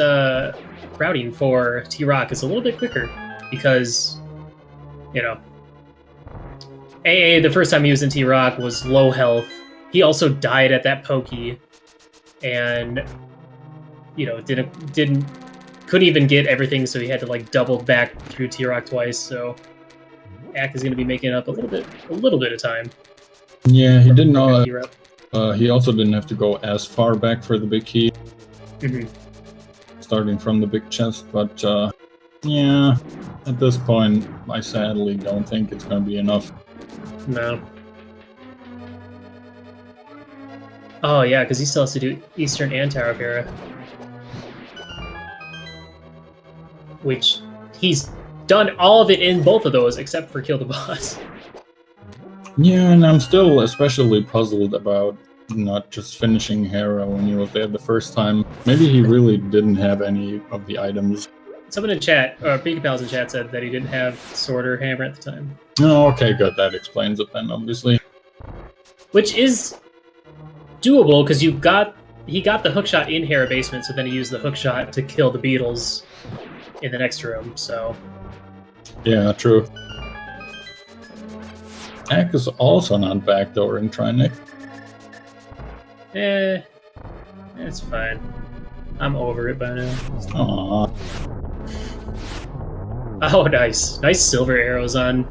routing for T-Rock is a little bit quicker because, you know, AA, the first time he was in T-Rock, was low health. He also died at that pokey, and, you know, couldn't even get everything, so he had to, like, double back through T-Rock twice, so Ack is going to be making up a little bit of time. Yeah, he didn't know. He also didn't have to go as far back for the big key. Starting from the big chest, but yeah, at this point, I sadly don't think it's going to be enough. No. Oh yeah, because he still has to do Eastern and Tower of Hera. Which, he's done all of it in both of those, except for Kill the Boss. Yeah, and I'm still especially puzzled about not just finishing Hera when he was there the first time. Maybe he really didn't have any of the items. Someone in chat, Pika Pals in chat, said that he didn't have sword or hammer at the time. Oh, okay, good. That explains it then, obviously. Which is doable, because he got the hookshot in Hera Basement, so then he used the hookshot to kill the beetles in the next room, so... Yeah, true. Ack is also not backdooring Trinek. It's fine. I'm over it by now. Aww. Oh, nice. Nice silver arrows on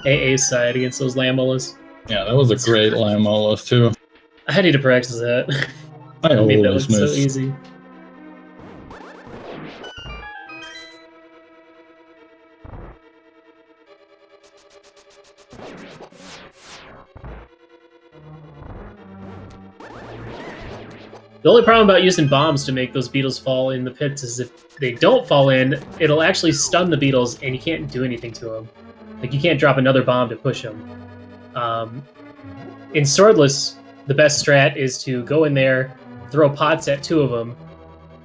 AA's side against those Lamolas. Yeah, that was a great Lamolas, too. I need to practice that. I made that always look miss. so easy. The only problem about using bombs to make those beetles fall in the pits is if they don't fall in, it'll actually stun the beetles and you can't do anything to them. Like, you can't drop another bomb to push them. In Swordless, the best strat is to go in there, throw pots at 2 of them,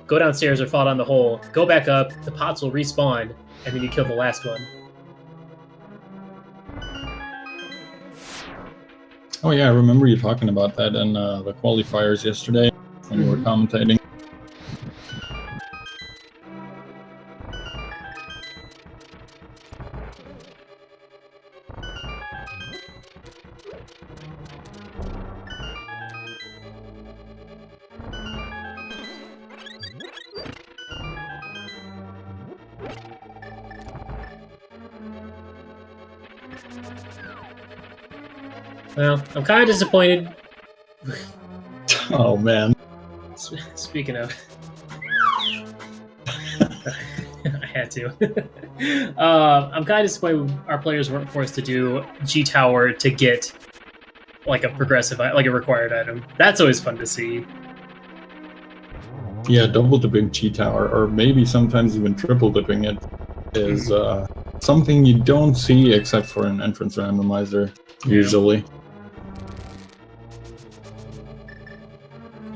go downstairs or fall down the hole, go back up, the pots will respawn, and then you kill the last one. Oh yeah, I remember you talking about that in the qualifiers yesterday when you were commentating. Well, I'm kind of disappointed. Oh man. Speaking of... I had to. I'm kind of disappointed our players weren't forced to do G-Tower to get like a progressive, like a required item. That's always fun to see. Yeah, double dipping Chi Tower, or maybe sometimes even triple dipping it, is something you don't see except for an entrance randomizer, usually.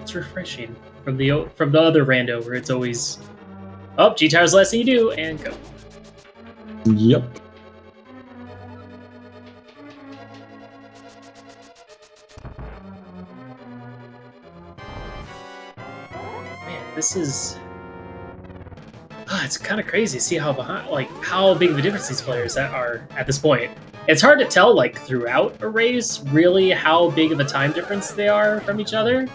It's refreshing from the other rando where it's always, oh, G-Tower's the last thing you do, and go. Yep. Man, this is... it's kind of crazy to see how behind, like, how big of a difference these players are at this point. It's hard to tell, like, throughout a race, really how big of a time difference they are from each other.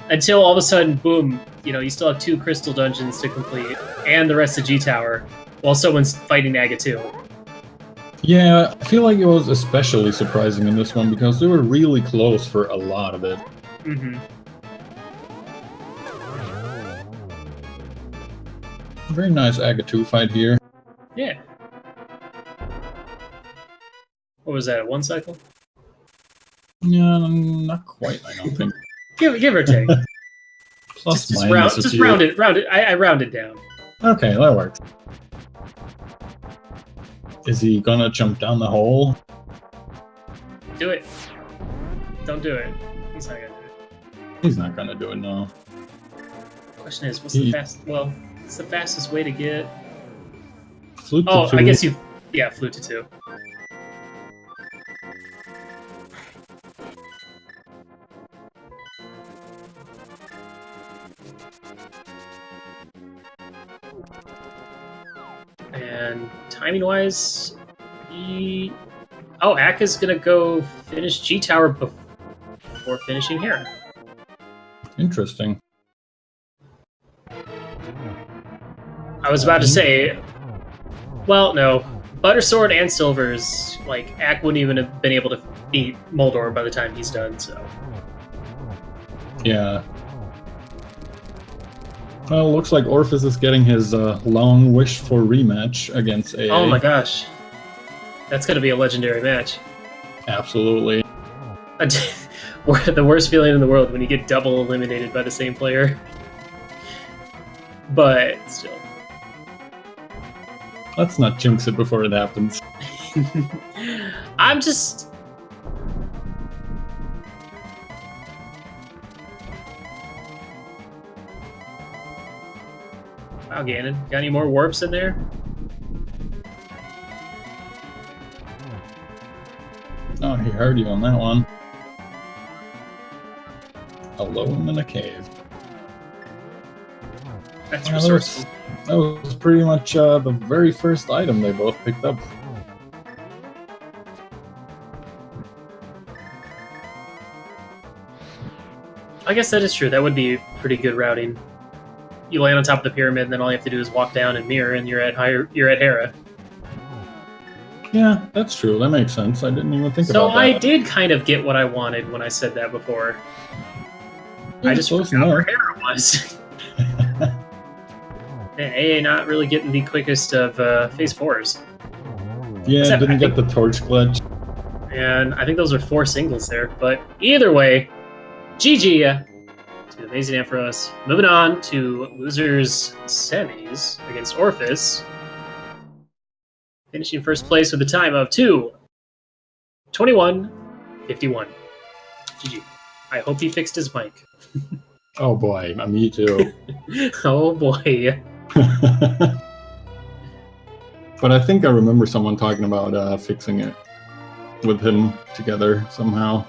Until all of a sudden, boom, you know, you still have 2 crystal dungeons to complete, and the rest of G-Tower, while someone's fighting Aga 2. Yeah, I feel like it was especially surprising in this one, because they were really close for a lot of it. Mm-hmm. Very nice Aga 2 fight here. Yeah. What was that, a 1 cycle? Yeah, not quite, I don't think. Give or take. Plus just minus round it. I rounded down. Okay, that works. Is he gonna jump down the hole? Do it. Don't do it. He's not gonna do it. He's not gonna do it, no. Question is, what's the it's the fastest way to get... Flute to Oh, 2. I guess you... Yeah, flute to 2. And timing-wise, Ack is gonna go finish G Tower before finishing Hera. Interesting. I was about to say, well, no. Buttersword and Silver's, like, Ack wouldn't even have been able to beat Moldor by the time he's done, so. Yeah. Well, looks like Orphis is getting his long wish for rematch against AA. Oh my gosh. That's gonna be a legendary match. Absolutely. The worst feeling in the world when you get double eliminated by the same player. But still. Let's not jinx it before it happens. I'm just... Wow, Ganon. Got any more warps in there? Oh, he heard you on that one. Alone in a cave. That's Well, resourceful. that was pretty much the very first item they both picked up. I guess that is true. That would be pretty good routing. You land on top of the pyramid, and then all you have to do is walk down and mirror, and you're at Hera. Yeah, that's true. That makes sense. I didn't even think So about that. I did kind of get what I wanted when I said that before. Yeah, I just close forgot where enough. Hera was. Man, AA not really getting the quickest of phase 4s. Yeah, Except didn't I get the torch glitch. And I think those are 4 singles there. But either way, GG to AmazingAmpharos. Moving on to losers semis against Orphis. Finishing first place with a time of 2:21:51. GG. I hope he fixed his mic. Oh boy, me too. Oh boy. But I think I remember someone talking about fixing it with him together somehow.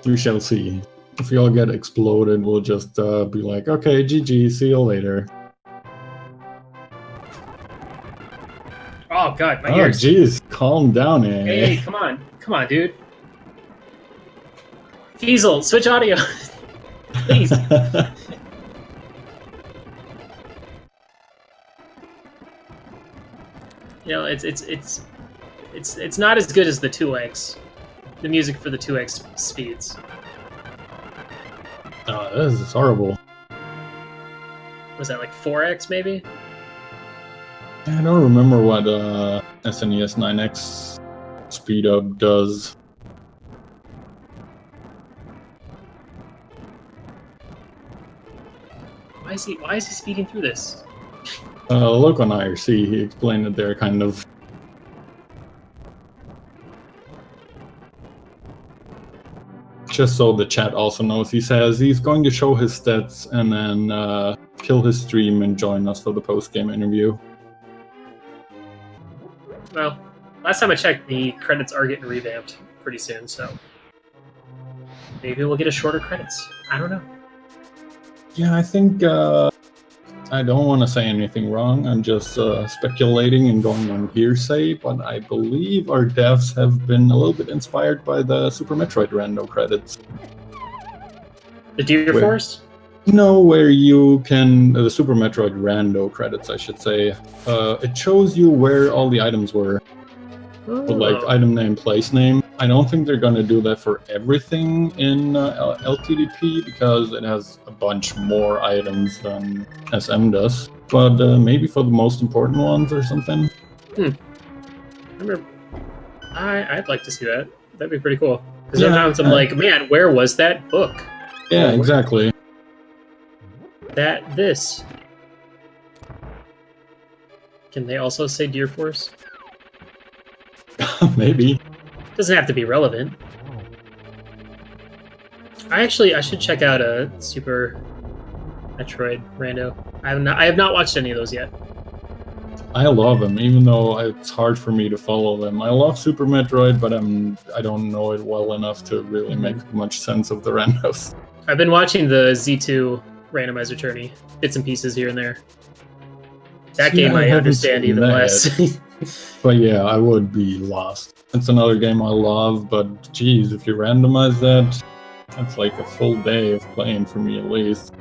We shall see. If we all get exploded, we'll just be like, okay, GG, see you later. Oh god, my Oh, ears. jeez, calm down, eh? Hey, come on, dude. Fiesel, switch audio, please. You know, it's not as good as the 2x. The music for the 2x speeds. Oh, this is horrible. Was that like 4x maybe? I don't remember what SNES 9X speed up does. Why is he speeding through this? Look on IRC, he explained that they're kind of... Just so the chat also knows, he says he's going to show his stats and then kill his stream and join us for the post-game interview. Well, last time I checked, the credits are getting revamped pretty soon, so maybe we'll get a shorter credits. I don't know. Yeah, I think I don't want to say anything wrong. I'm just speculating and going on hearsay, but I believe our devs have been a little bit inspired by the Super Metroid rando credits. The Deer Forest? No, where you can... the Super Metroid rando credits, I should say. It shows you where all the items were. With, like, item name, place name. I don't think they're gonna do that for everything in LTDP, because it has a bunch more items than SM does. But maybe for the most important ones or something. I'd like to see that. That'd be pretty cool. Because Yeah, sometimes I'm like, man, where was that book? Yeah, exactly. This. Can they also say Deer Force? Maybe. Doesn't have to be relevant. I should check out a Super Metroid rando. I have not watched any of those yet. I love them, even though it's hard for me to follow them. I love Super Metroid, but I don't know it well enough to really make much sense of the randos. I've been watching the Z2 randomizer tourney, bits and pieces here and there. That See, game I haven't understand seen even that less. yet. But yeah, I would be lost. It's another game I love, but geez, if you randomize that, that's like a full day of playing for me at least.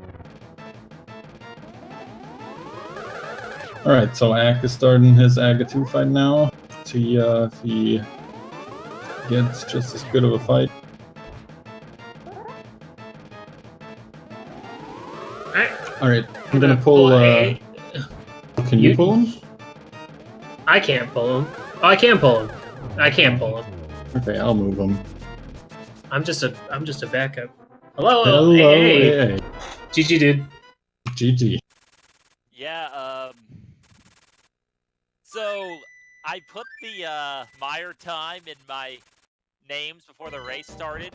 Alright, so Ack is starting his Aga 2 fight now. See if he gets just as good of a fight. Alright, I'm gonna pull. Can you pull him? I can't pull him. Oh, I can pull him. I can't pull him. Okay, I'll move him. I'm just a backup. Hello, Hello, hey. GG, dude. GG. Yeah, so I put the Meyer time in my names before the race started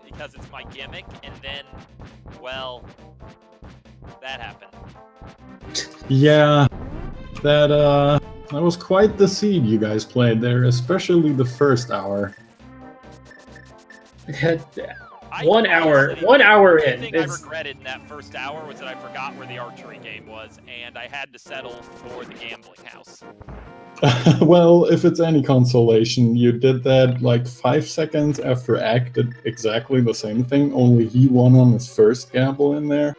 because it's my gimmick, and then, well, that happened. Yeah, that was quite the seed you guys played there, especially the first hour. 1 hour in. The thing I regretted in that first hour was that I forgot where the archery game was, and I had to settle for the gambling house. Well, if it's any consolation, you did that like 5 seconds after Ack did exactly the same thing, only he won on his first gamble in there.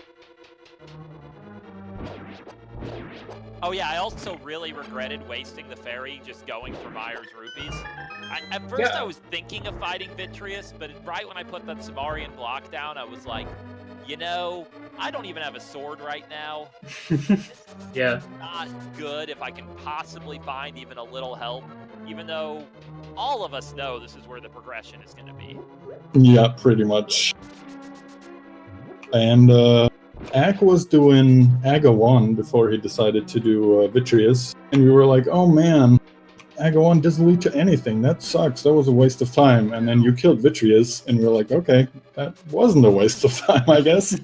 Oh yeah, I also really regretted wasting the ferry just going for Meyer's rupees. At first I was thinking of fighting Vitreous, but right when I put that Samarian block down, I was like, you know, I don't even have a sword right now. Yeah. It's not good if I can possibly find even a little help, even though all of us know this is where the progression is going to be. Yeah, pretty much. And Ack was doing Aga 1 before he decided to do Vitreous, and we were like, oh man, Aga 1 doesn't lead to anything, that sucks, that was a waste of time. And then you killed Vitreous, and we were like, okay, that wasn't a waste of time, I guess.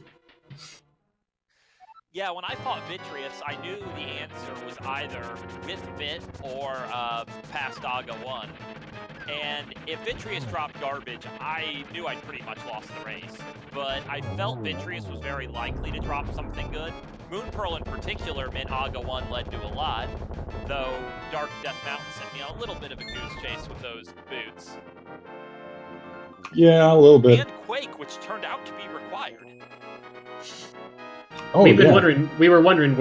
Yeah, when I fought Vitreous, I knew the answer was either with Vit or past Aga 1. And if Vitreous dropped garbage, I knew I'd pretty much lost the race. But I felt Vitreous was very likely to drop something good. Moon Pearl in particular meant Aga 1 led to a lot, though Dark Death Mountain sent me on a little bit of a goose chase with those boots. Yeah, a little bit. And Quake, which turned out to be required. Oh, we were wondering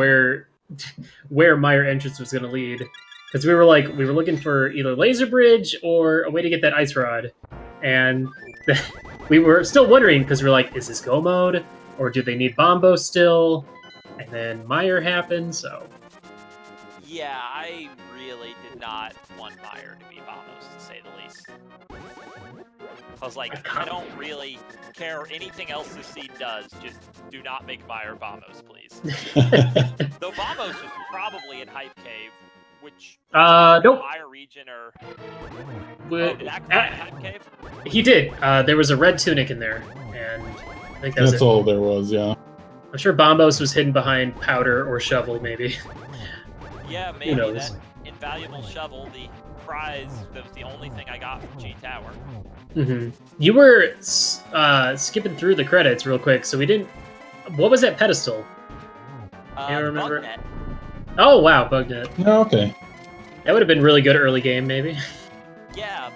where Meyer entrance was going to lead, because we were looking for either Laser Bridge or a way to get that ice rod, and we were still wondering because we were like, is this go mode or do they need Bombo still? And then Meyer happened, so yeah, I really did not want Meyer to be Bombos, to say the least. I was like, I don't really care anything else this seed does, just do not make Meyer Bombos, please. Though Bombos was probably in Hype Cave, which nope. Meyer region or... Did Ack find Hype Cave? He did. There was a red tunic in there, and I think That's all there was, yeah. I'm sure Bombos was hidden behind powder or shovel, maybe. Yeah, maybe that invaluable shovel, the prize, that was the only thing I got from G Tower. Mm-hmm. You were skipping through the credits real quick, so we didn't... What was that pedestal? I remember. Bugnet. Oh, wow, Bugnet. Oh, okay. That would have been really good early game, maybe. Yeah,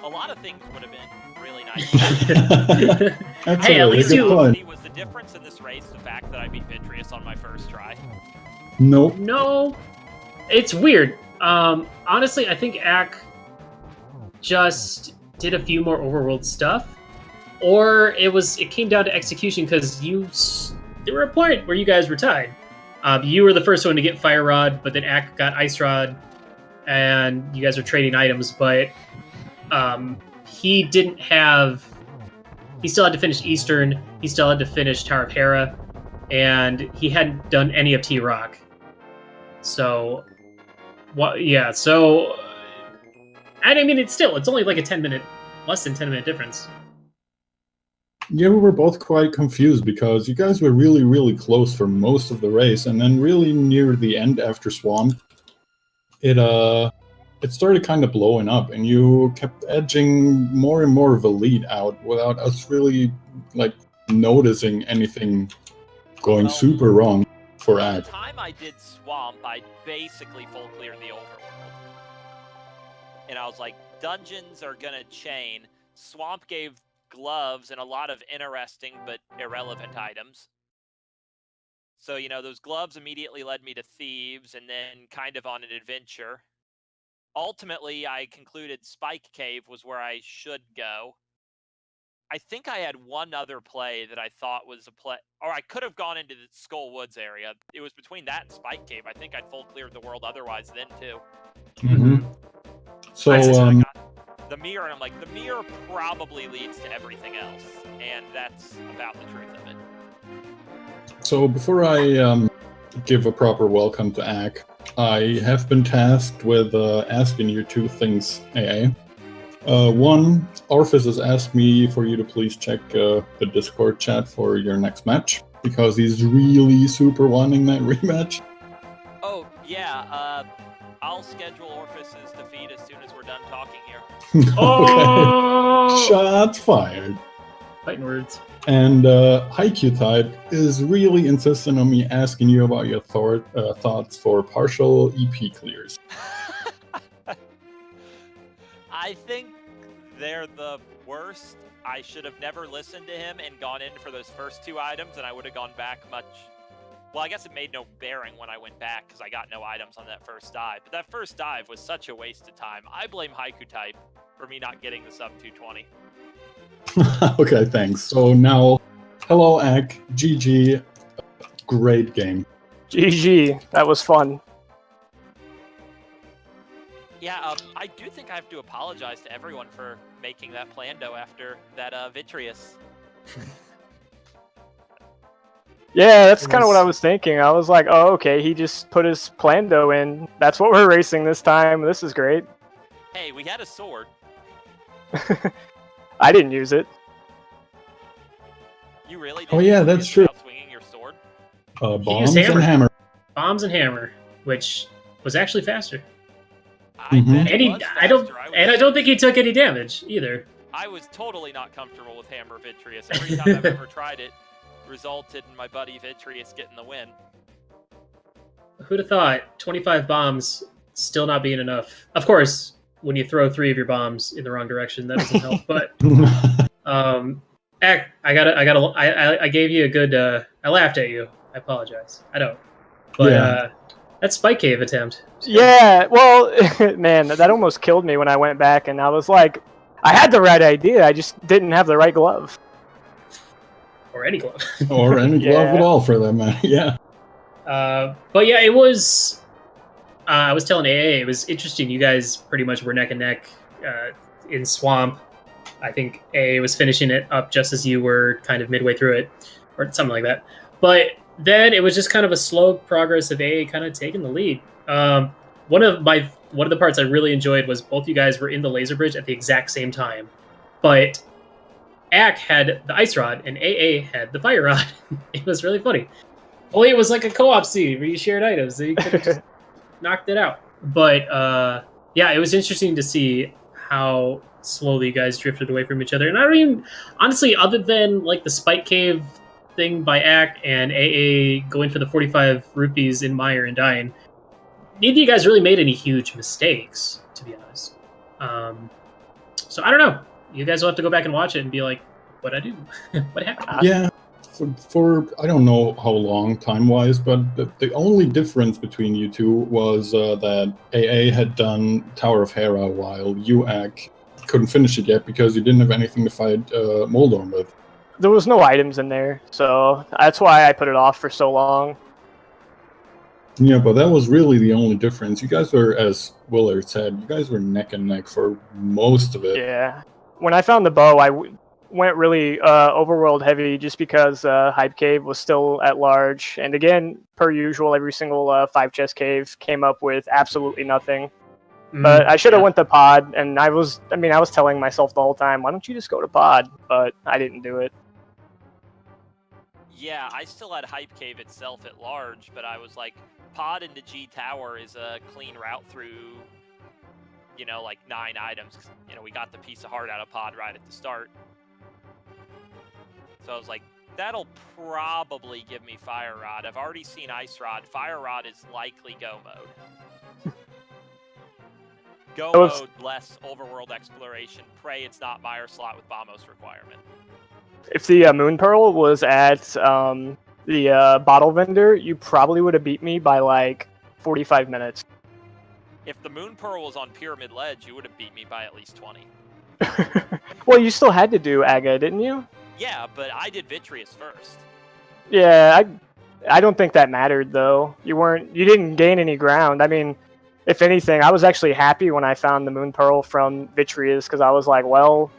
a lot of things would have been really nice. That's Hey, a at really least good you- point. Was the difference in this race the fact that I beat Vitreous on my first try? Nope. No, it's weird. Honestly, I think Ack just did a few more overworld stuff, or it came down to execution because there were a point where you guys were tied. You were the first one to get Fire Rod, but then Ack got Ice Rod, and you guys were trading items. But he didn't have. He still had to finish Eastern. He still had to finish Tower of Hera, and he hadn't done any of T-Rock. So, yeah. So, and I mean, it's only like a less than 10-minute difference. Yeah, we were both quite confused because you guys were really, really close for most of the race, and then really near the end after Swamp, it started kind of blowing up, and you kept edging more and more of a lead out without us really like noticing anything going super wrong for By Ack. the time I did Swamp, I basically full cleared the overworld. And I was like, dungeons are gonna chain. Swamp gave gloves and a lot of interesting but irrelevant items. So, you know, those gloves immediately led me to Thieves and then kind of on an adventure. Ultimately, I concluded Spike Cave was where I should go. I think I had one other play that I thought was a play, or I could have gone into the Skull Woods area. It was between that and Spike Cave. I think I'd full cleared the world otherwise then too. Mm-hmm. So, I got the mirror, and I'm like, the mirror probably leads to everything else, and that's about the truth of it. So before I give a proper welcome to Ack, I have been tasked with asking you two things, AA. One, Orphis has asked me for you to please check the Discord chat for your next match, because he's really super wanting that rematch. Oh, yeah, I'll schedule Orphis's defeat as soon as we're done talking here. Oh! Shots fired. Fighting words. And Haikyuu Type is really insistent on me asking you about your thoughts for partial EP clears. I think they're the worst. I should have never listened to him and gone in for those first two items, and I would have gone back much... Well, I guess it made no bearing when I went back, because I got no items on that first dive. But that first dive was such a waste of time. I blame Haikyuu Type for me not getting the sub 220. Okay, thanks. So now, hello, Ack. GG. Great game. GG. That was fun. Yeah, I do think I have to apologize to everyone for making that Plando after that Vitreous. Yeah, that's kind of what I was thinking. I was like, oh, okay, he just put his Plando in. That's what we're racing this time. This is great. Hey, we had a sword. I didn't use it. You really did? Oh, yeah, that's true. Swinging your sword? Bombs and hammer. Bombs and hammer, which was actually faster. I bet And it was I don't, faster. and I don't think he took any damage either. I was totally not comfortable with hammer Vitreous. Every time I've ever tried it, resulted in my buddy Vitreous getting the win. Who'd have thought 25 bombs still not being enough? Of course, when you throw 3 of your bombs in the wrong direction, that doesn't help. But Ack, I gave you a good. I laughed at you. I apologize. I don't. But Yeah. that Spike Cave attempt. Yeah, well, man, that almost killed me when I went back, and I was like, I had the right idea, I just didn't have the right glove. Or any glove. Or any glove Yeah. at all, for that matter. Yeah. But yeah, it was. I was telling AA, it was interesting. You guys pretty much were neck and neck in Swamp. I think AA was finishing it up just as you were kind of midway through it, or something like that. But then it was just kind of a slow progress of AA kind of taking the lead. One of the parts I really enjoyed was both you guys were in the laser bridge at the exact same time, but Ack had the ice rod and AA had the fire rod. It was really funny. Only it was like a co-op scene where you shared items, so you could have just knocked it out. But yeah, it was interesting to see how slowly you guys drifted away from each other. And I don't even, honestly, other than like the Spike Cave thing by Ack and AA going for the 45 rupees in Mire and dying, neither of you guys really made any huge mistakes, to be honest. So I don't know. You guys will have to go back and watch it and be like, what'd I do? What happened? Yeah. For I don't know how long time-wise, but the only difference between you two was that AA had done Tower of Hera while you, Ack, couldn't finish it yet because you didn't have anything to fight Moldorm with. There was no items in there, so that's why I put it off for so long. Yeah, but that was really the only difference. You guys were, as Willard said, you guys were neck and neck for most of it. Yeah. When I found the bow, I went really overworld heavy just because Hype Cave was still at large. And again, per usual, every single 5 chest cave came up with absolutely nothing. But I should have went to pod, and I was telling myself the whole time, why don't you just go to pod? But I didn't do it. Yeah, I still had Hype Cave itself at large, but I was like, pod into G Tower is a clean route through, you know, like 9 items. You know, we got the piece of heart out of pod right at the start. So I was like, That'll probably give me Fire Rod. I've already seen Ice Rod. Fire Rod is likely Go mode. Go mode, less overworld exploration. Pray it's not Meyer slot with Bombos requirement. If the Moon Pearl was at the bottle vendor, you probably would have beat me by like 45 minutes. If the Moon Pearl was on Pyramid Ledge, you would have beat me by at least 20. Well, you still had to do Aga, didn't you? Yeah, but I did Vitreous first. Yeah, I don't think that mattered though. You didn't gain any ground. I mean, if anything, I was actually happy when I found the Moon Pearl from Vitreous because I was like, well,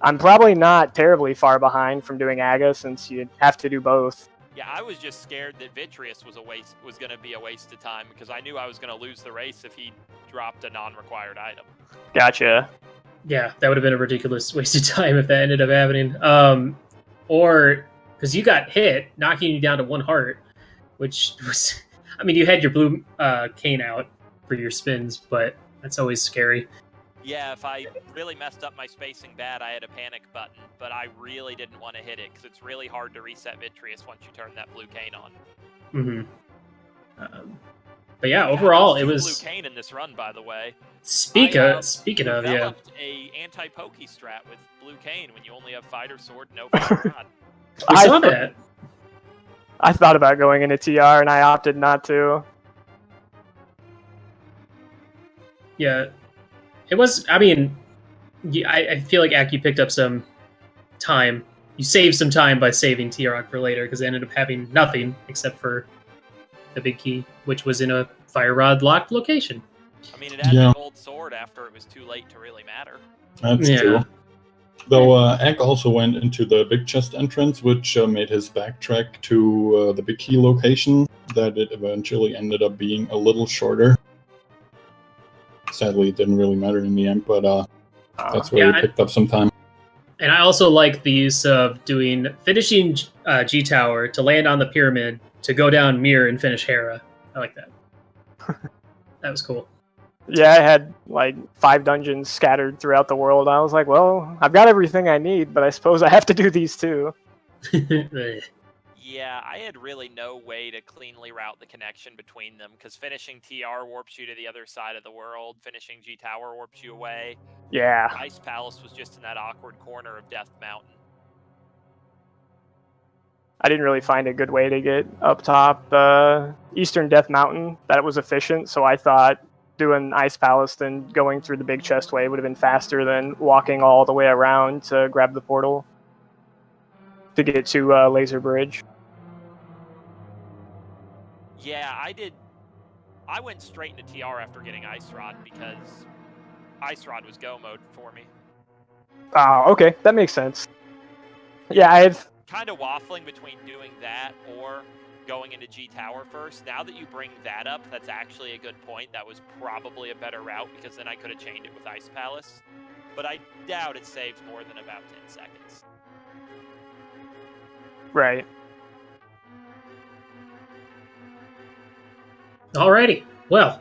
I'm probably not terribly far behind from doing Aga since you have to do both. Yeah, I was just scared that Vitreous was going to be a waste of time because I knew I was going to lose the race if he dropped a non-required item. Gotcha. Yeah, that would have been a ridiculous waste of time if that ended up happening. Or because you got hit, knocking you down to 1 heart, which was, I mean, you had your blue cane out for your spins, but that's always scary. Yeah, if I really messed up my spacing bad, I had a panic button, but I really didn't want to hit it because it's really hard to reset Vitreous once you turn that blue cane on. Mm-hmm. But yeah, overall, it was blue cane in this run, by the way. Speaking of, developed a anti-pokey strat with blue cane when you only have fighter sword, no fire rod. We saw that. I thought about going into TR and I opted not to. Yeah, it was. I mean, I feel like Aki picked up some time. You saved some time by saving TR for later because they ended up having nothing except for the big key, which was in a fire rod locked location. I mean, it had the gold sword after it was too late to really matter. That's true. Though Egg also went into the big chest entrance, which made his backtrack to the big key location, that it eventually ended up being a little shorter. Sadly, it didn't really matter in the end, but that's where he picked up some time. And I also like the use of finishing G Tower to land on the pyramid, to go down Mirror and finish Hera. I like that. That was cool. Yeah, I had like 5 dungeons scattered throughout the world. I was like, well, I've got everything I need, but I suppose I have to do these too. Yeah, I had really no way to cleanly route the connection between them, because finishing TR warps you to the other side of the world, finishing G Tower warps you away. Yeah. Ice Palace was just in that awkward corner of Death Mountain. I didn't really find a good way to get up top Eastern Death Mountain that was efficient, so I thought doing Ice Palace then going through the big chest way would have been faster than walking all the way around to grab the portal to get to Laser Bridge. Yeah, I went straight into TR after getting Ice Rod because Ice Rod was go mode for me. Oh, okay, that makes sense. Yeah, I had kind of waffling between doing that or going into G Tower first. Now that you bring that up, that's actually a good point. That was probably a better route because then I could have chained it with Ice Palace. But I doubt it saves more than about 10 seconds. Right. Alrighty. Well,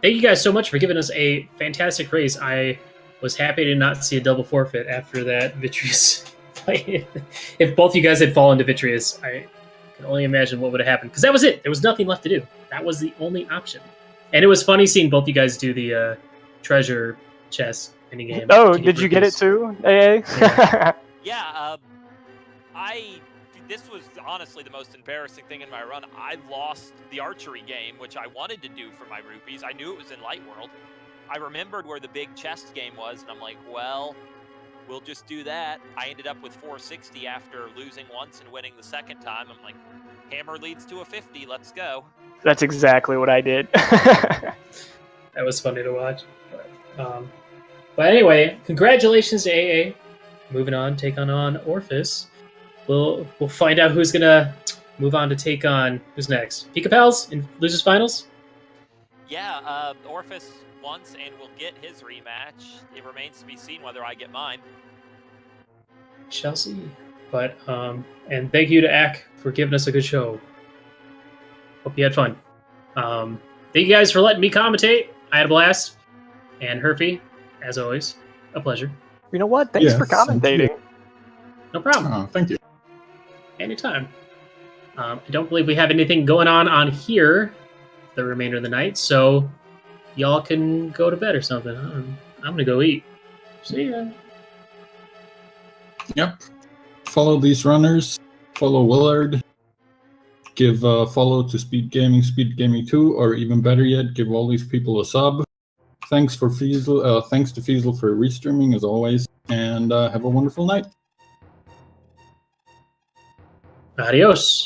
thank you guys so much for giving us a fantastic race. I was happy to not see a double forfeit after that Vitreous fight. If both you guys had fallen to Vitreous, I can only imagine what would have happened. Because that was it. There was nothing left to do. That was the only option. And it was funny seeing both you guys do the treasure chest minigame. Oh, did you get it too, AA? Yeah, this was honestly the most embarrassing thing in my run. I lost the archery game, which I wanted to do for my rupees. I knew it was in Light World. I remembered where the big chest game was, and I'm like, well, we'll just do that. I ended up with 460 after losing once and winning the second time. I'm like, hammer leads to a 50, let's go. That's exactly what I did. That was funny to watch. But anyway, congratulations to AA. Moving on, take on Orphis. We'll find out who's gonna move on to take on who's next. Pika Pals in Losers Finals? Yeah, Orphis once and will get his rematch. It remains to be seen whether I get mine. Shall see. But and thank you to Ack for giving us a good show. Hope you had fun. Thank you guys for letting me commentate. I had a blast. And Herfy, as always, a pleasure. You know what? Thanks for commentating. No problem. Oh, thank you. anytime. I don't believe we have anything going on here the remainder of the night, so y'all can go to bed or something. I'm gonna go eat. See ya. Yep. Follow these runners. Follow Willard. Give a follow to Speed Gaming 2, or even better yet, give all these people a sub. Thanks to Feasel for restreaming as always, and have a wonderful night. Adios.